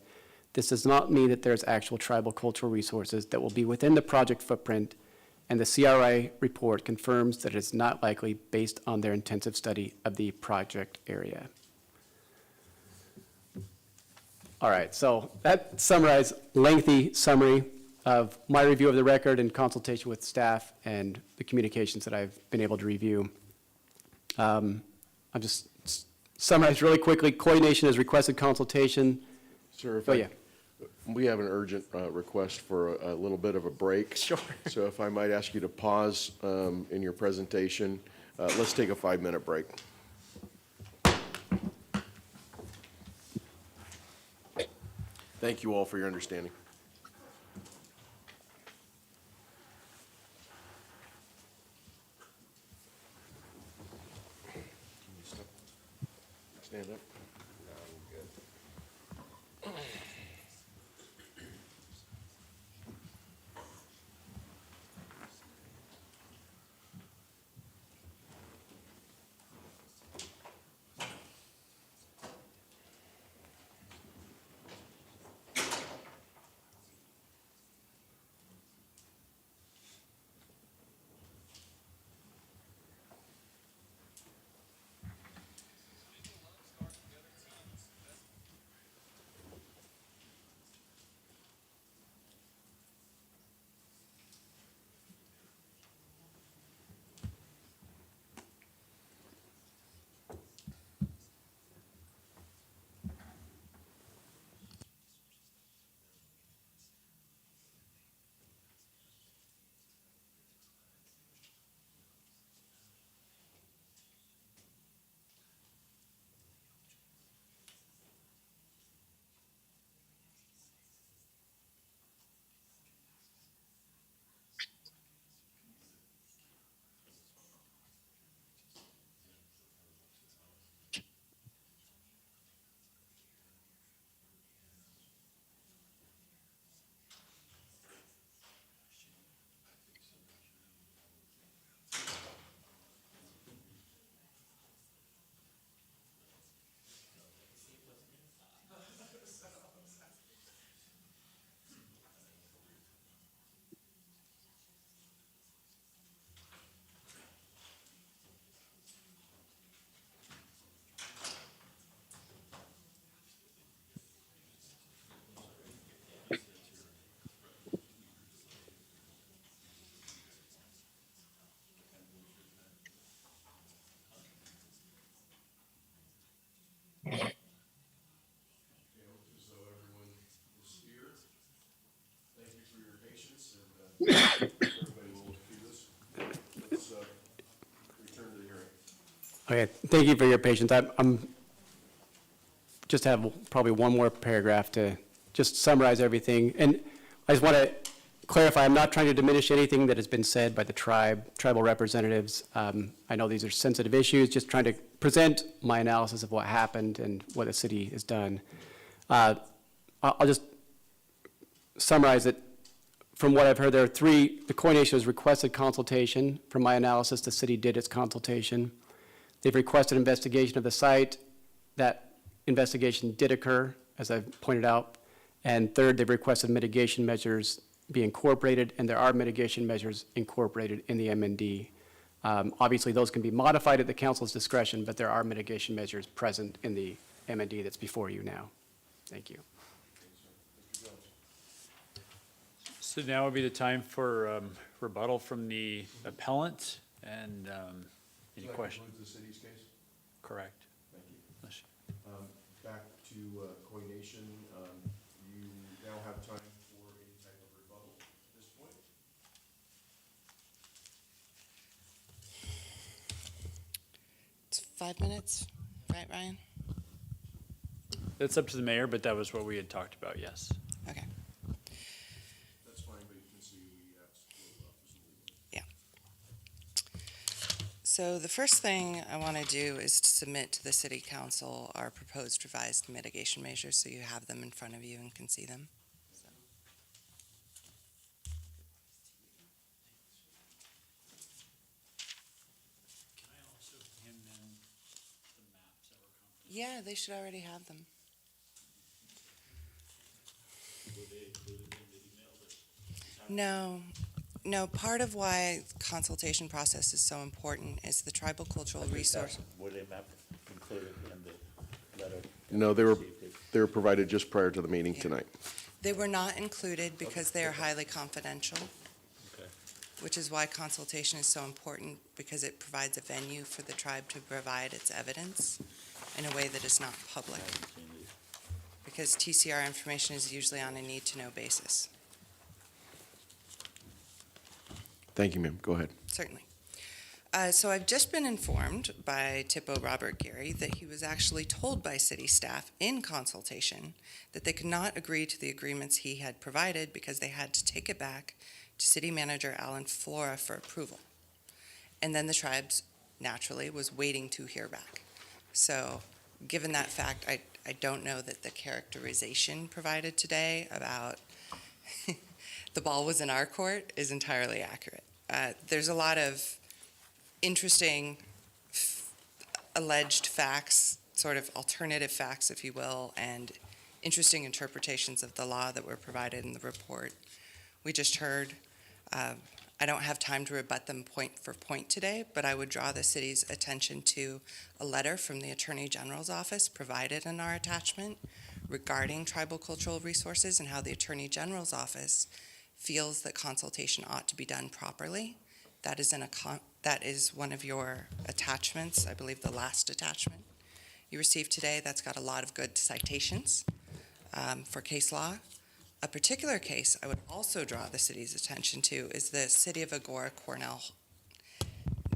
this does not mean that there's actual tribal cultural resources that will be within the project footprint, and the CRI report confirms that it is not likely based on their intensive study of the project area. All right, so that summarized lengthy summary of my review of the record in consultation with staff and the communications that I've been able to review. I'll just summarize really quickly. Coordination has requested consultation. Sir, if Oh, yeah. we have an urgent request for a little bit of a break. Sure. So if I might ask you to pause in your presentation, let's take a 5-minute break. Thank you all for your understanding. Stand up. Okay, thank you for your patience. I'm just have probably one more paragraph to just summarize everything. And I just want to clarify, I'm not trying to diminish anything that has been said by the tribal representatives. I know these are sensitive issues, just trying to present my analysis of what happened and what the city has done. I'll just summarize it. From what I've heard, there are three. The Koine Nation has requested consultation. From my analysis, the city did its consultation. They've requested investigation of the site. That investigation did occur, as I've pointed out. And third, they've requested mitigation measures be incorporated, and there are mitigation measures incorporated in the MND. Obviously, those can be modified at the council's discretion, but there are mitigation measures present in the MND that's before you now. Thank you. So now would be the time for rebuttal from the appellant and any questions? That concludes the city's case? Correct. Thank you. Back to Koine Nation, you now have time for any type of rebuttal at this point. It's 5 minutes, right, Ryan? It's up to the mayor, but that was what we had talked about, yes. Okay. That's fine, but you can see we asked. So the first thing I want to do is to submit to the city council our proposed revised mitigation measures, so you have them in front of you and can see them. Yeah, they should already have them. No, no, part of why consultation process is so important is the tribal cultural resource. Were they not included in the letter? No, they were provided just prior to the meeting tonight. They were not included because they are highly confidential, which is why consultation is so important, because it provides a venue for the tribe to provide its evidence in a way that is not public. Because TCR information is usually on a need-to-know basis. Thank you, ma'am. Go ahead. Certainly. So I've just been informed by TIPO Robert Gary that he was actually told by city staff in consultation that they could not agree to the agreements he had provided because they had to take it back to City Manager Alan Flora for approval. And then the tribes naturally was waiting to hear back. So given that fact, I don't know that the characterization provided today about the ball was in our court is entirely accurate. There's a lot of interesting alleged facts, sort of alternative facts, if you will, and interesting interpretations of the law that were provided in the report we just heard. I don't have time to rebut them point for point today, but I would draw the city's attention to a letter from the Attorney General's office provided in our attachment regarding tribal cultural resources and how the Attorney General's office feels that consultation ought to be done properly. That is one of your attachments, I believe the last attachment you received today. That's got a lot of good citations for case law. A particular case I would also draw the city's attention to is the City of Agora Cornell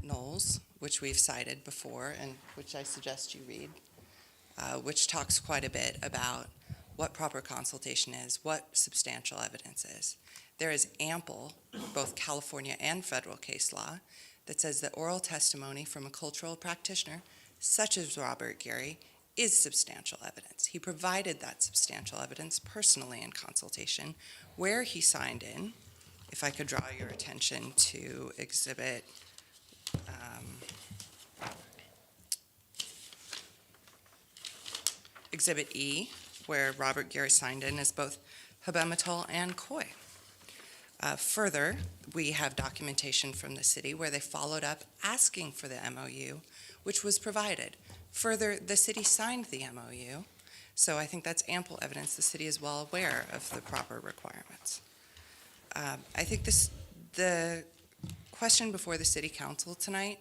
Knolls, which we've cited before and which I suggest you read, which talks quite a bit about what proper consultation is, what substantial evidence is. There is ample, both California and federal case law, that says that oral testimony from a cultural practitioner, such as Robert Gary, is substantial evidence. He provided that substantial evidence personally in consultation, where he signed in. If I could draw your attention to Exhibit Exhibit E, where Robert Gary signed in as both Habemetal and Coy. Further, we have documentation from the city where they followed up asking for the MOU, which was provided. Further, the city signed the MOU, so I think that's ample evidence the city is well aware of the proper requirements. I think the question before the city council tonight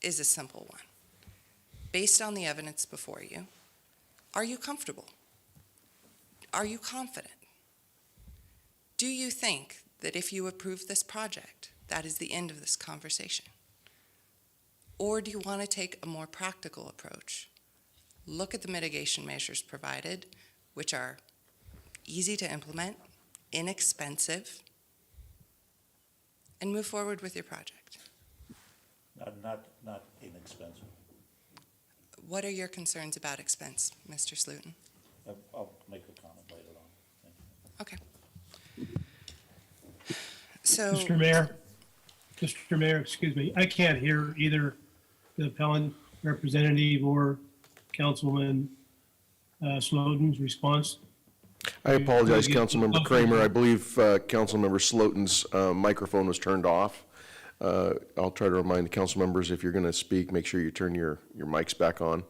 is a simple one. Based on the evidence before you, are you comfortable? Are you confident? Do you think that if you approve this project, that is the end of this conversation? Or do you want to take a more practical approach? Look at the mitigation measures provided, which are easy to implement, inexpensive, and move forward with your project. Not inexpensive. What are your concerns about expense, Mr. Slutin? I'll make a comment later on. Thank you. Okay. So, Mr. Mayor, excuse me, I can't hear either the appellant representative or Councilman Slotin's response. I apologize, Councilmember Kramer. I believe Councilmember Slotin's microphone was turned off. I'll try to remind the council members, if you're going to speak, make sure you turn your mics back on.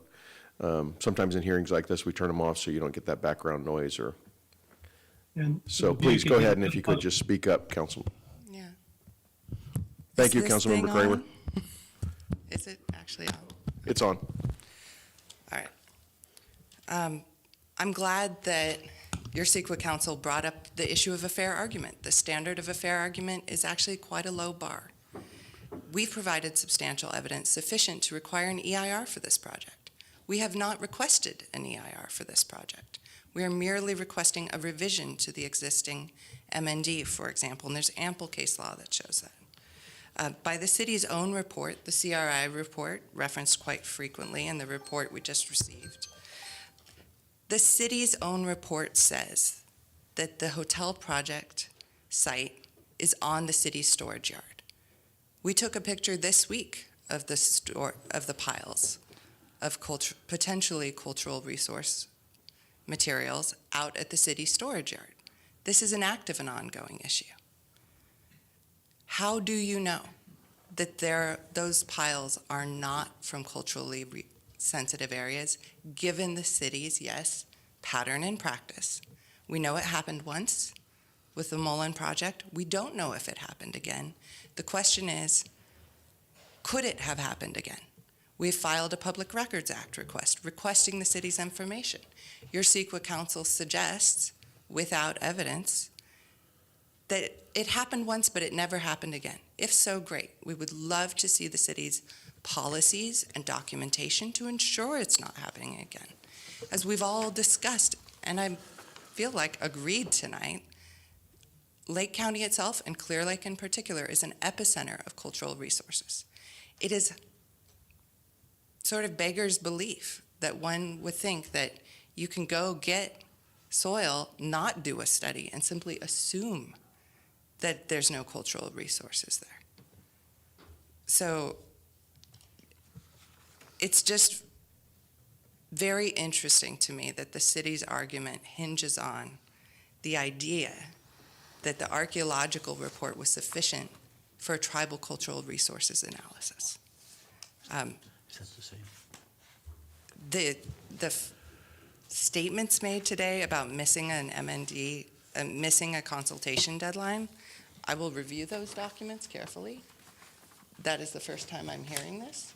Sometimes in hearings like this, we turn them off so you don't get that background noise. So please go ahead, and if you could just speak up, Councilman. Yeah. Thank you, Is this Councilmember thing Kramer. on? Is it actually on? It's on. All right. I'm glad that your CEQA council brought up the issue of a fair argument. The standard of a fair argument is actually quite a low bar. We've provided substantial evidence sufficient to require an EIR for this project. We have not requested an EIR for this project. We are merely requesting a revision to the existing MND, for example, and there's ample case law that shows that. By the city's own report, the CRI report, referenced quite frequently in the report we just received, the city's own report says that the hotel project site is on the city's storage yard. We took a picture this week of the piles of potentially cultural resource materials out at the city storage yard. This is an active and ongoing issue. How do you know that those piles are not from culturally sensitive areas, given the city's, yes, pattern and practice? We know it happened once with the Mullen project. We don't know if it happened again. The question is, could it have happened again? We've filed a Public Records Act request requesting the city's information. Your CEQA counsel suggests, without evidence, that it happened once, but it never happened again. If so, great. We would love to see the city's policies and documentation to ensure it's not happening again. As we've all discussed, and I feel like agreed tonight, Lake County itself, and Clear Lake in particular, is an epicenter of cultural resources. It is sort of beggars belief that one would think that you can go get soil, not do a study, and simply assume that there's no cultural resources there. So it's just very interesting to me that the city's argument hinges on the idea that the archaeological report was sufficient for a tribal cultural resources analysis. Is the same? The statements made today about missing an MND, missing a consultation deadline, I will review those documents carefully. That is the first time I'm hearing this.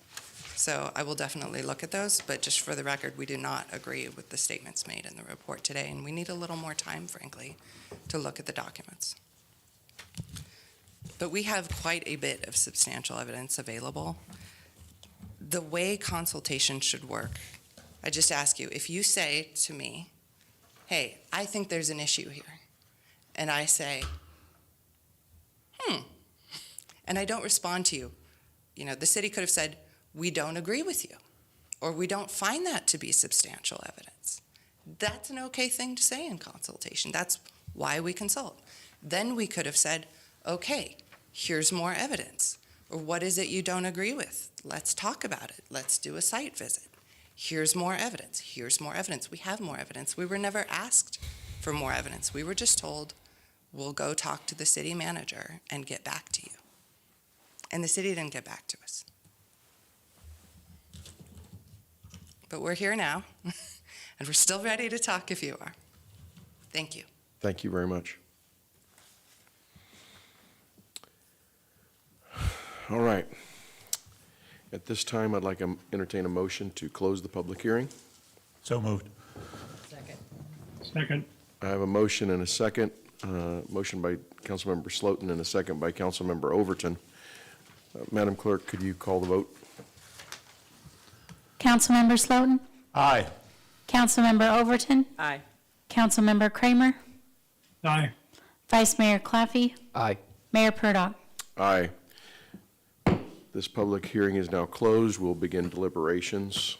So I will definitely look at those, but just for the record, we do not agree with the statements made in the report today, and we need a little more time, frankly, to look at the documents. But we have quite a bit of substantial evidence available. The way consultation should work, I just ask you, if you say to me, hey, I think there's an issue here, and I say, and I don't respond to you, the city could have said, we don't agree with you, or we don't find that to be substantial evidence. That's an okay thing to say in consultation. That's why we consult. Then we could have said, okay, here's more evidence. Or what is it you don't agree with? Let's talk about it. Let's do a site visit. Here's more evidence. Here's more evidence. We have more evidence. We were never asked for more evidence. We were just told, we'll go talk to the city manager and get back to you. And the city didn't get back to us. But we're here now, and we're still ready to talk if you are. Thank you. Thank you very much. All right. At this time, I'd like to entertain a motion to close the public hearing. So moved. Second. I have a motion and a second. Motion by Councilmember Slotin and a second by Councilmember Overton. Madam Clerk, could you call the vote? Councilmember Slotin? Aye. Councilmember Overton? Aye. Councilmember Kramer? Aye. Vice Mayor Claffey? Aye. Mayor Purdock? Aye. This public hearing is now closed. We'll begin deliberations.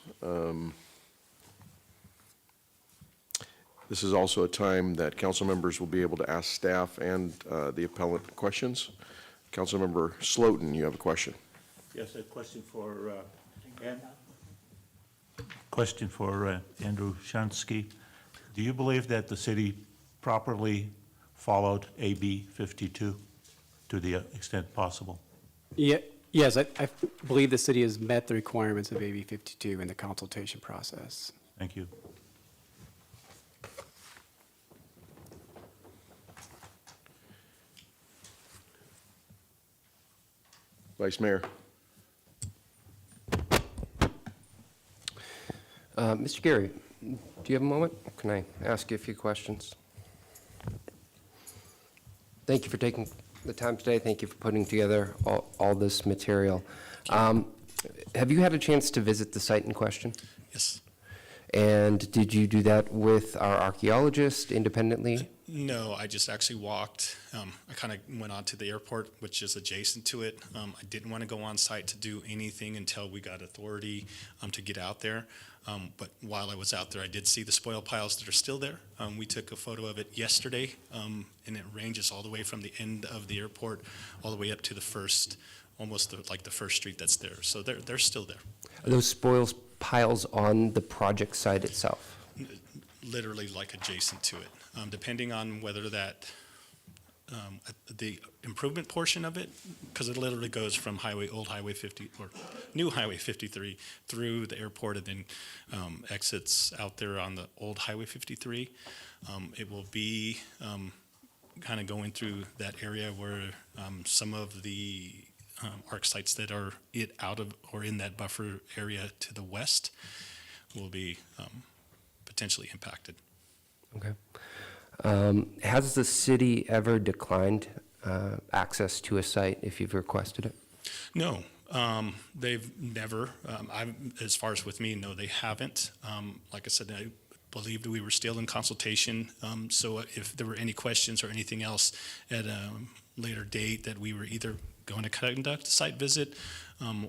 This is also a time that council members will be able to ask staff and the appellant questions. Councilmember Slotin, you have a question. Yes, a question for Andrew Shansky. Do you believe that the city properly followed AB 52 to the extent possible? Yes, I believe the city has met the requirements of AB 52 in the consultation process. Thank you. Vice Mayor. Mr. Gary, do you have a moment? Can I ask you a few questions? Thank you for taking the time today. Thank you for putting together all this material. Have you had a chance to visit the site in question? Yes. And did you do that with our archaeologist independently? No, I just actually walked. I kind of went on to the airport, which is adjacent to it. I didn't want to go on site to do anything until we got authority to get out there. But while I was out there, I did see the spoil piles that are still there. We took a photo of it yesterday, and it ranges all the way from the end of the airport all the way up to the first, almost like the first street that's there. So they're still there. Are those spoils piles on the project site itself? Literally like adjacent to it, depending on whether that, the improvement portion of it, because it literally goes from old Highway 50, or new Highway 53 through the airport and then exits out there on the old Highway 53. It will be kind of going through that area where some of the arc sites that are out of or in that buffer area to the west will be potentially impacted. Okay. Has the city ever declined access to a site if you've requested it? No, they've never, as far as with me, no, they haven't. Like I said, I believed we were still in consultation, so if there were any questions or anything else at a later date, that we were either going to conduct a site visit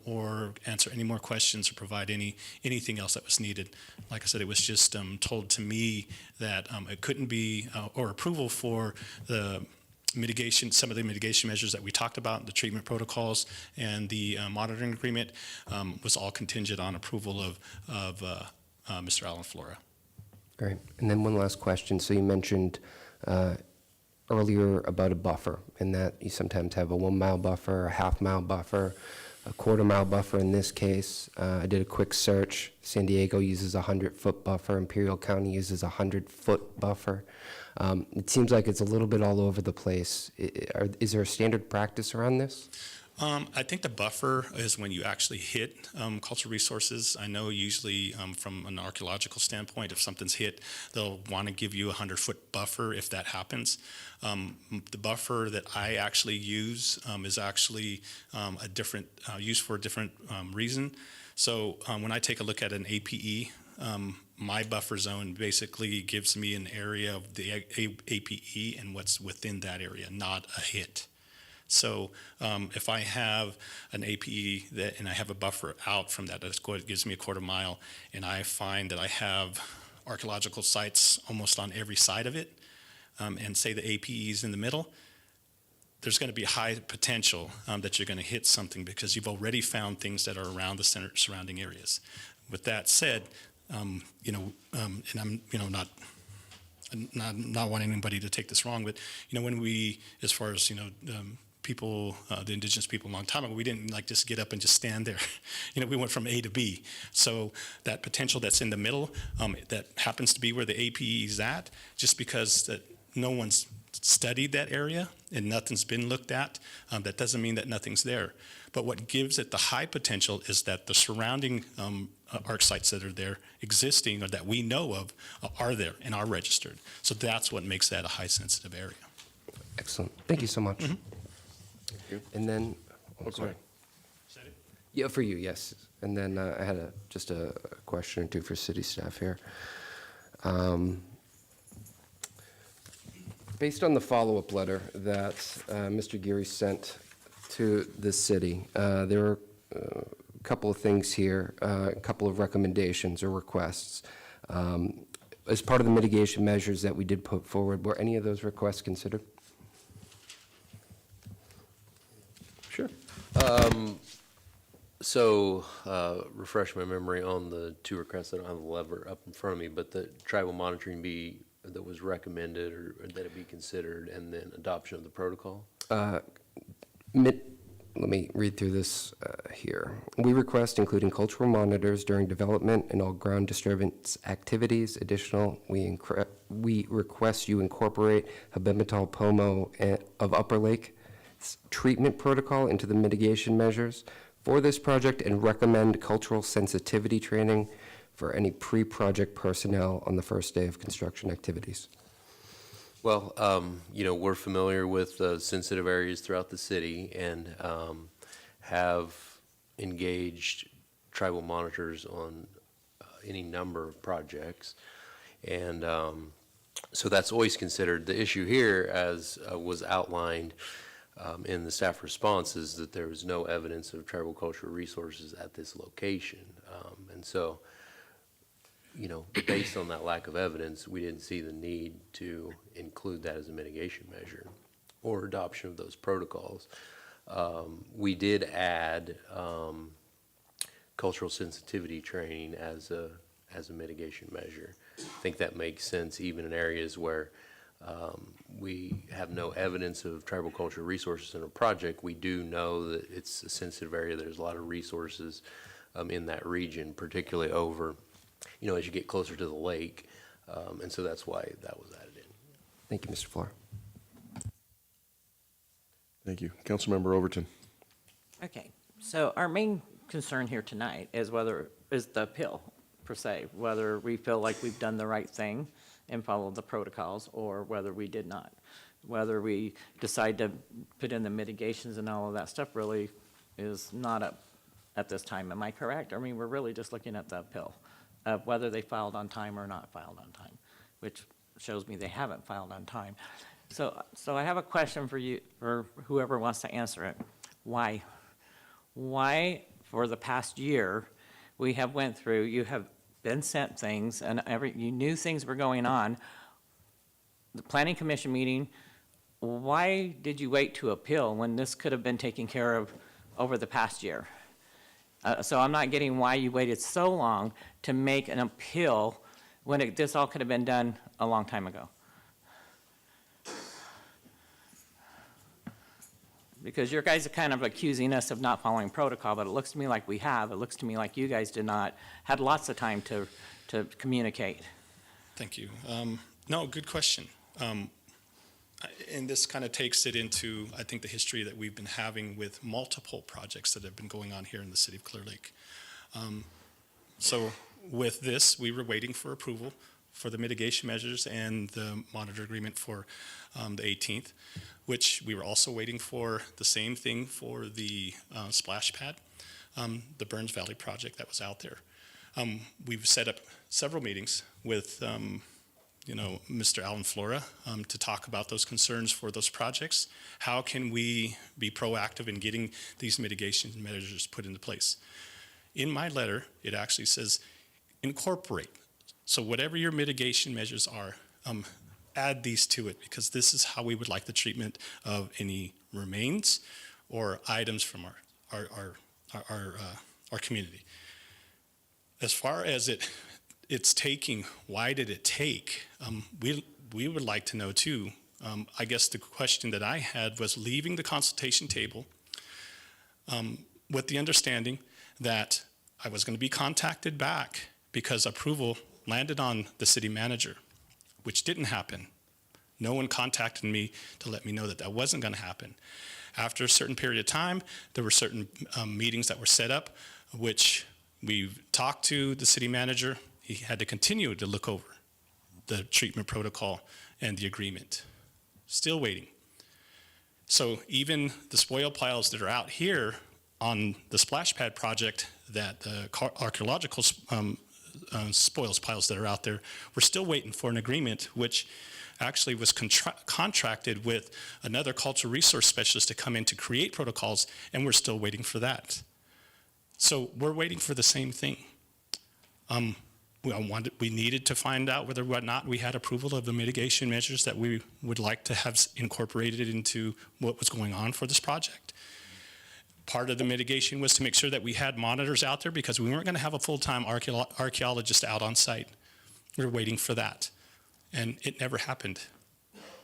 or answer any more questions or provide anything else that was needed. Like I said, it was just told to me that it couldn't be, or approval for the mitigation, some of the mitigation measures that we talked about, the treatment protocols and the monitoring agreement, was all contingent on approval of Mr. Alan Flora. Great. And then one last question. So you mentioned earlier about a buffer, and that you sometimes have a 1 mile buffer, a half-mile buffer, a quarter-mile buffer in this case. I did a quick search. San Diego uses a 100-foot buffer. Imperial County uses a 100-foot buffer. It seems like it's a little bit all over the place. Is there a standard practice around this? I think the buffer is when you actually hit cultural resources. I know usually from an archaeological standpoint, if something's hit, they'll want to give you a 100-foot buffer if that happens. The buffer that I actually use is actually a different, used for a different reason. So when I take a look at an APE, my buffer zone basically gives me an area of the APE and what's within that area, not a hit. So if I have an APE and I have a buffer out from that, it gives me a quarter mile, and I find that I have archaeological sites almost on every side of it, and say the APE is in the middle, there's going to be high potential that you're going to hit something because you've already found things that are around the surrounding areas. With that said, and I'm not wanting anybody to take this wrong, but when we, as far as people, the indigenous people a long time ago, we didn't just get up and just stand there. We went from A to B. So that potential that's in the middle, that happens to be where the APE is at, just because that no one's studied that area and nothing's been looked at, that doesn't mean that nothing's there. But what gives it the high potential is that the surrounding arc sites that are there existing or that we know of are there and are registered. So that's what makes that a high sensitive area. Excellent. Thank you so much. Mm-hmm. Thank you. And then, sorry. Is that it? Yeah, for you, yes. And then I had just a question or two for city staff here. Based on the follow-up letter that Mr. Geary sent to the city, there are a couple of things here, a couple of recommendations or requests. As part of the mitigation measures that we did put forward, were any of those requests considered? Sure. So, refresh my memory on the two requests. I don't have the lever up in front of me, but the tribal monitoring that was recommended or that it be considered, and then adoption of the protocol? Let me read through this here. We request including cultural monitors during development and all ground disturbance activities. Additional, we request you incorporate habematol pomo of Upper Lake treatment protocol into the mitigation measures for this project, and recommend cultural sensitivity training for any pre-project personnel on the first day of construction activities. Well, we're familiar with sensitive areas throughout the city and have engaged tribal monitors on any number of projects. And so that's always considered. The issue here, as was outlined in the staff response, is that there was no evidence of tribal cultural resources at this location. And so, based on that lack of evidence, we didn't see the need to include that as a mitigation measure or adoption of those protocols. We did add cultural sensitivity training as a mitigation measure. I think that makes sense even in areas where we have no evidence of tribal cultural resources in a project. We do know that it's a sensitive area. There's a lot of resources in that region, particularly over, as you get closer to the lake. And so that's why that was added in. Thank you, Mr. Flohr. Thank you. Councilmember Overton. Okay, so our main concern here tonight is the appeal, per se, whether we feel like we've done the right thing and followed the protocols, or whether we did not. Whether we decide to put in the mitigations and all of that stuff really is not up at this time. Am I correct? I mean, we're really just looking at the appeal of whether they filed on time or not filed on time, which shows me they haven't filed on time. So I have a question for you, or whoever wants to answer it. Why? Why, for the past year, we have went through, you have been sent things, and you knew things were going on. The planning commission meeting, why did you wait to appeal when this could have been taken care of over the past year? So I'm not getting why you waited so long to make an appeal when this all could have been done a long time ago. Because your guys are kind of accusing us of not following protocol, but it looks to me like we have. It looks to me like you guys did not, had lots of time to communicate. Thank you. No, good question. And this kind of takes it into, I think, the history that we've been having with multiple projects that have been going on here in the city of Clearlake. So with this, we were waiting for approval for the mitigation measures and the monitor agreement for the 18th, which we were also waiting for the same thing for the splash pad, the Burns Valley project that was out there. We've set up several meetings with Mr. Alan Flora to talk about those concerns for those projects. How can we be proactive in getting these mitigation measures put into place? In my letter, it actually says incorporate. So whatever your mitigation measures are, add these to it, because this is how we would like the treatment of any remains or items from our community. As far as it's taking, why did it take? We would like to know too. I guess the question that I had was leaving the consultation table with the understanding that I was going to be contacted back because approval landed on the city manager, which didn't happen. No one contacted me to let me know that that wasn't going to happen. After a certain period of time, there were certain meetings that were set up, which we talked to the city manager. He had to continue to look over the treatment protocol and the agreement. Still waiting. So even the spoil piles that are out here on the splash pad project, that the archaeological spoils piles that are out there, we're still waiting for an agreement, which actually was contracted with another cultural resource specialist to come in to create protocols, and we're still waiting for that. So we're waiting for the same thing. We needed to find out whether or not we had approval of the mitigation measures that we would like to have incorporated into what was going on for this project. Part of the mitigation was to make sure that we had monitors out there, because we weren't going to have a full-time archaeologist out on site. We were waiting for that, and it never happened.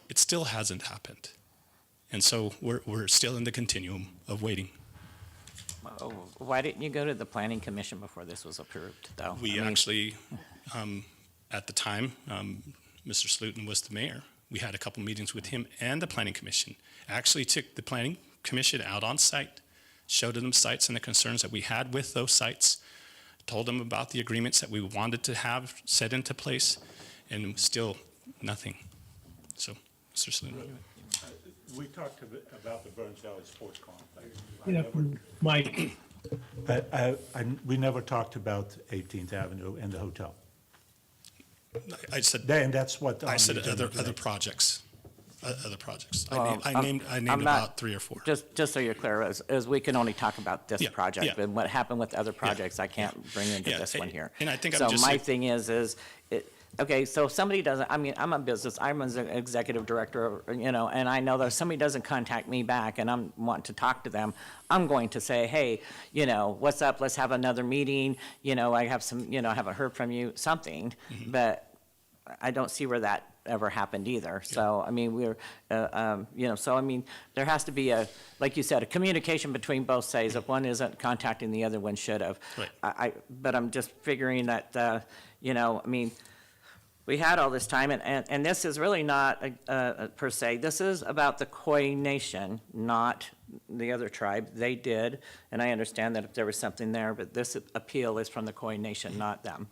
It still hasn't happened. And so we're still in the continuum of waiting. Why didn't you go to the planning commission before this was approved, though? Actually, at the time, Mr. Slutin was the mayor. We had a couple meetings with him and the planning commission. Actually took the planning commission out on site, showed them sites and the concerns that we had with those sites, told them about the agreements that we wanted to have set into place, and still nothing. So, Mr. Slutin. We talked a bit about the Burns Valley Sports Complex. Yeah, Mike. We never talked about 18th Avenue and the hotel. I said, And that's what. I said other projects. Other projects. I named about 3 or 4. Just so you're clear, as we can only talk about this project, yeah. and what happened with other projects, I can't bring into this one here. And I think so I'm just my thing is Okay, so if somebody doesn't, I mean, I'm an executive director, and I know that if somebody doesn't contact me back and I'm wanting to talk to them, I'm going to say, hey, what's up, let's have another meeting, I have I haven't heard from you, something, but I don't see where that ever happened either. So, I mean, there has to be like you said, a communication between both sides. If one isn't contacting the other one should have. Right. But I'm just figuring that, we had all this time, and this is really not per se, this is about the Khoi Nation, not the other tribe. They did, and I understand that if there was something there, but this appeal is from the Khoi Nation, not them.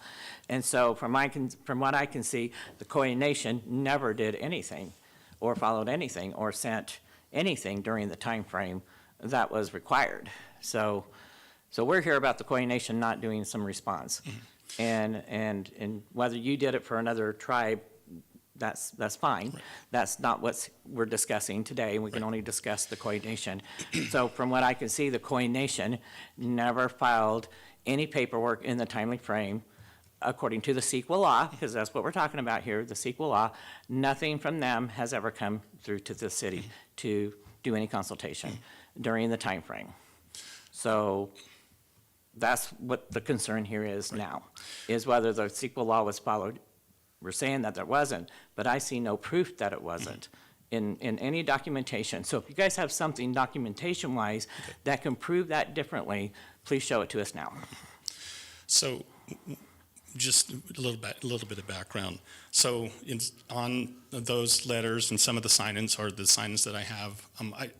And so from what I can see, the Khoi Nation never did anything, or followed anything, or sent anything during the time frame that was required. So we're here about the Khoi Nation not doing some response. And whether you did it for another tribe, that's fine. Right. That's not what we're discussing today, and we can only discuss the Khoi Nation. So from what I can see, the Khoi Nation never filed any paperwork in the timely frame according to the CEQA law, because that's what we're talking about here, the CEQA law. Nothing from them has ever come through to the city to do any consultation during the time frame. So that's what the concern here is now, is whether the CEQA law was followed. We're saying that there wasn't, but I see no proof that it wasn't in any documentation. So if you guys have something documentation-wise that can prove that differently, please show it to us now. So just a little bit of background. So on those letters and some of the sign-ins, or the sign-ins that I have,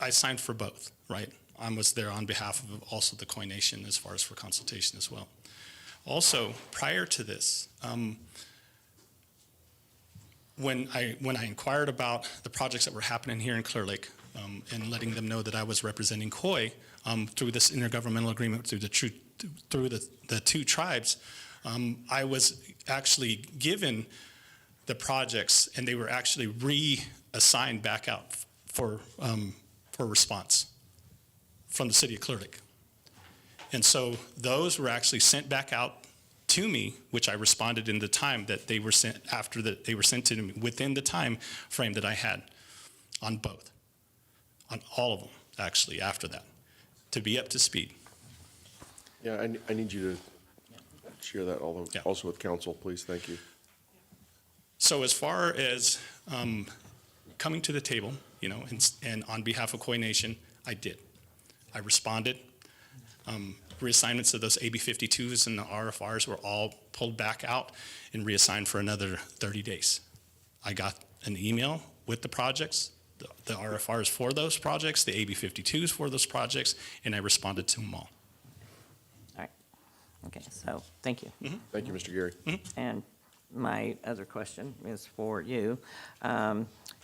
I signed for both, right? I was there on behalf of also the Khoi Nation as far as for consultation as well. Also, prior to this, when I inquired about the projects that were happening here in Clearlake, and letting them know that I was representing Khoi through this intergovernmental agreement through the two tribes, I was actually given the projects, and they were actually reassigned back out for response from the city of Clearlake. And so those were actually sent back out to me, which I responded in the time that they were sent, after that they were sent to me, within the time frame that I had on both, on all of them, actually, after that, to be up to speed. Yeah, I need you to share that also with council, please. Thank you. So as far as coming to the table, and on behalf of Khoi Nation, I did. I responded. Reassignments of those AB 52s and the RFRs were all pulled back out and reassigned for another 30 days. I got an email with the projects, the RFRs for those projects, the AB 52s for those projects, and I responded to them all. All right. Okay, so thank you. Thank you, Mr. Gary. And my other question is for you.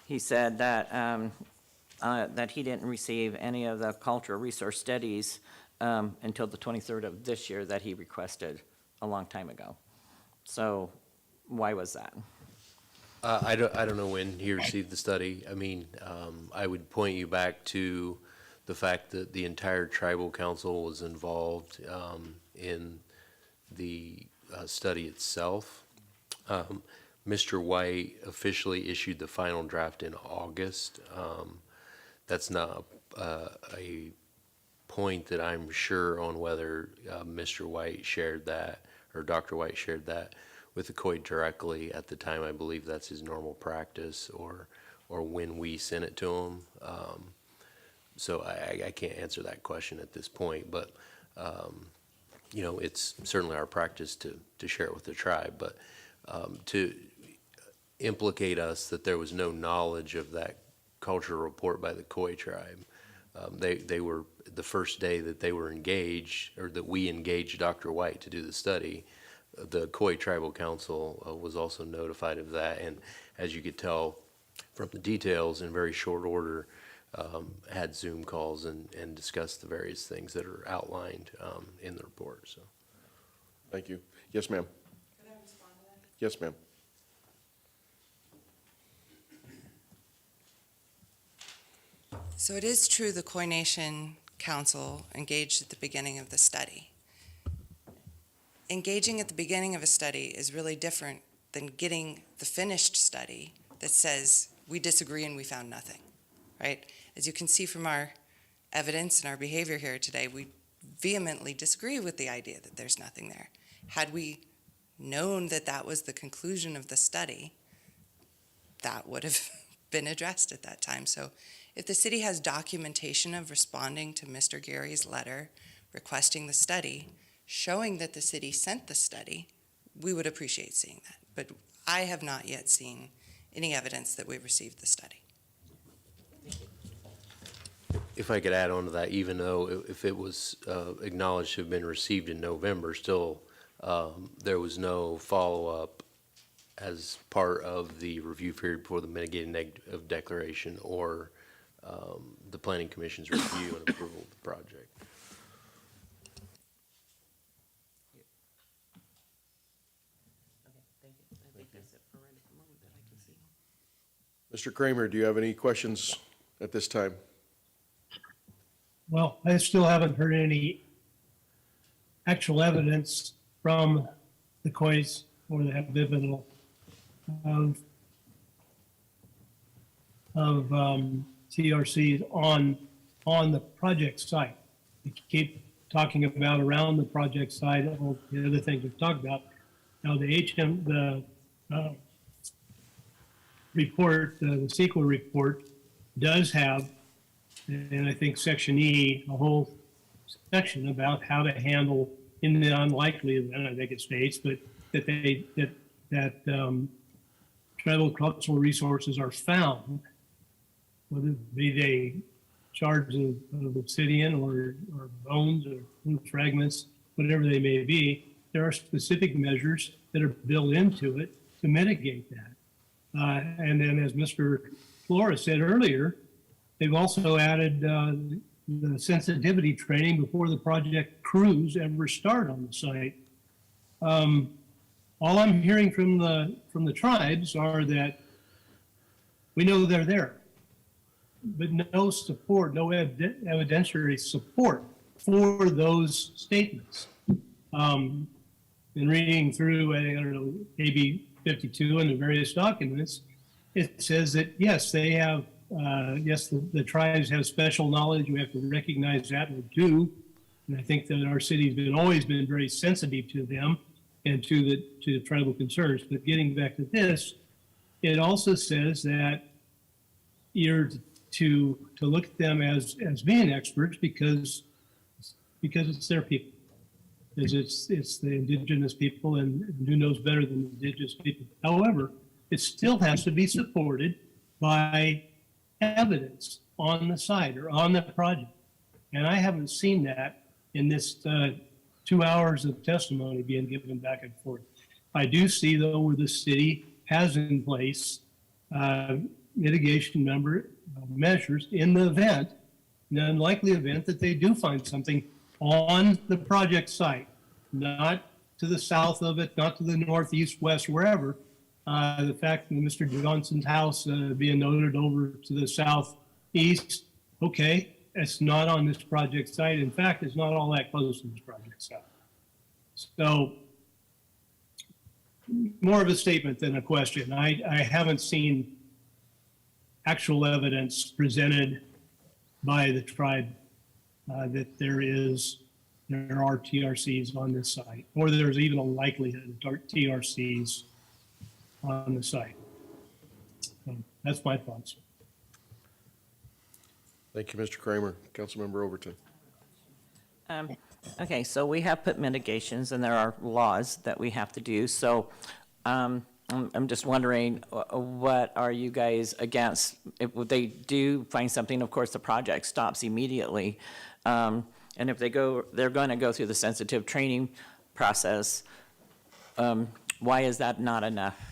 He said that he didn't receive any of the cultural resource studies until the 23rd of this year that he requested a long time ago. So why was that? I don't know when he received the study. I mean, I would point you back to the fact that the entire tribal council was involved in the study itself. Mr. White officially issued the final draft in August. That's not a point that I'm sure on whether Mr. White shared that, or Dr. White shared that with the Khoi directly at the time. I believe that's his normal practice, or when we sent it to him. So I can't answer that question at this point, but it's certainly our practice to share it with the tribe. But to implicate us that there was no knowledge of that cultural report by the Khoi tribe, they were, the first day that they were engaged, or that we engaged Dr. White to do the study, the Khoi Tribal Council was also notified of that, and as you could tell from the details, in very short order, had Zoom calls and discussed the various things that are outlined in the report. So, thank you. Yes, ma'am. Can I respond to that? Yes, ma'am. So it is true the Khoi Nation Council engaged at the beginning of the study. Engaging at the beginning of a study is really different than getting the finished study that says we disagree and we found nothing, right? As you can see from our evidence and our behavior here today, we vehemently disagree with the idea that there's nothing there. Had we known that that was the conclusion of the study, that would have been addressed at that time. So if the city has documentation of responding to Mr. Gary's letter requesting the study, showing that the city sent the study, we would appreciate seeing that. But I have not yet seen any evidence that we received the study. If I could add on to that, even though if it was acknowledged to have been received in November, still there was no follow-up as part of the review period before the mitigating negative declaration or the Planning Commission's review and approval of the project. Mr. Kramer, do you have any questions at this time? Well, I still haven't heard any actual evidence from the COIS or the Habibinal of TRCs on the project site. We keep talking about around the project site, all the other things we've talked about. Now the report, the CEQA report does have, and I think Section E, a whole section about how to handle in the unlikely event, I think it states, but that tribal cultural resources are found, whether be they shards of obsidian or bones or fragments, whatever they may be, there are specific measures that are built into it to mitigate that. And then, as Mr. Flores said earlier, they've also added the sensitivity training before the project crews ever start on the site. All I'm hearing from the tribes are that we know they're there, but no support, no evidentiary support for those statements. In reading through, I don't know, AB 52 and the various documents, it says that yes, they have, yes, the tribes have special knowledge. We have to recognize that, and we do. And I think that our city's always been very sensitive to them and to the tribal concerns. But getting back to this, it also says that you're to look at them as being experts because it's their people. It's the indigenous people, and who knows better than the indigenous people. However, it still has to be supported by evidence on the site or on the project. And I haven't seen that in this 2 hours of testimony being given back and forth. I do see, though, where the city has in place mitigation measures in the event, in the unlikely event that they do find something on the project site, not to the south of it, not to the northeast, west, wherever. The fact that Mr. Johnson's house being noted over to the southeast, okay, it's not on this project site. In fact, it's not all that close to this project site. So, more of a statement than a question. I haven't seen actual evidence presented by the tribe that there are TRCs on this site, or there's even a likelihood of TRCs on the site. So that's my thoughts. Thank you, Mr. Kramer. Councilmember Overton. Okay, so we have put mitigations, and there are laws that we have to do. So I'm just wondering, what are you guys against? If they do find something, of course, the project stops immediately. And if they're going to go through the sensitive training process, why is that not enough?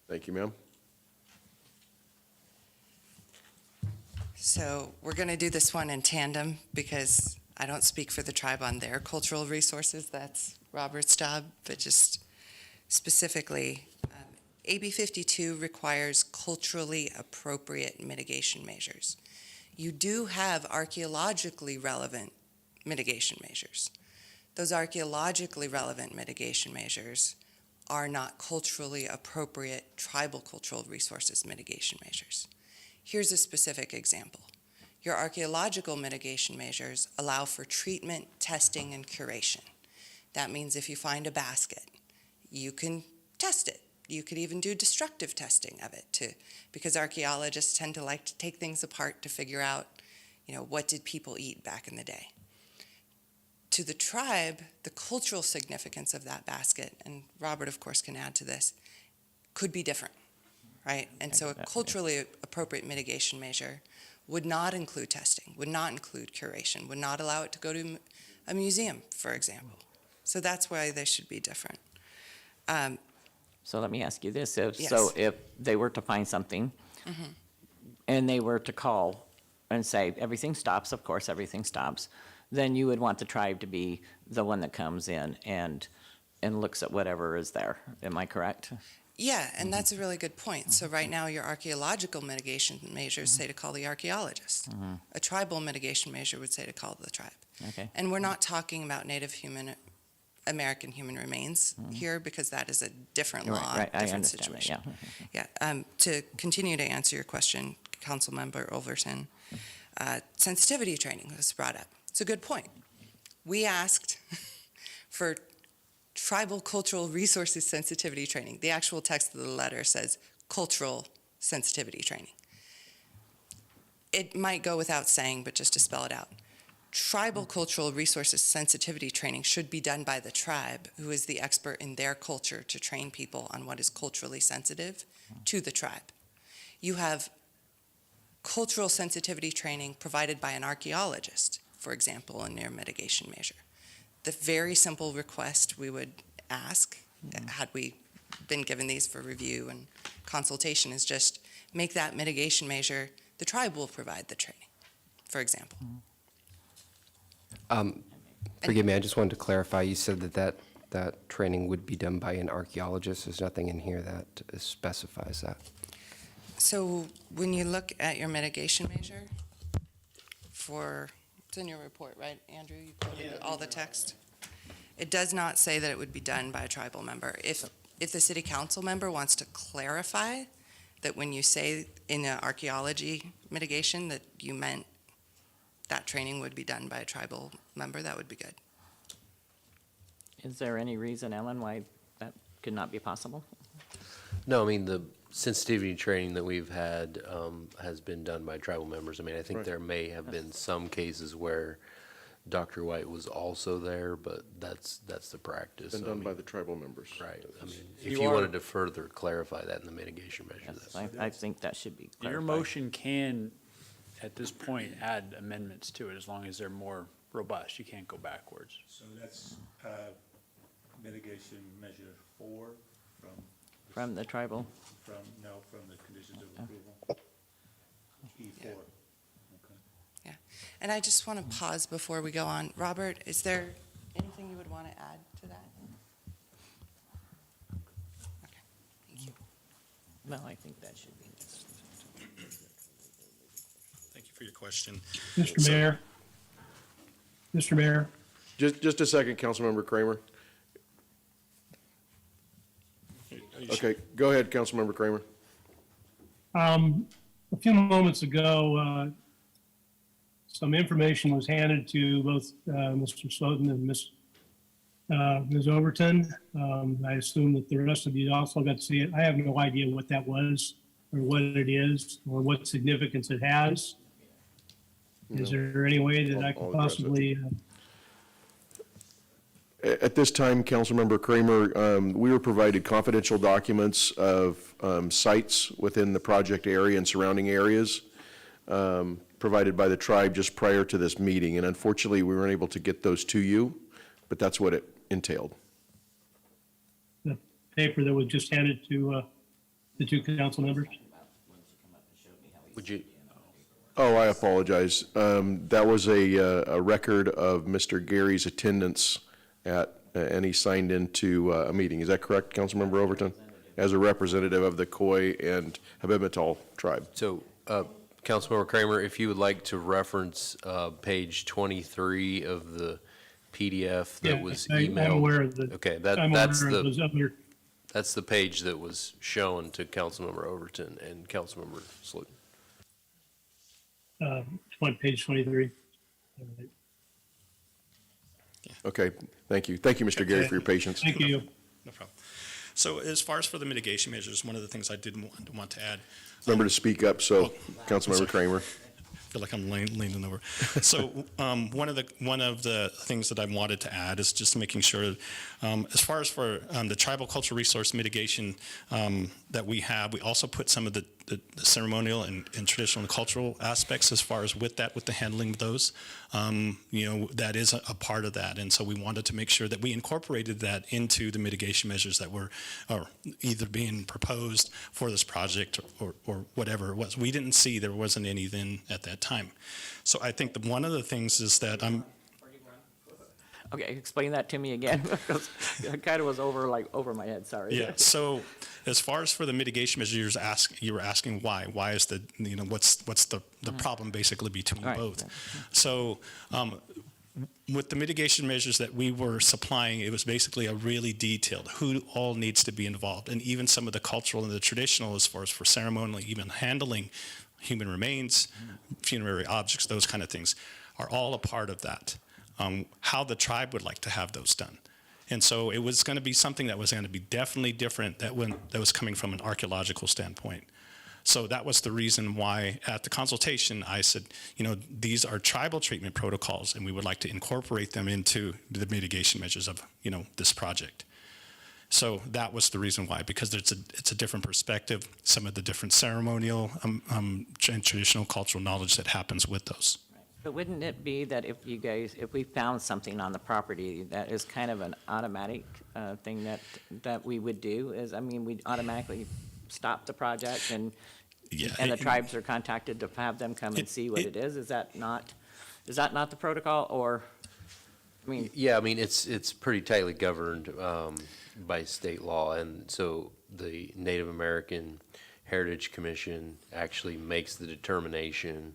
Thank you, ma'am. So we're going to do this one in tandem because I don't speak for the tribe on their cultural resources. That's Robert's job, but just specifically, AB 52 requires culturally appropriate mitigation measures. You do have archaeologically relevant mitigation measures. Those archaeologically relevant mitigation measures are not culturally appropriate tribal cultural resources mitigation measures. Here's a specific example. Your archaeological mitigation measures allow for treatment, testing, and curation. That means if you find a basket, you can test it. You could even do destructive testing of it because archaeologists tend to like to take things apart to figure out, what did people eat back in the day. To the tribe, the cultural significance of that basket, and Robert, of course, can add to this, could be different, right? And so a culturally appropriate mitigation measure would not include testing, would not include curation, would not allow it to go to a museum, for example. So that's why they should be different. So let me ask you this, Yes. so if they were to find something and they were to call and say, everything stops, of course, everything stops, then you would want the tribe to be the one that comes in and looks at whatever is there. Am I correct? Yeah, and that's a really good point. So right now, your archaeological mitigation measures say to call the archaeologist. A tribal mitigation measure would say to call the tribe. Okay. And we're not talking about Native American human remains here because that is a different You're law, right, I different understand that, situation. yeah. To continue to answer your question, Councilmember Overton, sensitivity training was brought up. It's a good point. We asked for tribal cultural resources sensitivity training. The actual text of the letter says cultural sensitivity training. It might go without saying, but just to spell it out. Tribal cultural resources sensitivity training should be done by the tribe, who is the expert in their culture to train people on what is culturally sensitive to the tribe. You have cultural sensitivity training provided by an archaeologist, for example, in their mitigation measure. The very simple request we would ask, had we been given these for review and consultation, is just make that mitigation measure, the tribe will provide the training, for example. Forgive me, I just wanted to clarify, you said that training would be done by an archaeologist. There's nothing in here that specifies that. So when you look at your mitigation measure it's in your report, right, Andrew? You quoted all the text. It does not say that it would be done by a tribal member. If the city council member wants to clarify that when you say in the archaeology mitigation that you meant that training would be done by a tribal member, that would be good. Is there any reason, Ellen, why that could not be possible? No, I mean, the sensitivity training that we've had has been done by tribal members. I mean, I think Right. there may have been some cases where Dr. White was also there, but that's the practice. Been I done mean, by the tribal members. Right. I mean, if You you are- wanted to further clarify that in the mitigation measure, Yes, that's. I think that should be clarified. Your motion can, at this point, add amendments to it as long as they're more robust. You can't go backwards. So that's mitigation measure 4 From the tribal? from the conditions of approval? E4. Yeah. And I just want to pause before we go on. Robert, is there anything you would want to add to that? Okay, thank you. No, I think that should be. Thank you for your question. Mr. Mayor. Mr. Mayor, Just a second, Councilmember Kramer. Okay, go ahead, Councilmember Kramer. a few moments ago, some information was handed to both Mr. Slotin and Ms. Overton. I assume that the rest of you also got to see it. I have no idea what that was or what it is or what significance it has. Is there any way that I I'll could address it. possibly, At this time, Councilmember Kramer, we were provided confidential documents of sites within the project area and surrounding areas provided by the tribe just prior to this meeting, and unfortunately, we weren't able to get those to you, but that's what it entailed. the paper that was just handed to the two council members? Would you, Oh, I apologize. That was a record of Mr. Gary's attendance at, and he signed into a meeting. Is that correct, Councilmember Overton? As a representative of the Khoi and Habibital tribe. so, Councilmember Kramer, if you would like to reference page 23 of the PDF that Yeah, was I'm emailed. aware of the. Okay, I'm that's aware of those other. that's the page that was shown to Councilmember Overton and Councilmember Sloot. On page 23. All right. Okay, thank you. Thank you, Mr. Gary, for your patience. Thank you. No problem. So as far as for the mitigation measures, one of the things I did want to add. Remember to speak up, so Councilmember Kramer. I feel like I'm leaning over. So one of the things that I wanted to add is just making sure, as far as for the tribal cultural resource mitigation that we have, we also put some of the ceremonial and traditional and cultural aspects as far as with the handling of those. That is a part of that. And so we wanted to make sure that we incorporated that into the mitigation measures that were either being proposed for this project or whatever it was. We didn't see there wasn't any then at that time. So I think that one of the things is that Okay, explain that to me again, because it kind of was over my head, sorry. Yeah, so as far as for the mitigation measures, you were asking why. Why is what's the problem basically between both? So with the mitigation measures that we were supplying, it was basically a really detailed, who all needs to be involved, and even some of the cultural and the traditional as far as for ceremonial, even handling human remains, funerary objects, those kind of things, are all a part of that. How the tribe would like to have those done. And so it was going to be something that was going to be definitely different that was coming from an archaeological standpoint. So that was the reason why at the consultation I said, these are tribal treatment protocols and we would like to incorporate them into the mitigation measures of, this project. So that was the reason why, because it's a different perspective, some of the different ceremonial and traditional cultural knowledge that happens with those. But wouldn't it be that if we found something on the property that is kind of an automatic thing that we would do we'd automatically stop the project and the tribes are contacted to have them come and see what it is? Is that not the protocol, or, Yeah, it's pretty tightly governed by state law, and so the Native American Heritage Commission actually makes the determination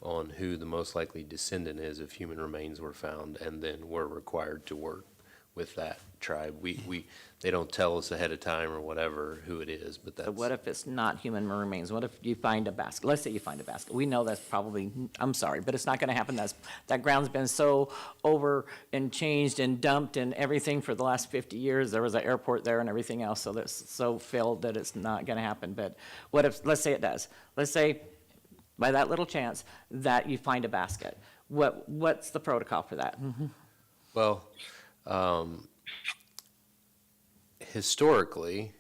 on who the most likely descendant is if human remains were found, and then we're required to work with that tribe. They don't tell us ahead of time or whatever who it is, but that's. But what if it's not human remains? What if you find a basket? Let's say you find a basket. We know that's probably, I'm sorry, but it's not going to happen. That ground's been so over and changed and dumped and everything for the last 50 years. There was an airport there and everything else, so that's so filled that it's not going to happen. But what if, let's say it does. Let's say by that little chance that you find a basket. What's the protocol for that? Well, historically,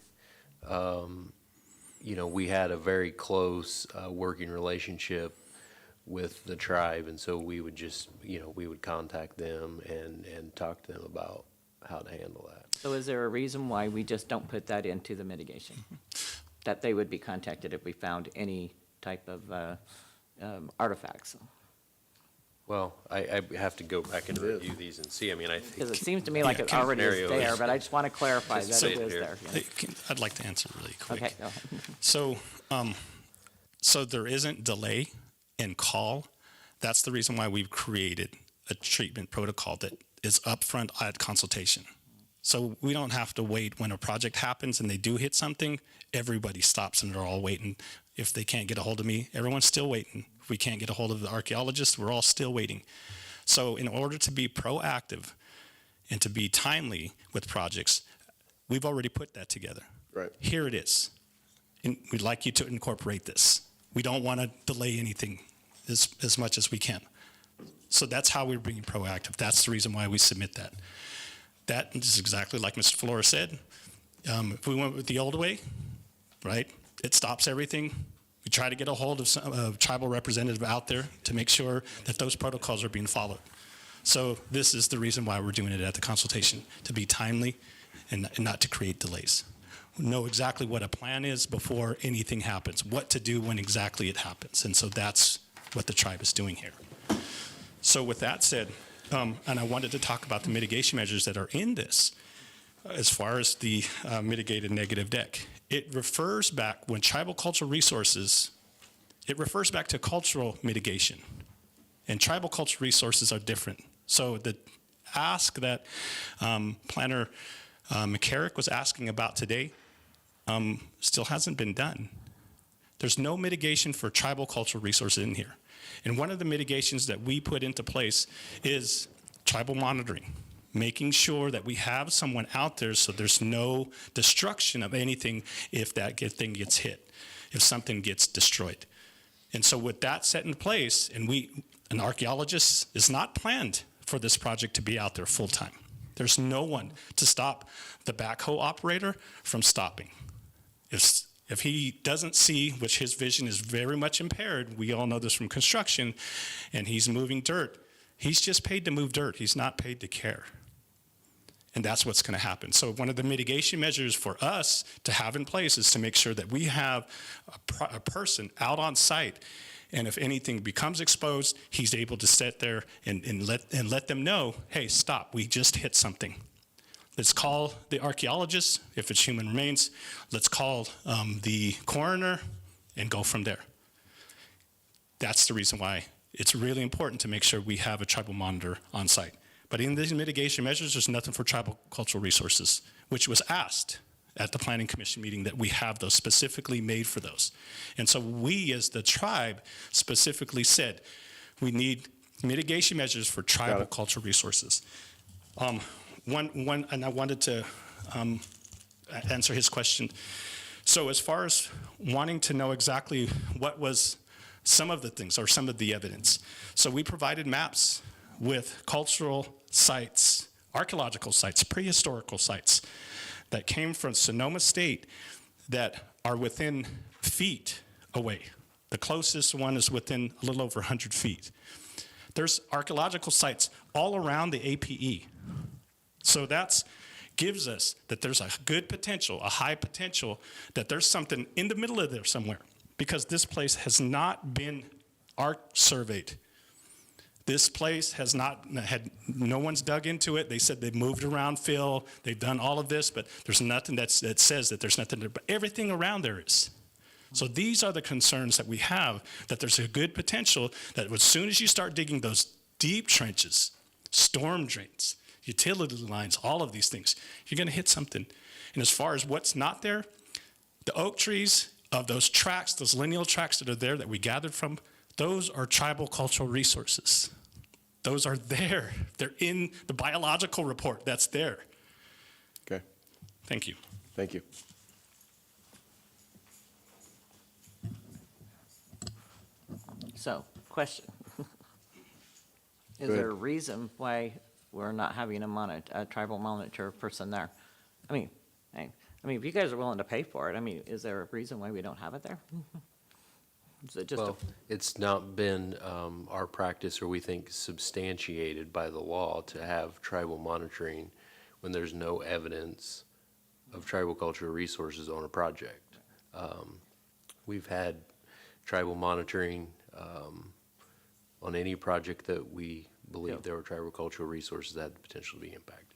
we had a very close working relationship with the tribe, and so we would just, we would contact them and talk to them about how to handle that. So is there a reason why we just don't put that into the mitigation? That they would be contacted if we found any type of artifacts? Well, I have to go back and review these and see. I think. Because it seems to me like it already is there, but I just want to clarify that it is there. I'd like to answer really quick. Okay, go ahead. So there isn't delay in call. That's the reason why we've created a treatment protocol that is upfront at consultation. So we don't have to wait when a project happens and they do hit something, everybody stops and they're all waiting. If they can't get a hold of me, everyone's still waiting. If we can't get a hold of the archaeologist, we're all still waiting. So in order to be proactive and to be timely with projects, we've already put that together. Right. Here it is. And we'd like you to incorporate this. We don't want to delay anything as much as we can. So that's how we're being proactive. That's the reason why we submit that. That is exactly like Mr. Flores said. If we went with the old way, right, it stops everything. We try to get a hold of a tribal representative out there to make sure that those protocols are being followed. So this is the reason why we're doing it at the consultation, to be timely and not to create delays. We know exactly what a plan is before anything happens, what to do when exactly it happens. And so that's what the tribe is doing here. So with that said, and I wanted to talk about the mitigation measures that are in this as far as the mitigated negative deck. It refers back when tribal cultural resources it refers back to cultural mitigation. And tribal cultural resources are different. So the ask that Planner McCarrick was asking about today still hasn't been done. There's no mitigation for tribal cultural resources in here. And one of the mitigations that we put into place is tribal monitoring, making sure that we have someone out there so there's no destruction of anything if that thing gets hit, if something gets destroyed. And so with that set in place, and an archaeologist is not planned for this project to be out there full time. There's no one to stop the backhoe operator from stopping. If he doesn't see, which his vision is very much impaired, we all know this from construction, and he's moving dirt, he's just paid to move dirt. He's not paid to care. And that's what's going to happen. So one of the mitigation measures for us to have in place is to make sure that we have a person out on site, and if anything becomes exposed, he's able to sit there and let them know, hey, stop, we just hit something. Let's call the archaeologist, if it's human remains. Let's call the coroner and go from there. That's the reason why it's really important to make sure we have a tribal monitor on site. But in these mitigation measures, there's nothing for tribal cultural resources, which was asked at the Planning Commission meeting that we have those specifically made for those. And so we, as the tribe, specifically said, we need mitigation measures for tribal cultural resources. And I wanted to answer his question. So as far as wanting to know exactly what was some of the things or some of the evidence, so we provided maps with cultural sites, archaeological sites, prehistorical sites that came from Sonoma State that are within feet away. The closest one is within a little over 100 feet. There's archaeological sites all around the APE. So that gives us that there's a good potential, a high potential, that there's something in the middle of there somewhere, because this place has not been surveyed. This place has not no one's dug into it. They said they've moved around fill, they've done all of this, but there's nothing that says that there's nothing there, but everything around there is. So these are the concerns that we have, that there's a good potential that as soon as you start digging those deep trenches, storm drains, utility lines, all of these things, you're going to hit something. And as far as what's not there, the oak trees of those tracks, those lineal tracks that are there that we gathered from, those are tribal cultural resources. Those are there. They're in the biological report. That's there. Okay. Thank you. Thank you. So, question. Is Go there a ahead. reason why we're not having a tribal monitor person there? I mean, if you guys are willing to pay for it, I mean, is there a reason why we don't have it there? Is it just Well, it's not been our practice, or we think substantiated by the law, to have tribal monitoring when there's no evidence of tribal cultural resources on a project. We've had tribal monitoring on any project that we believe there were tribal cultural resources that had the potential to be impacted.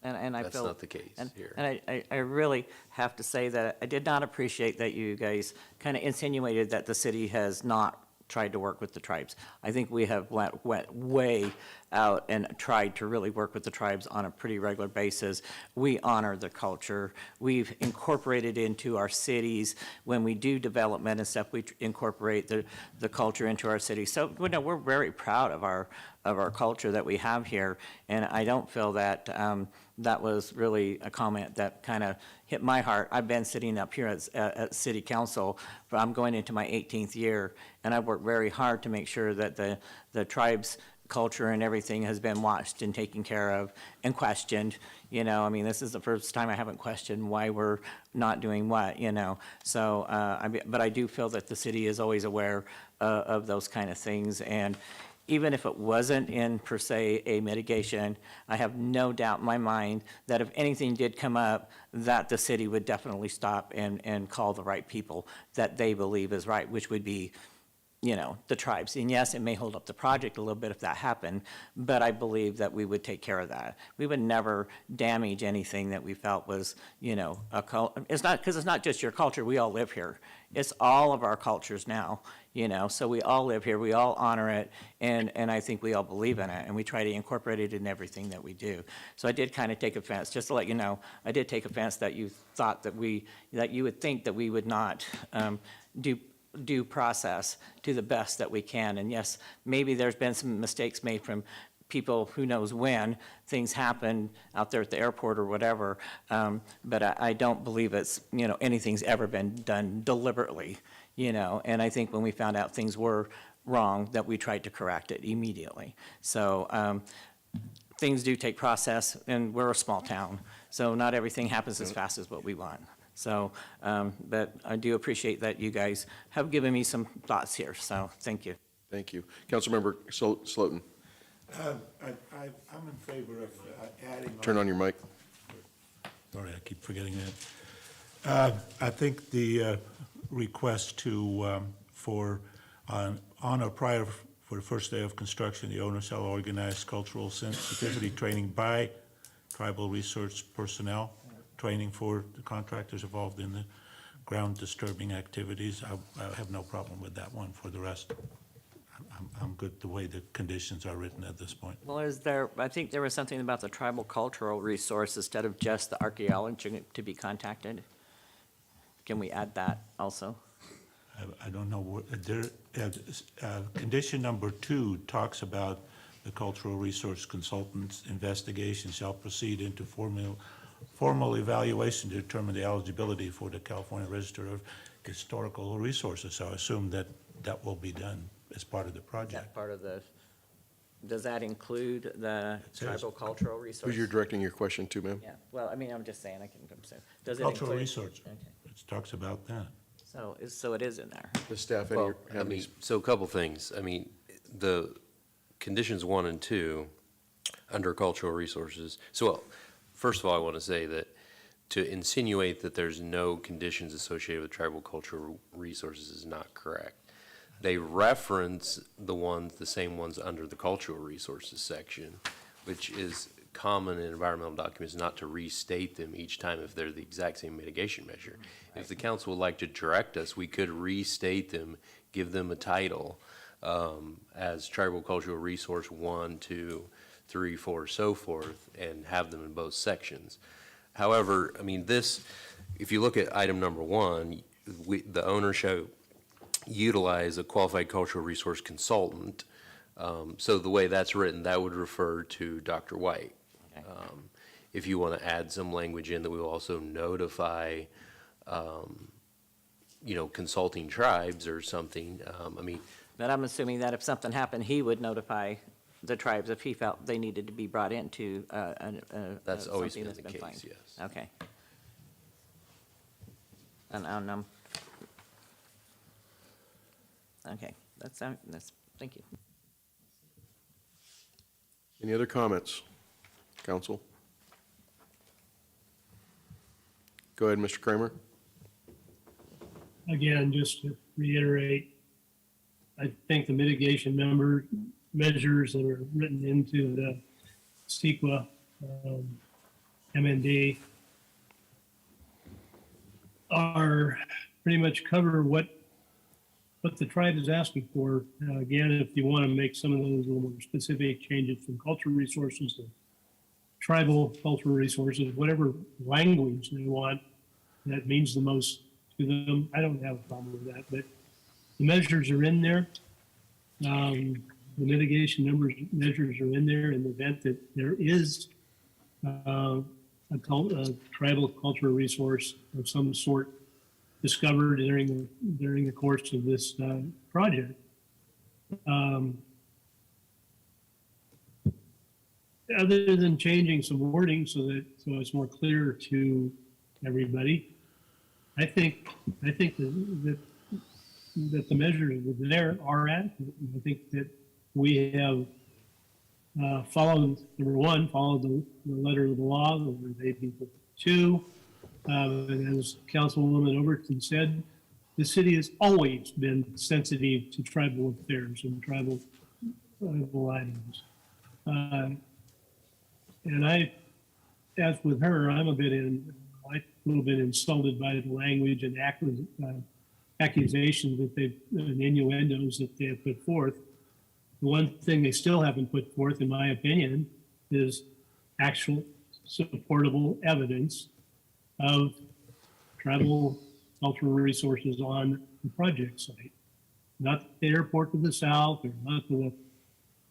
And I That's feel, not the case here. And I really have to say that I did not appreciate that you guys kind of insinuated that the city has not tried to work with the tribes. I think we have went way out and tried to really work with the tribes on a pretty regular basis. We honor the culture. We've incorporated into our cities. When we do development and stuff, we incorporate the culture into our city. So, we're very proud of our culture that we have here, and I don't feel that that was really a comment that kind of hit my heart. I've been sitting up here at City Council, I'm going into my 18th year, and I've worked very hard to make sure that the tribe's culture and everything has been watched and taken care of and questioned. This is the first time I haven't questioned why we're not doing what, So, but I do feel that the city is always aware of those kind of things, and even if it wasn't in per se a mitigation, I have no doubt in my mind that if anything did come up, that the city would definitely stop and call the right people that they believe is right, which would be, the tribes. And yes, it may hold up the project a little bit if that happened, but I believe that we would take care of that. We would never damage anything that we felt was, it's not, because it's not just your culture, we all live here. It's all of our cultures now, so we all live here, we all honor it, and I think we all believe in it, and we try to incorporate it in everything that we do. So I did kind of take offense, just to let you know, I did take offense that you thought that you would think that we would not due process to the best that we can. And yes, maybe there's been some mistakes made from people, who knows when, things happen out there at the airport or whatever, but I don't believe it's, anything's ever been done deliberately, and I think when we found out things were wrong, that we tried to correct it immediately. So things do take process, and we're a small town, so not everything happens as fast as what we want. So, but I do appreciate that you guys have given me some thoughts here, so thank you. Thank you. Councilmember Slotin. I'm in favor of adding. Turn on your mic. Sorry, I keep forgetting that. I think the request for on or prior for the first day of construction, the owner shall organize cultural sensitivity training by tribal resource personnel, training for the contractors involved in the ground disturbing activities. I have no problem with that one. For the rest, I'm good the way the conditions are written at this point. Well, I think there was something about the tribal cultural resource instead of just the archaeology to be contacted. Can we add that also? I don't know, condition number 2 talks about the cultural resource consultant's investigation shall proceed into formal evaluation to determine the eligibility for the California Register of Historical Resources. So I assume that that will be done as part of the project. Does that include the tribal cultural resource? Who you're directing your question to, ma'am? Yeah, well, I mean, I'm just saying, does it Cultural include? resource, Okay. it talks about that. So it is in there. The staff, So a couple things. I mean, the conditions 1 and 2 under cultural resources. So, first of all, I want to say that to insinuate that there's no conditions associated with tribal cultural resources is not correct. They reference the same ones under the cultural resources section, which is common in environmental documents not to restate them each time if they're the exact same mitigation measure. If the council would like to direct us, we could restate them, give them a title as tribal cultural resource 1, 2, 3, 4, so forth, and have them in both sections. However, I mean, if you look at item number 1, the owner shall utilize a qualified cultural resource consultant. So the way that's written, that would refer to Dr. White. Okay. If you want to add some language in that we will also notify, consulting tribes or something, But I'm assuming that if something happened, he would notify the tribes if he felt they needed to be brought into that's always something been that's the been case, flagged. yes. Okay. Okay, that's, thank you. Any other comments, council? Go ahead, Mr. Kramer. Again, just to reiterate, I think the mitigation measures that are written into the CEQA MND are pretty much cover what the tribe is asking for. Again, if you want to make some of those little more specific changes from cultural resources to tribal cultural resources, whatever language they want, that means the most to them. I don't have a problem with that, but the measures are in there. The mitigation measures are in there in the event that there is a tribal cultural resource of some sort discovered during the course of this project. Other than changing some wording so it's more clear to everybody, I think that the measures there are adequate. I think that we have followed, number one, followed the letter of the law, over AB 52. And as Councilwoman Overton said, the city has always been sensitive to tribal affairs and tribal items. And I, as with her, I'm a little bit insulted by the language and accusations that and innuendos that they have put forth. The one thing they still haven't put forth, in my opinion, is actual supportable evidence of tribal cultural resources on the project site. Not the airport to the south, or not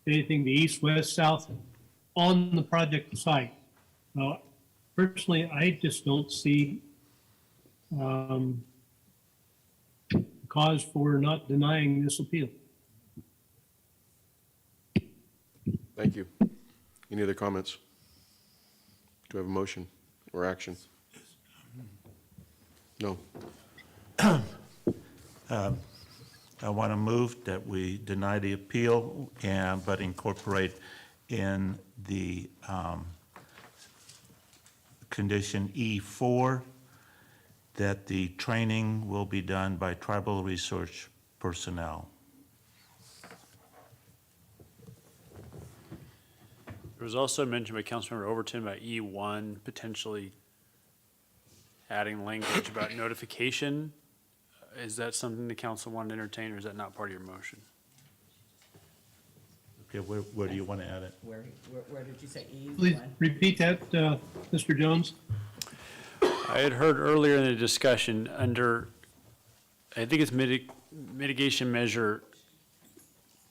anything the east, west, south, on the project site. Now, personally, I just don't see cause for not denying this appeal. Thank you. Any other comments? Do I have a motion or action? No. I want to move that we deny the appeal but incorporate in the condition E4 that the training will be done by tribal resource personnel. There was also mentioned by Councilmember Overton about E1 potentially adding language about notification. Is that something the council wanted to entertain, or is that not part of your motion? Okay, where do you want to add it? Where did you say E? Please repeat that, Mr. Jones. I had heard earlier in the discussion under, I think it's mitigation measure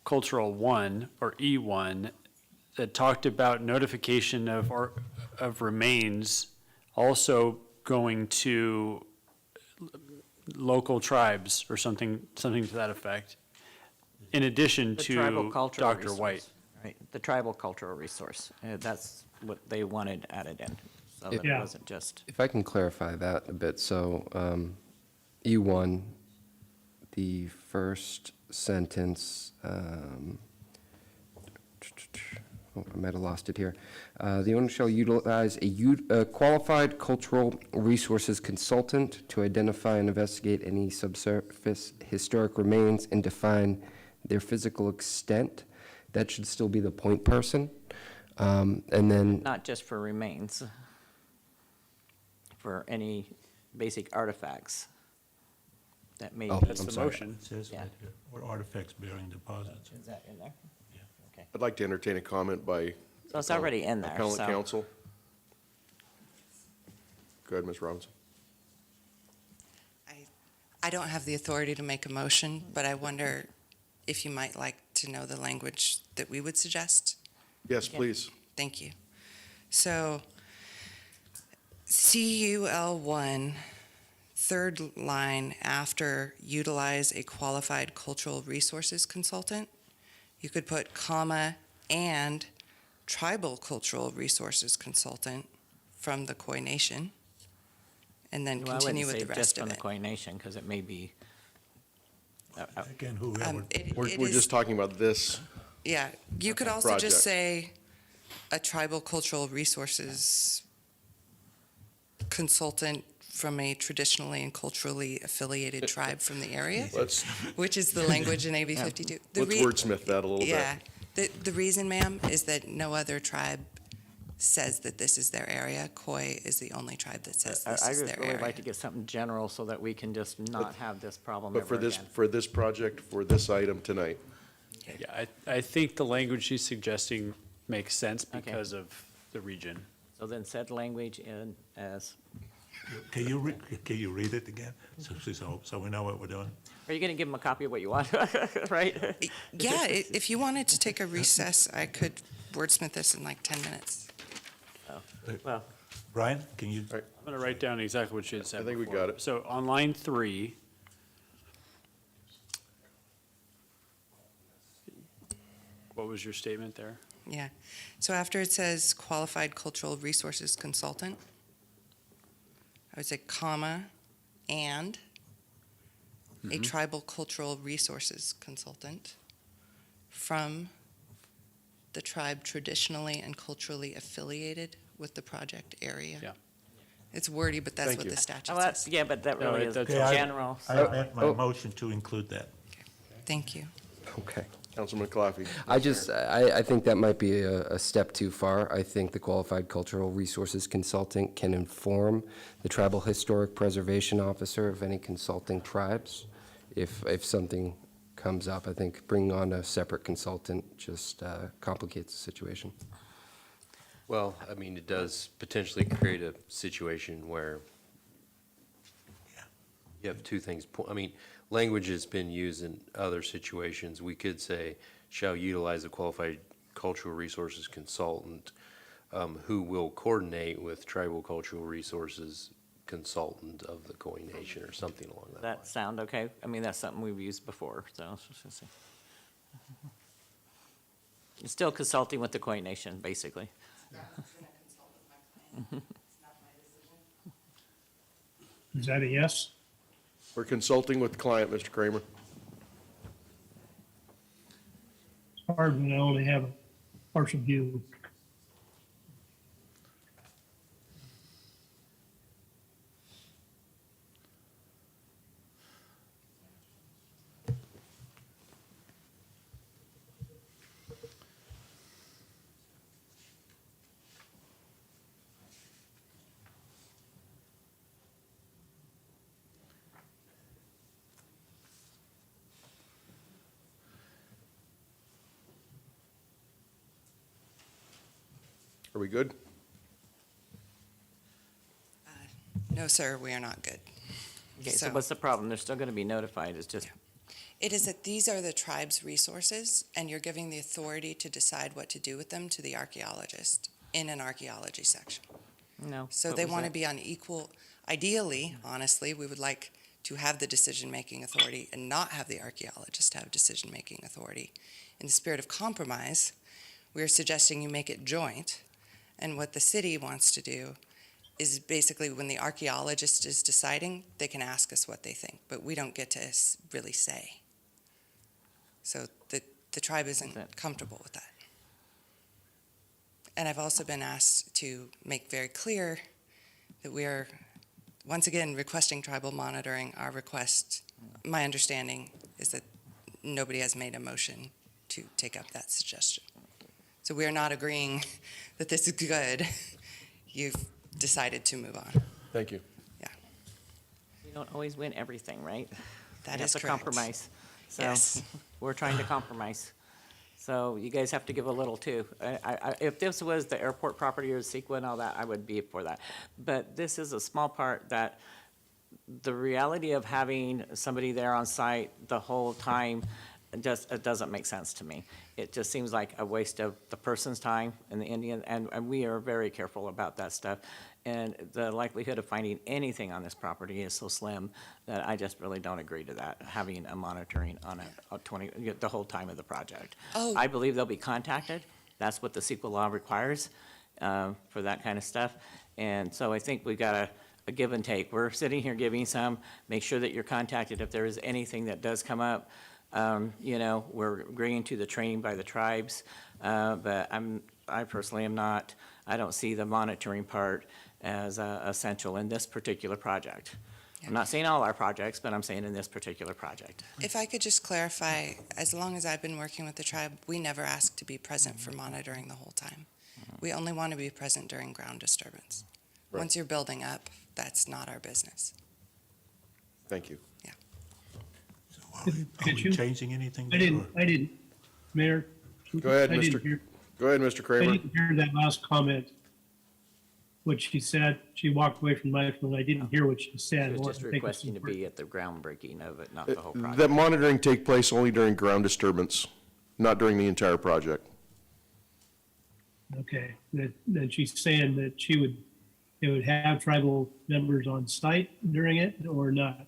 cultural 1 or E1, that talked about notification of remains also going to local tribes or something to that effect, in addition The tribal to cultural Dr. resource, White. Right, the tribal cultural resource. That's what they wanted added in, so that it Yeah. wasn't just. If I can clarify that a bit, so E1, the first sentence, I might have lost it here. The owner shall utilize a qualified cultural resources consultant to identify and investigate any subsurface historic remains and define their physical extent. That should still be the point person. And then Not just for remains, for any basic artifacts that may Oh, be. That's I'm the sorry. motion. It says Yeah. right here, or artifacts bearing deposits. Is that in there? I'd like to entertain a comment by So it's already in there, appellant so. counsel. Go ahead, Ms. Robinson. I don't have the authority to make a motion, but I wonder if you might like to know the language that we would suggest. Yes, please. Thank you. So, CUL1, third line after utilize a qualified cultural resources consultant, you could put comma and tribal cultural resources consultant from the Khoi Nation, and then Well, I continue wouldn't with the say just rest from of the it. Khoi Nation, because it may be. Again, whoever. We're just talking about this. Yeah, you could also Project. just say a tribal cultural resources consultant from a traditionally and culturally affiliated tribe from the area, Let's which is the language in AB 52. let's wordsmith that a little bit. Yeah, the reason, ma'am, is that no other tribe says that this is their area. Khoi is the only tribe that says this I is would their really area. like to get something general so that we can just not have this problem But for ever this, again. for this project, for this item tonight, Yeah, I think the language she's suggesting makes sense because of the region. So then said language in as, Can you read it again? So we know what we're doing? are you going to give them a copy of what you want, right? Yeah, if you wanted to take a recess, I could wordsmith this in like 10 minutes. Well, Brian, can you? I'm going to write down exactly what she had said I think we before. got it. So on line 3, what was your statement there? Yeah. So after it says qualified cultural resources consultant, I would say comma and a tribal cultural resources consultant from the tribe traditionally and culturally affiliated with the project area. Yeah. It's wordy, but that's Thank what you. the statute Oh, that's, says. yeah, but that No, really is that's- Okay, general. I so- amend my motion to include that. Thank you. Okay. Councilman Claffey. I think that might be a step too far. I think the qualified cultural resources consultant can inform the tribal historic preservation officer of any consulting tribes. If something comes up, I think bringing on a separate consultant just complicates the situation. Well, I mean, it does potentially create a situation where you have two things. I mean, language has been used in other situations. We could say, shall utilize a qualified cultural resources consultant who will coordinate with tribal cultural resources consultant of the Koine Nation or something along that line. That sound okay? I mean, that's something we've used before, so. It's still consulting with the Koine Nation, basically. Is that a yes? We're consulting with the client, Mr. Kramer. It's hard when I only have a partial view. Are we good? No, sir, we are not good. Okay, so what's the problem? They're still gonna be notified, it's just, It is that these are the tribe's resources, and you're giving the authority to decide what to do with them to the archaeologist in an archaeology section. no. So what they was want to that? be on equal, ideally, honestly, we would like to have the decision-making authority and not have the archaeologist have decision-making authority. In the spirit of compromise, we are suggesting you make it joint, and what the city wants to do is basically when the archaeologist is deciding, they can ask us what they think, but we don't get to really say. So the tribe isn't comfortable with that. And I've also been asked to make very clear that we are, once again, requesting tribal monitoring. Our request, my understanding is that nobody has made a motion to take up that suggestion. So we are not agreeing that this is good. You've decided to move on. Thank you. We don't always win everything, right? That We is have to correct. compromise. So Yes. we're trying to compromise. So you guys have to give a little too. If this was the airport property or CEQA and all that, I would be for that. But this is a small part that the reality of having somebody there on site the whole time, it doesn't make sense to me. It just seems like a waste of the person's time and the Indian, and we are very careful about that stuff. And the likelihood of finding anything on this property is so slim that I just really don't agree to that, having a monitoring on the whole time of the project. Oh. I believe they'll be contacted. That's what the CEQA law requires for that kind of stuff. And so I think we got a give and take. We're sitting here giving some, make sure that you're contacted if there is anything that does come up. We're agreeing to the training by the tribes, but I personally am not, I don't see the monitoring part as essential in this particular project. I'm not saying all our projects, but I'm saying in this particular project. If I could just clarify, as long as I've been working with the tribe, we never ask to be present for monitoring the whole time. We only want to be present during ground disturbance. Right. Once you're building up, that's not our business. Thank you. Are we changing anything? I didn't, Mayor. Go ahead, I didn't Mr. hear- Go ahead, Mr. I Kramer. didn't hear that last comment, what she said. She walked away from the microphone. I didn't hear what she said. She was I wanted just to take this requesting to in- be at the groundbreaking of it, not the whole project. That monitoring take place only during ground disturbance, not during the entire project. Okay, then she's saying that they would have tribal members on site during it or not?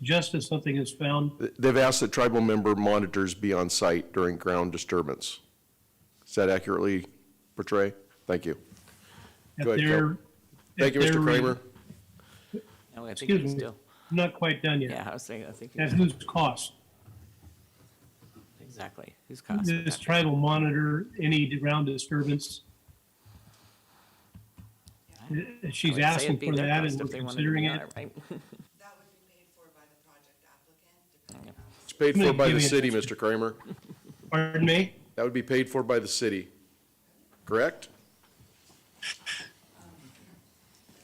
Just as something is found? They've asked that tribal member monitors be on site during ground disturbance. Does that accurately portray? Thank you. If Go ahead, they're- Kel. Thank you, if Mr. they're- Kramer. No, I think Excuse it's me, still, I'm not quite done yet. yeah, I was saying, I think, At whose cost? exactly, who's cost? Does this tribal monitor any ground disturbance? She's I would say asking it'd be for their that, cost and if we're they wanted to considering be it. on right? It's paid for by the Give me an city, answer. Mr. Kramer. Pardon me? That would be paid for by the city, correct?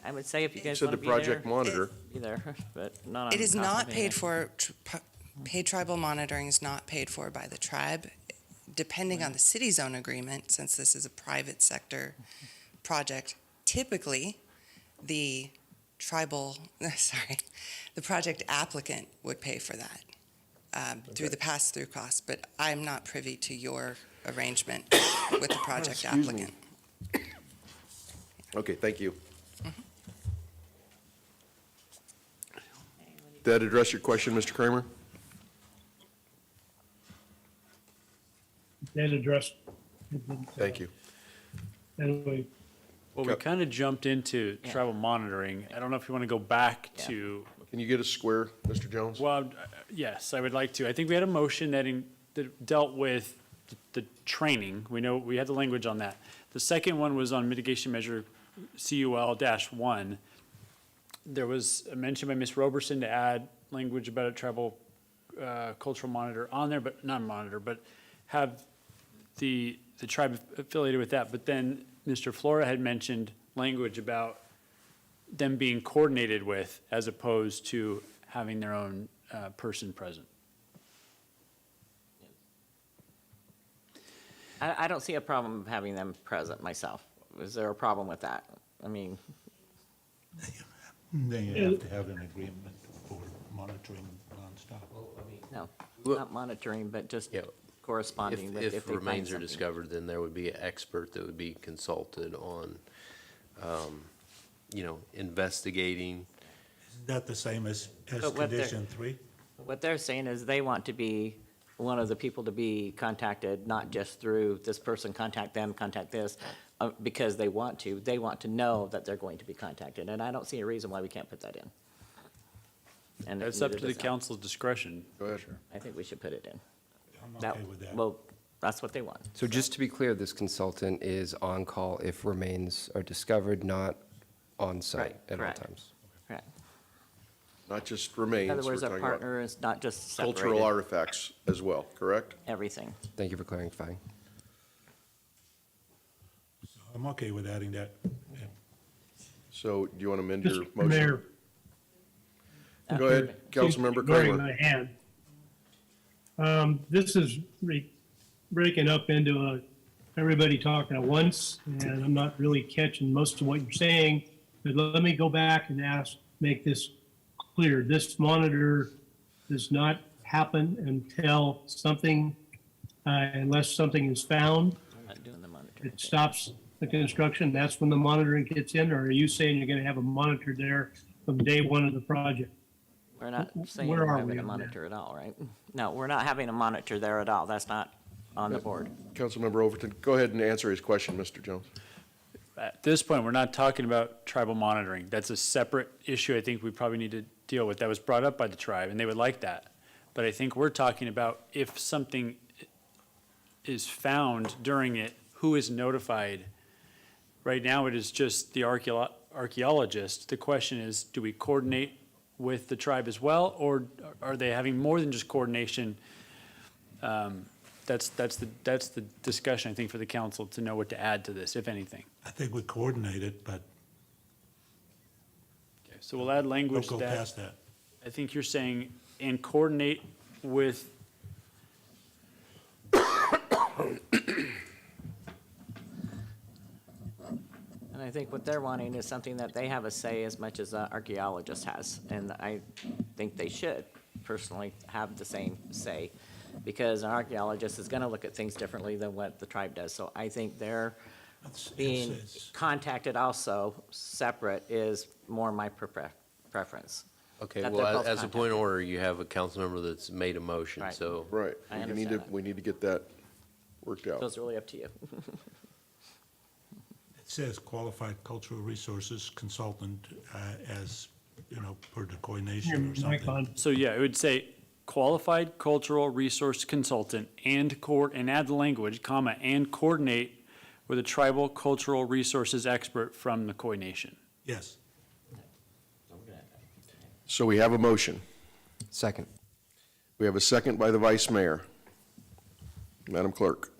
I would say if you guys Said want to the be there. project monitor. Be there, but not on. It is the cost not of being paid there. for, paid tribal monitoring is not paid for by the tribe. Depending on the city zone agreement, since this is a private sector project, typically the tribal, sorry, the project applicant would pay for that through the pass-through cost, but I'm not privy to your arrangement with the project Excuse me. applicant. Okay, thank you. Did that address your question, Mr. Kramer? That addressed. Thank you. Anyway, Well, we kind of jumped into tribal monitoring. I don't know if you want to go back to, Can you get us square, Mr. Jones? well, yes, I would like to. I think we had a motion that dealt with the training. We know, we had the language on that. The second one was on mitigation measure CUL-1. There was a mention by Ms. Roberson to add language about a tribal cultural monitor on there, but not monitor, but have the tribe affiliated with that. But then Mr. Flora had mentioned language about them being coordinated with as opposed to having their own person present. I don't see a problem of having them present myself. Is there a problem with that? I mean, Then you have to have an agreement for monitoring nonstop. no, Well- not monitoring, but just Yeah. corresponding with if If they find remains are something. discovered, then there would be an expert that would be consulted on, investigating. Isn't that the same as But what they're- condition 3? What they're saying is they want to be one of the people to be contacted, not just through this person, contact them, contact this, because they want to know that they're going to be contacted, and I don't see a reason why we can't put that in. And That's up neither to the does I. council's discretion. Go ahead. I think we should put it in. I'm That- okay with that. Well, that's what they want. So just to be clear, this consultant is on call if remains are discovered, not on site Right, at all correct. times. Correct. Not just remains. In other words, we're a talking about partner is not just cultural separated, artifacts as well, correct? everything. Thank you for clarifying. I'm okay with adding that. Yeah. So do you want to amend your Mr. motion? Mayor. Go ahead, Councilmember Ignoring Kramer. my hand. This is breaking up into everybody talking at once, and I'm not really catching most of what you're saying. But let me go back and make this clear. This monitor does not happen until something, unless something is found. I'm not doing the monitoring. It stops the construction. That's when the monitoring gets in, or are you saying you're going to have a monitor there from day one of the project? We're not saying Where we're are having we a on that? monitor at all, right? No, we're not having a monitor there at all. That's not on the board. Councilmember Overton, go ahead and answer his question, Mr. Jones. At this point, we're not talking about tribal monitoring. That's a separate issue I think we probably need to deal with. That was brought up by the tribe, and they would like that. But I think we're talking about if something is found during it, who is notified? Right now, it is just the archaeologist. The question is, do we coordinate with the tribe as well, or are they having more than just coordination? That's the discussion, I think, for the council to know what to add to this, if anything. I think we coordinate it, but Okay, so we'll add don't language go that, past that. I think you're saying, and coordinate with, And I think what they're wanting is something that they have a say as much as an archaeologist has. And I think they should personally have the same say, because an archaeologist is going to look at things differently than what the tribe does. So I think they're being contacted also separate is more my preference. Okay, That well, they're both as a point contacted. of order, you have a council member that's made a motion, Right. so. Right. I We need understand to, that. we need to get that worked So out. it's really up to you. It says qualified cultural resources consultant as, per the coordination or Your mic something. on. so yeah, it would say qualified cultural resource consultant and add the language, comma, and coordinate with a tribal cultural resources expert from the Koi Nation. Yes. So we have a motion. Second. We have a second by the Vice Mayor. Madam Clerk,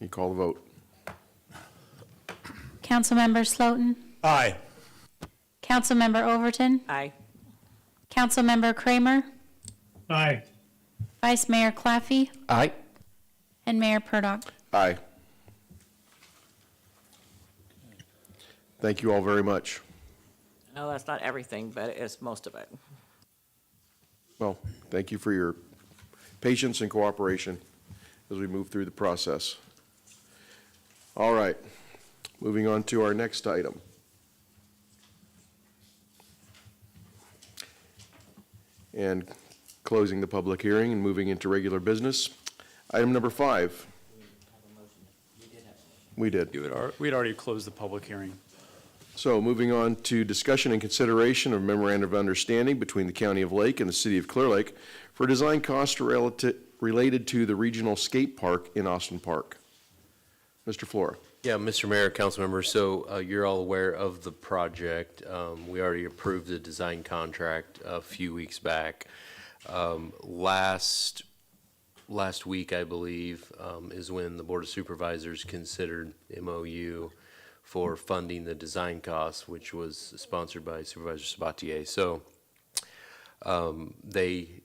you call the vote. Councilmember Slotin, Aye. Councilmember Overton, Aye. Councilmember Kramer, Aye. Vice Mayor Claffey, Aye. and Mayor Purdock. Aye. Thank you all very much. No, that's not everything, but it's most of it. Well, thank you for your patience and cooperation as we move through the process. All right, moving on to our next item. And closing the public hearing and moving into regular business. Item number 5. We did. We'd already closed the public hearing. So moving on to discussion and consideration of memorandum of understanding between the County of Lake and the City of Clearlake for design costs related to the regional skate park in Austin Park. Mr. Flora. Yeah, Mr. Mayor, council members, so you're all aware of the project. We already approved the design contract a few weeks back. Last week, I believe, is when the Board of Supervisors considered MOU for funding the design costs, which was sponsored by Supervisor Sabatier. So they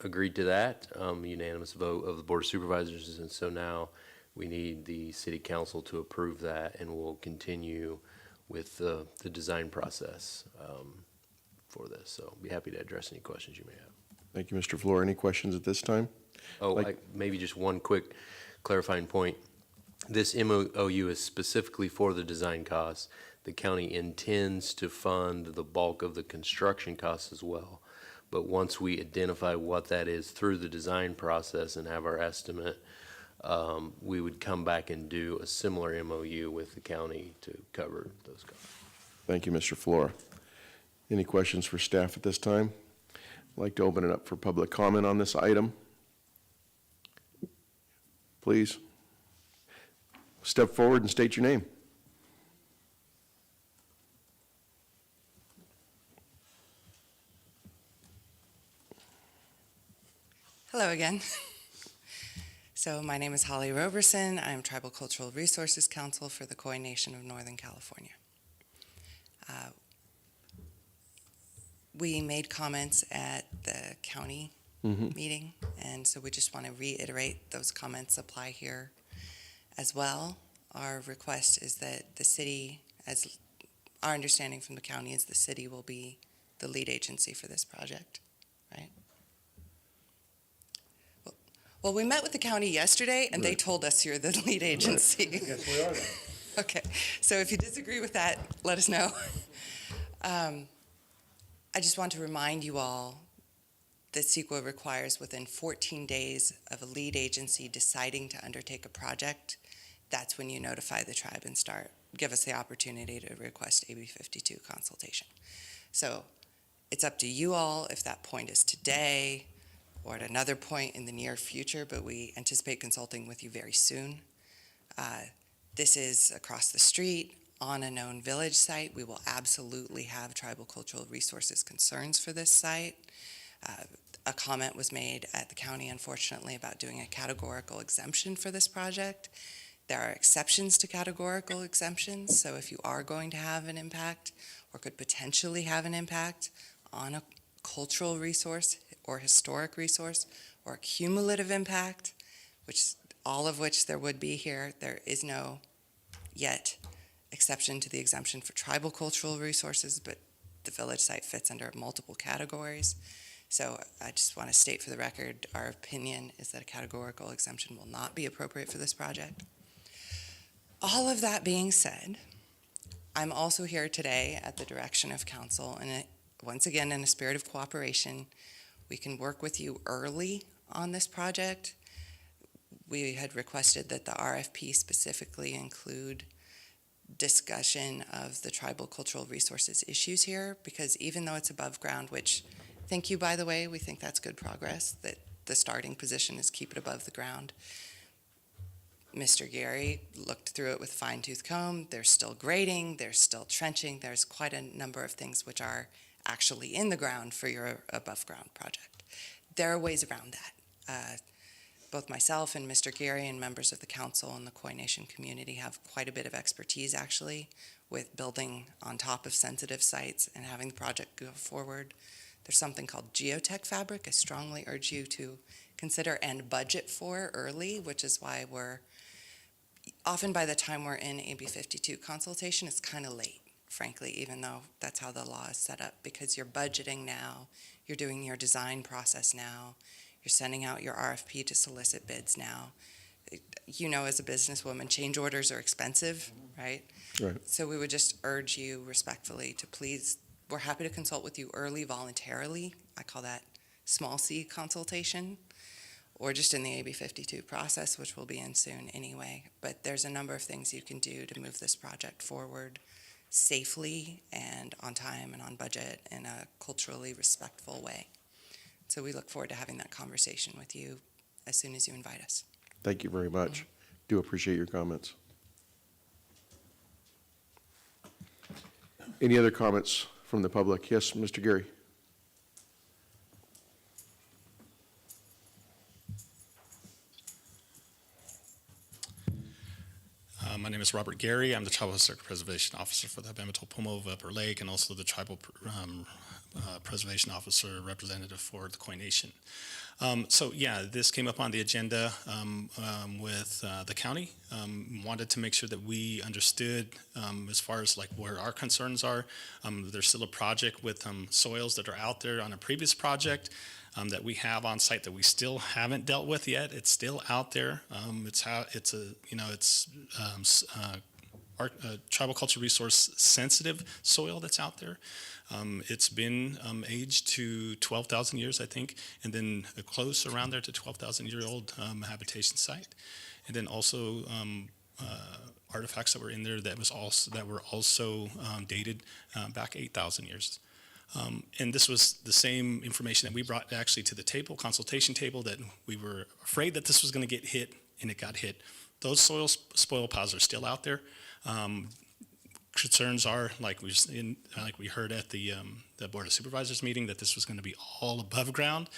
agreed to that, unanimous vote of the Board of Supervisors, and so now we need the City Council to approve that, and we'll continue with the design process for this. So I'll be happy to address any questions you may have. Thank you, Mr. Flora. Any questions at this time? Oh, maybe just one quick clarifying point. This MOU is specifically for the design costs. The county intends to fund the bulk of the construction costs as well. But once we identify what that is through the design process and have our estimate, we would come back and do a similar MOU with the county to cover those costs. Thank you, Mr. Flora. Any questions for staff at this time? I'd like to open it up for public comment on this item. Please step forward and state your name. Hello again. So my name is Holly Roberson. I'm Tribal Cultural Resources Council for the Koi Nation of Northern California. We made comments at the county meeting, and so we just want to reiterate those comments apply here as well. Our request is that the city, as our understanding from the county is the city will be the lead agency for this project, right? Well, we met with the county yesterday, and they told us you're the lead agency. Yes, we are. Okay, so if you disagree with that, let us know. I just want to remind you all that CEQA requires within 14 days of a lead agency deciding to undertake a project, that's when you notify the tribe and give us the opportunity to request AB 52 consultation. So it's up to you all if that point is today or at another point in the near future, but we anticipate consulting with you very soon. This is across the street on a known village site. We will absolutely have tribal cultural resources concerns for this site. A comment was made at the county, unfortunately, about doing a categorical exemption for this project. There are exceptions to categorical exemptions, so if you are going to have an impact or could potentially have an impact on a cultural resource or historic resource or cumulative impact, all of which there would be here, there is no yet exception to the exemption for tribal cultural resources, but the village site fits under multiple categories. So I just want to state for the record, our opinion is that a categorical exemption will not be appropriate for this project. All of that being said, I'm also here today at the direction of council, and once again, in a spirit of cooperation, we can work with you early on this project. We had requested that the RFP specifically include discussion of the tribal cultural resources issues here, because even though it's above ground, which, thank you, by the way, we think that's good progress, that the starting position is keep it above the ground. Mr. Gary looked through it with fine-tooth comb. There's still grading, there's still trenching, there's quite a number of things which are actually in the ground for your above-ground project. There are ways around that. Both myself and Mr. Gary and members of the council and the Koi Nation community have quite a bit of expertise, actually, with building on top of sensitive sites and having the project go forward. There's something called geotech fabric I strongly urge you to consider and budget for early, which is why we're often by the time we're in AB 52 consultation, it's kind of late, frankly, even though that's how the law is set up, because you're budgeting now, you're doing your design process now, you're sending out your RFP to solicit bids now. You know, as a businesswoman, change orders are expensive, right? Right. So we would just urge you respectfully to please, we're happy to consult with you early voluntarily. I call that small C consultation, or just in the AB 52 process, which will be in soon anyway. But there's a number of things you can do to move this project forward safely and on time and on budget in a culturally respectful way. So we look forward to having that conversation with you as soon as you invite us. Thank you very much. Do appreciate your comments. Any other comments from the public? Yes, Mr. Gary. My name is Robert Gary. I'm the Tribal Historic Preservation Officer for the Bamatopomo of Upper Lake, and also the Tribal Preservation Officer representative for the Koi Nation. So yeah, this came up on the agenda with the county. Wanted to make sure that we understood as far as like where our concerns are. There's still a project with soils that are out there on a previous project that we have on site that we still haven't dealt with yet. It's still out there. It's tribal culture resource sensitive soil that's out there. It's been aged to 12,000 years, I think, and then close around there to 12,000-year-old habitation site, and then also artifacts that were in there that were also dated back 8,000 years. And this was the same information that we brought actually to the table, consultation table, that we were afraid that this was going to get hit, and it got hit. Those spoil piles are still out there. Concerns are, like we heard at the Board of Supervisors meeting, that this was going to be all above ground.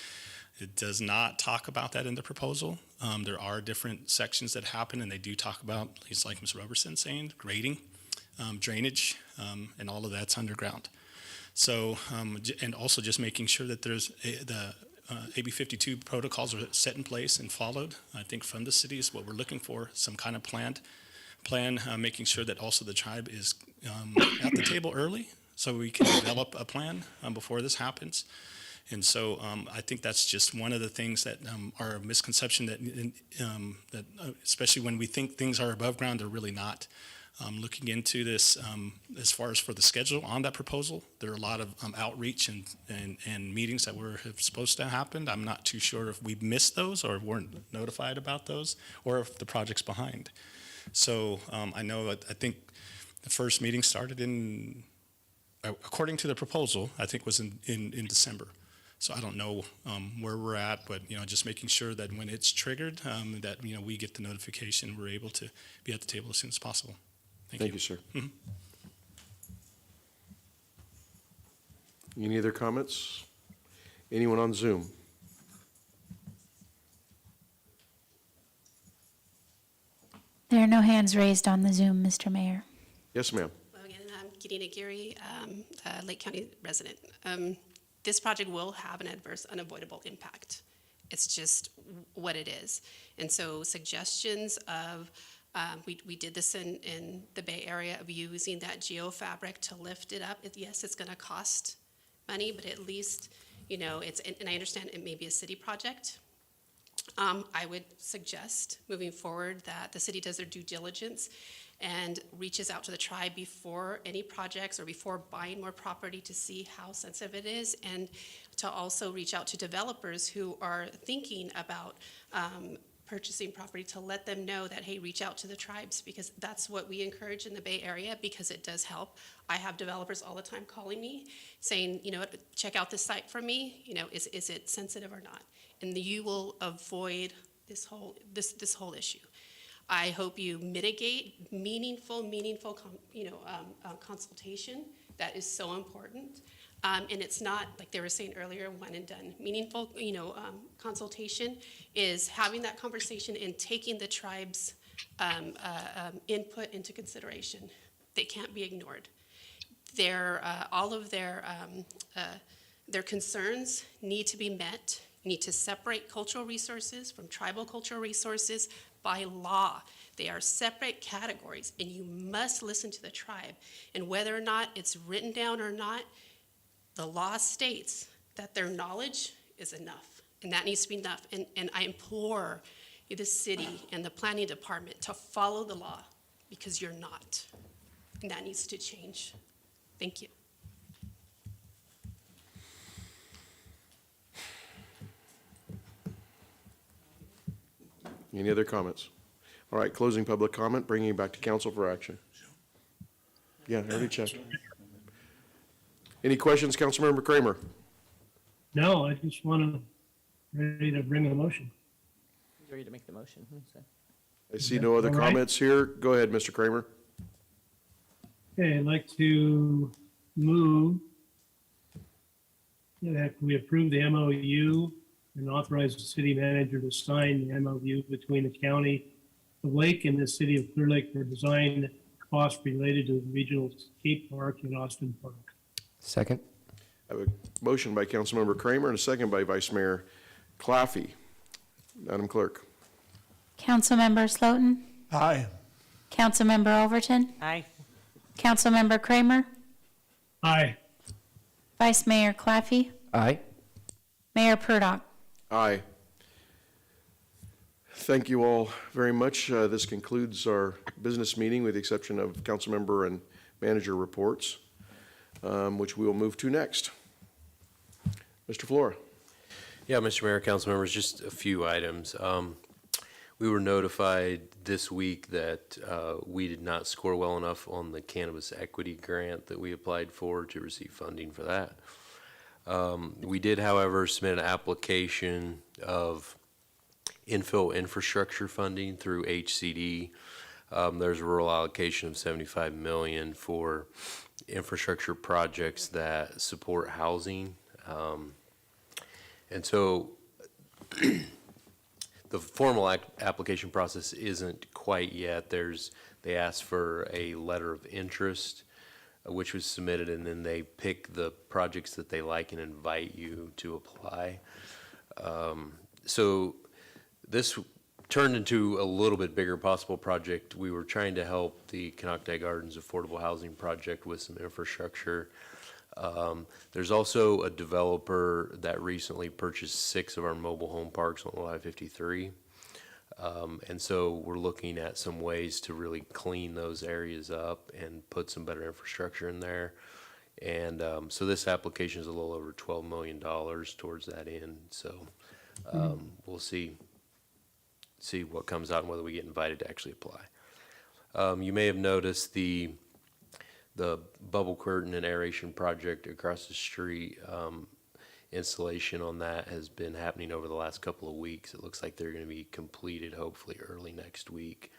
It does not talk about that in the proposal. There are different sections that happen, and they do talk about, like Ms. Roberson saying, grading, drainage, and all of that's underground. So, and also just making sure that there's the AB 52 protocols are set in place and followed. I think from the city is what we're looking for, some kind of plan, making sure that also the tribe is at the table early so we can develop a plan before this happens. And so I think that's just one of the things that are a misconception that especially when we think things are above ground, they're really not. Looking into this, as far as for the schedule on that proposal, there are a lot of outreach and meetings that were supposed to happen. I'm not too sure if we missed those or weren't notified about those, or if the project's behind. So I think the first meeting started according to the proposal, I think was in December. So I don't know where we're at, but just making sure that when it's triggered, that we get the notification, we're able to be at the table as soon as possible. Thank you, sir. Mm-hmm. Any other comments? Anyone on Zoom? There are no hands raised on the Zoom, Mr. Mayor. Yes, ma'am. Hello again, I'm Kirina Giri, a Lake County resident. This project will have an adverse, unavoidable impact. It's just what it is. And so suggestions of, we did this in the Bay Area, of using that geofabric to lift it up. Yes, it's gonna cost money, but at least, and I understand it may be a city project. I would suggest moving forward that the city does their due diligence and reaches out to the tribe before any projects or before buying more property to see how sensitive it is, and to also reach out to developers who are thinking about purchasing property, to let them know that, hey, reach out to the tribes, because that's what we encourage in the Bay Area, because it does help. I have developers all the time calling me saying, check out this site for me, is it sensitive or not? And you will avoid this whole issue. I hope you mitigate meaningful, consultation. That is so important. And it's not, like they were saying earlier, one and done. Meaningful, consultation is having that conversation and taking the tribe's input into consideration. They can't be ignored. All of their concerns need to be met. You need to separate cultural resources from tribal cultural resources by law. They are separate categories, and you must listen to the tribe. And whether or not it's written down or not, the law states that their knowledge is enough, and that needs to be enough. And I implore the city and the planning department to follow the law, because you're not, and that needs to change. Thank you. Any other comments? All right, closing public comment, bringing it back to council for action. Yeah, I already checked. Any questions, Councilmember Kramer? No, I just want to, ready to bring a motion. He's ready to make the motion. So. I see no other All right. comments here. Go ahead, Mr. Kramer. Okay, I'd like to move that we approve the MOU and authorize the city manager to sign the MOU between the county of Lake and the city of Clear Lake for design costs related to the regional skate park in Austin Park. Second. I have a motion by Councilmember Kramer and a second by Vice Mayor Claffey. Madam Clerk. Councilmember Slotin? Aye. Councilmember Overton? Aye. Councilmember Kramer? Aye. Vice Mayor Claffey? Aye. Mayor Purdock? Aye. Thank you all very much. This concludes our business meeting with the exception of councilmember and manager reports, which we will move to next. Mr. Flora. Yeah, Mr. Mayor, council members, just a few items. We were notified this week that we did not score well enough on the cannabis equity grant that we applied for to receive funding for that. We did, however, submit an application of infill infrastructure funding through HCD. There's a rural allocation of $75 million for infrastructure projects that support housing. And so the formal application process isn't quite yet. They asked for a letter of interest, which was submitted, and then they pick the projects that they like and invite you to apply. So this turned into a little bit bigger possible project. We were trying to help the Canoctay Gardens Affordable Housing Project with some infrastructure. There's also a developer that recently purchased 6 of our mobile home parks on I-53. And so we're looking at some ways to really clean those areas up and put some better infrastructure in there. And so this application is a little over $12 million towards that end. So we'll see what comes out and whether we get invited to actually apply. You may have noticed the bubble curtain and aeration project across the street. Installation on that has been happening over the last couple of weeks. It looks like they're going to be completed hopefully early next week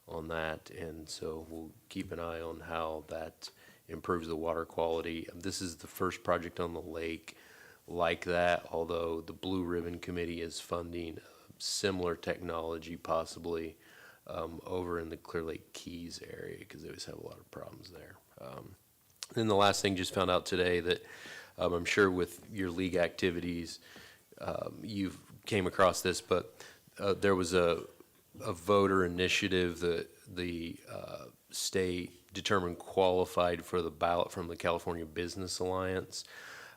on that. And so we'll keep an eye on how that improves the water quality. This is the first project on the lake like that, although the Blue Ribbon Committee is funding similar technology possibly over in the Clearlake Keys area because they always have a lot of problems there. Then the last thing, just found out today that I'm sure with your league activities you've came across this, but there was a voter initiative that the state determined qualified for the ballot from the California Business Alliance.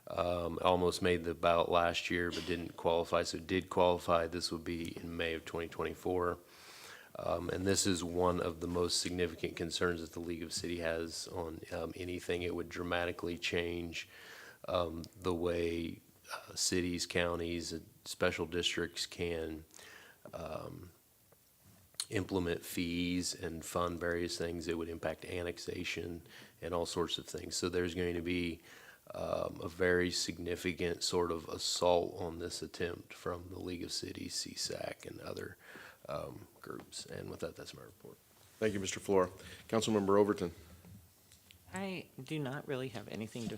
Almost made the ballot last year but didn't qualify, so did qualify. This would be in May of 2024. And this is one of the most significant concerns that the League of Cities has on anything. It would dramatically change the way cities, counties, and special districts can implement fees and fund various things. It would impact annexation and all sorts of things. So there's going to be a very significant sort of assault on this attempt from the League of Cities, CSAC, and other groups. And with that, that's my report. Thank you, Mr. Flora. Councilmember Overton. I do not really have anything to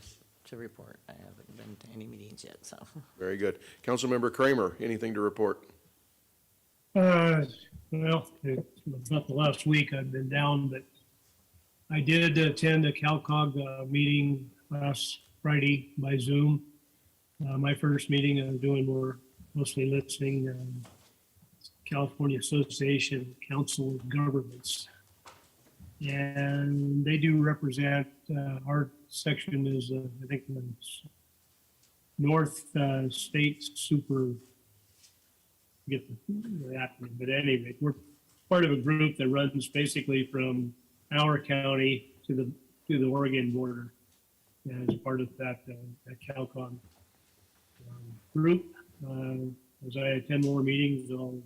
report. I haven't been to any meetings yet, so. Very good. Councilmember Kramer, anything to report? Well, it's not the last week I've been down, but I did attend a CalCog meeting last Friday by Zoom. My first meeting I'm doing more mostly listening. California Association Council of Governments. And they do represent, our section is, I think, the North State Super, get the acronym, but anyway, we're part of a group that runs basically from our county to the Oregon border. And as part of that CalCon group, as I attend more meetings, I'll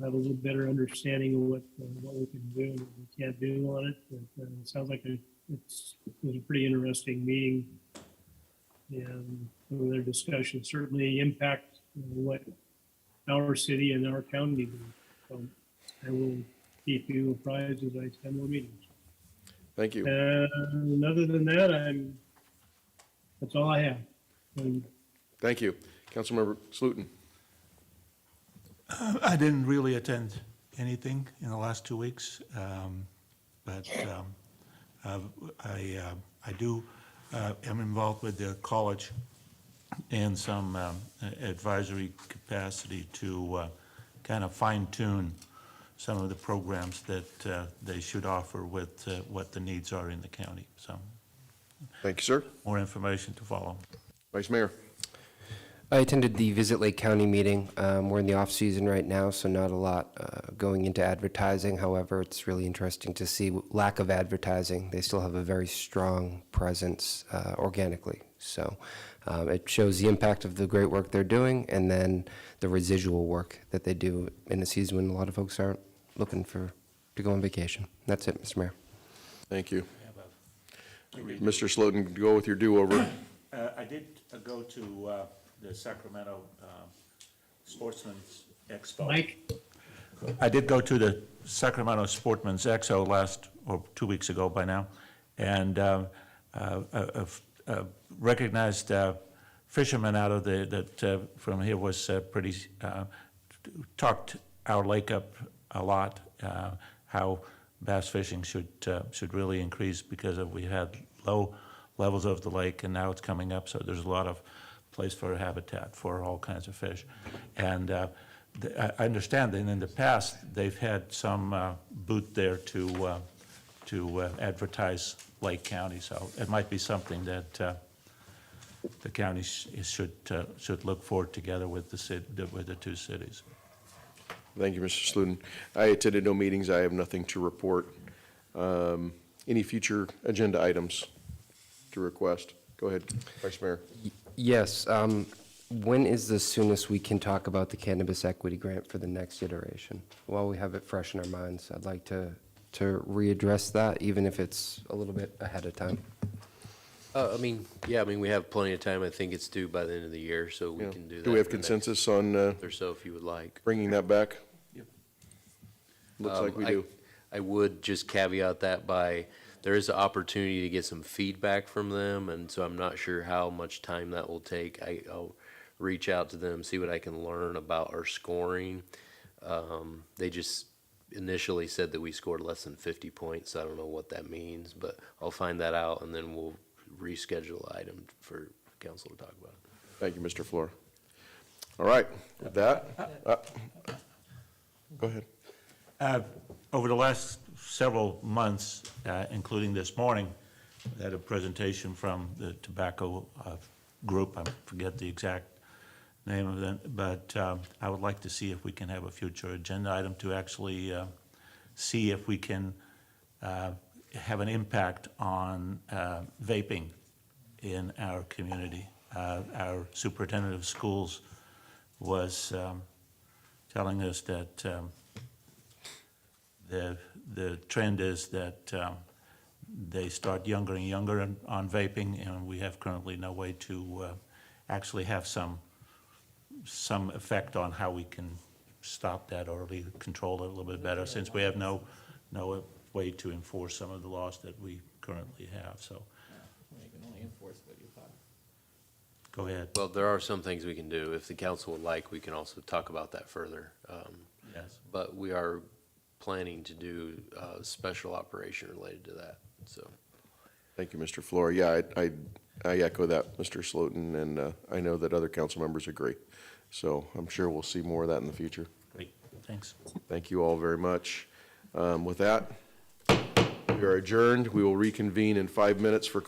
have a little better understanding of what we can do and what we can't do on it. But it sounds like it was a pretty interesting meeting, and some of their discussions certainly impact what our city and our county do. So I will keep you apprised as I attend more meetings. Thank you. And other than that, that's all I have. Thank you. Councilmember Slutin. I didn't really attend anything in the last 2 weeks, but I do am involved with the college in some advisory capacity to kind of fine tune some of the programs that they should offer with what the needs are in the county. So, thank you, sir. More information to follow. Vice Mayor. I attended the Visit Lake County meeting. We're in the off-season right now, so not a lot going into advertising. However, it's really interesting to see lack of advertising. They still have a very strong presence organically. So it shows the impact of the great work they're doing, and then the residual work that they do in a season when a lot of folks aren't looking to go on vacation. That's it, Mr. Mayor. Thank you. Mr. Slotin, go with your do-over. I did go to the Sacramento Sportsman's Expo. Mike? I did go to the Sacramento Sportsman's Expo 2 weeks ago by now, and recognized fisherman out of that from here was pretty, talked our lake up a lot, how bass fishing should really increase because we had low levels of the lake, and now it's coming up, so there's a lot of place for habitat for all kinds of fish. And I understand that in the past, they've had some booth there to advertise Lake County, so it might be something that the county should look for together with the two cities. Thank you, Mr. Slutin. I attended no meetings. I have nothing to report. Any future agenda items to request? Go ahead, Vice Mayor. Yes. When is the soonest we can talk about the cannabis equity grant for the next iteration? While we have it fresh in our minds, I'd like to readdress that, even if it's a little bit ahead of time. We have plenty of time. I think it's due by the end of the year, so we can do that. Do we have for the next consensus on month or so, if you would like. bringing that back? Looks like we do. I would just caveat that by, there is an opportunity to get some feedback from them, and so I'm not sure how much time that will take. I'll reach out to them, see what I can learn about our scoring. They just initially said that we scored less than 50 points. I don't know what that means, but I'll find that out, and then we'll reschedule the item for council to talk about. Thank you, Mr. Flora. All right, with that, go ahead. Over the last several months, including this morning, I had a presentation from the tobacco group. I forget the exact name of it, but I would like to see if we can have a future agenda item to actually see if we can have an impact on vaping in our community. Our superintendent of schools was telling us that the trend is that they start younger and younger on vaping, and we have currently no way to actually have some effect on how we can stop that or at least control it a little bit better, since we have no way to enforce some of the laws that we currently have, so, You can only enforce what you thought. go ahead. Well, there are some things we can do. If the council would like, we can also talk about that further. Yes. But we are planning to do a special operation related to that, so. Thank you, Mr. Flora. Yeah, I echo that, Mr. Slotin, and I know that other council members agree. So I'm sure we'll see more of that in the future. Great, thanks. Thank you all very much. With that, we are adjourned. We will reconvene in 5 minutes for closing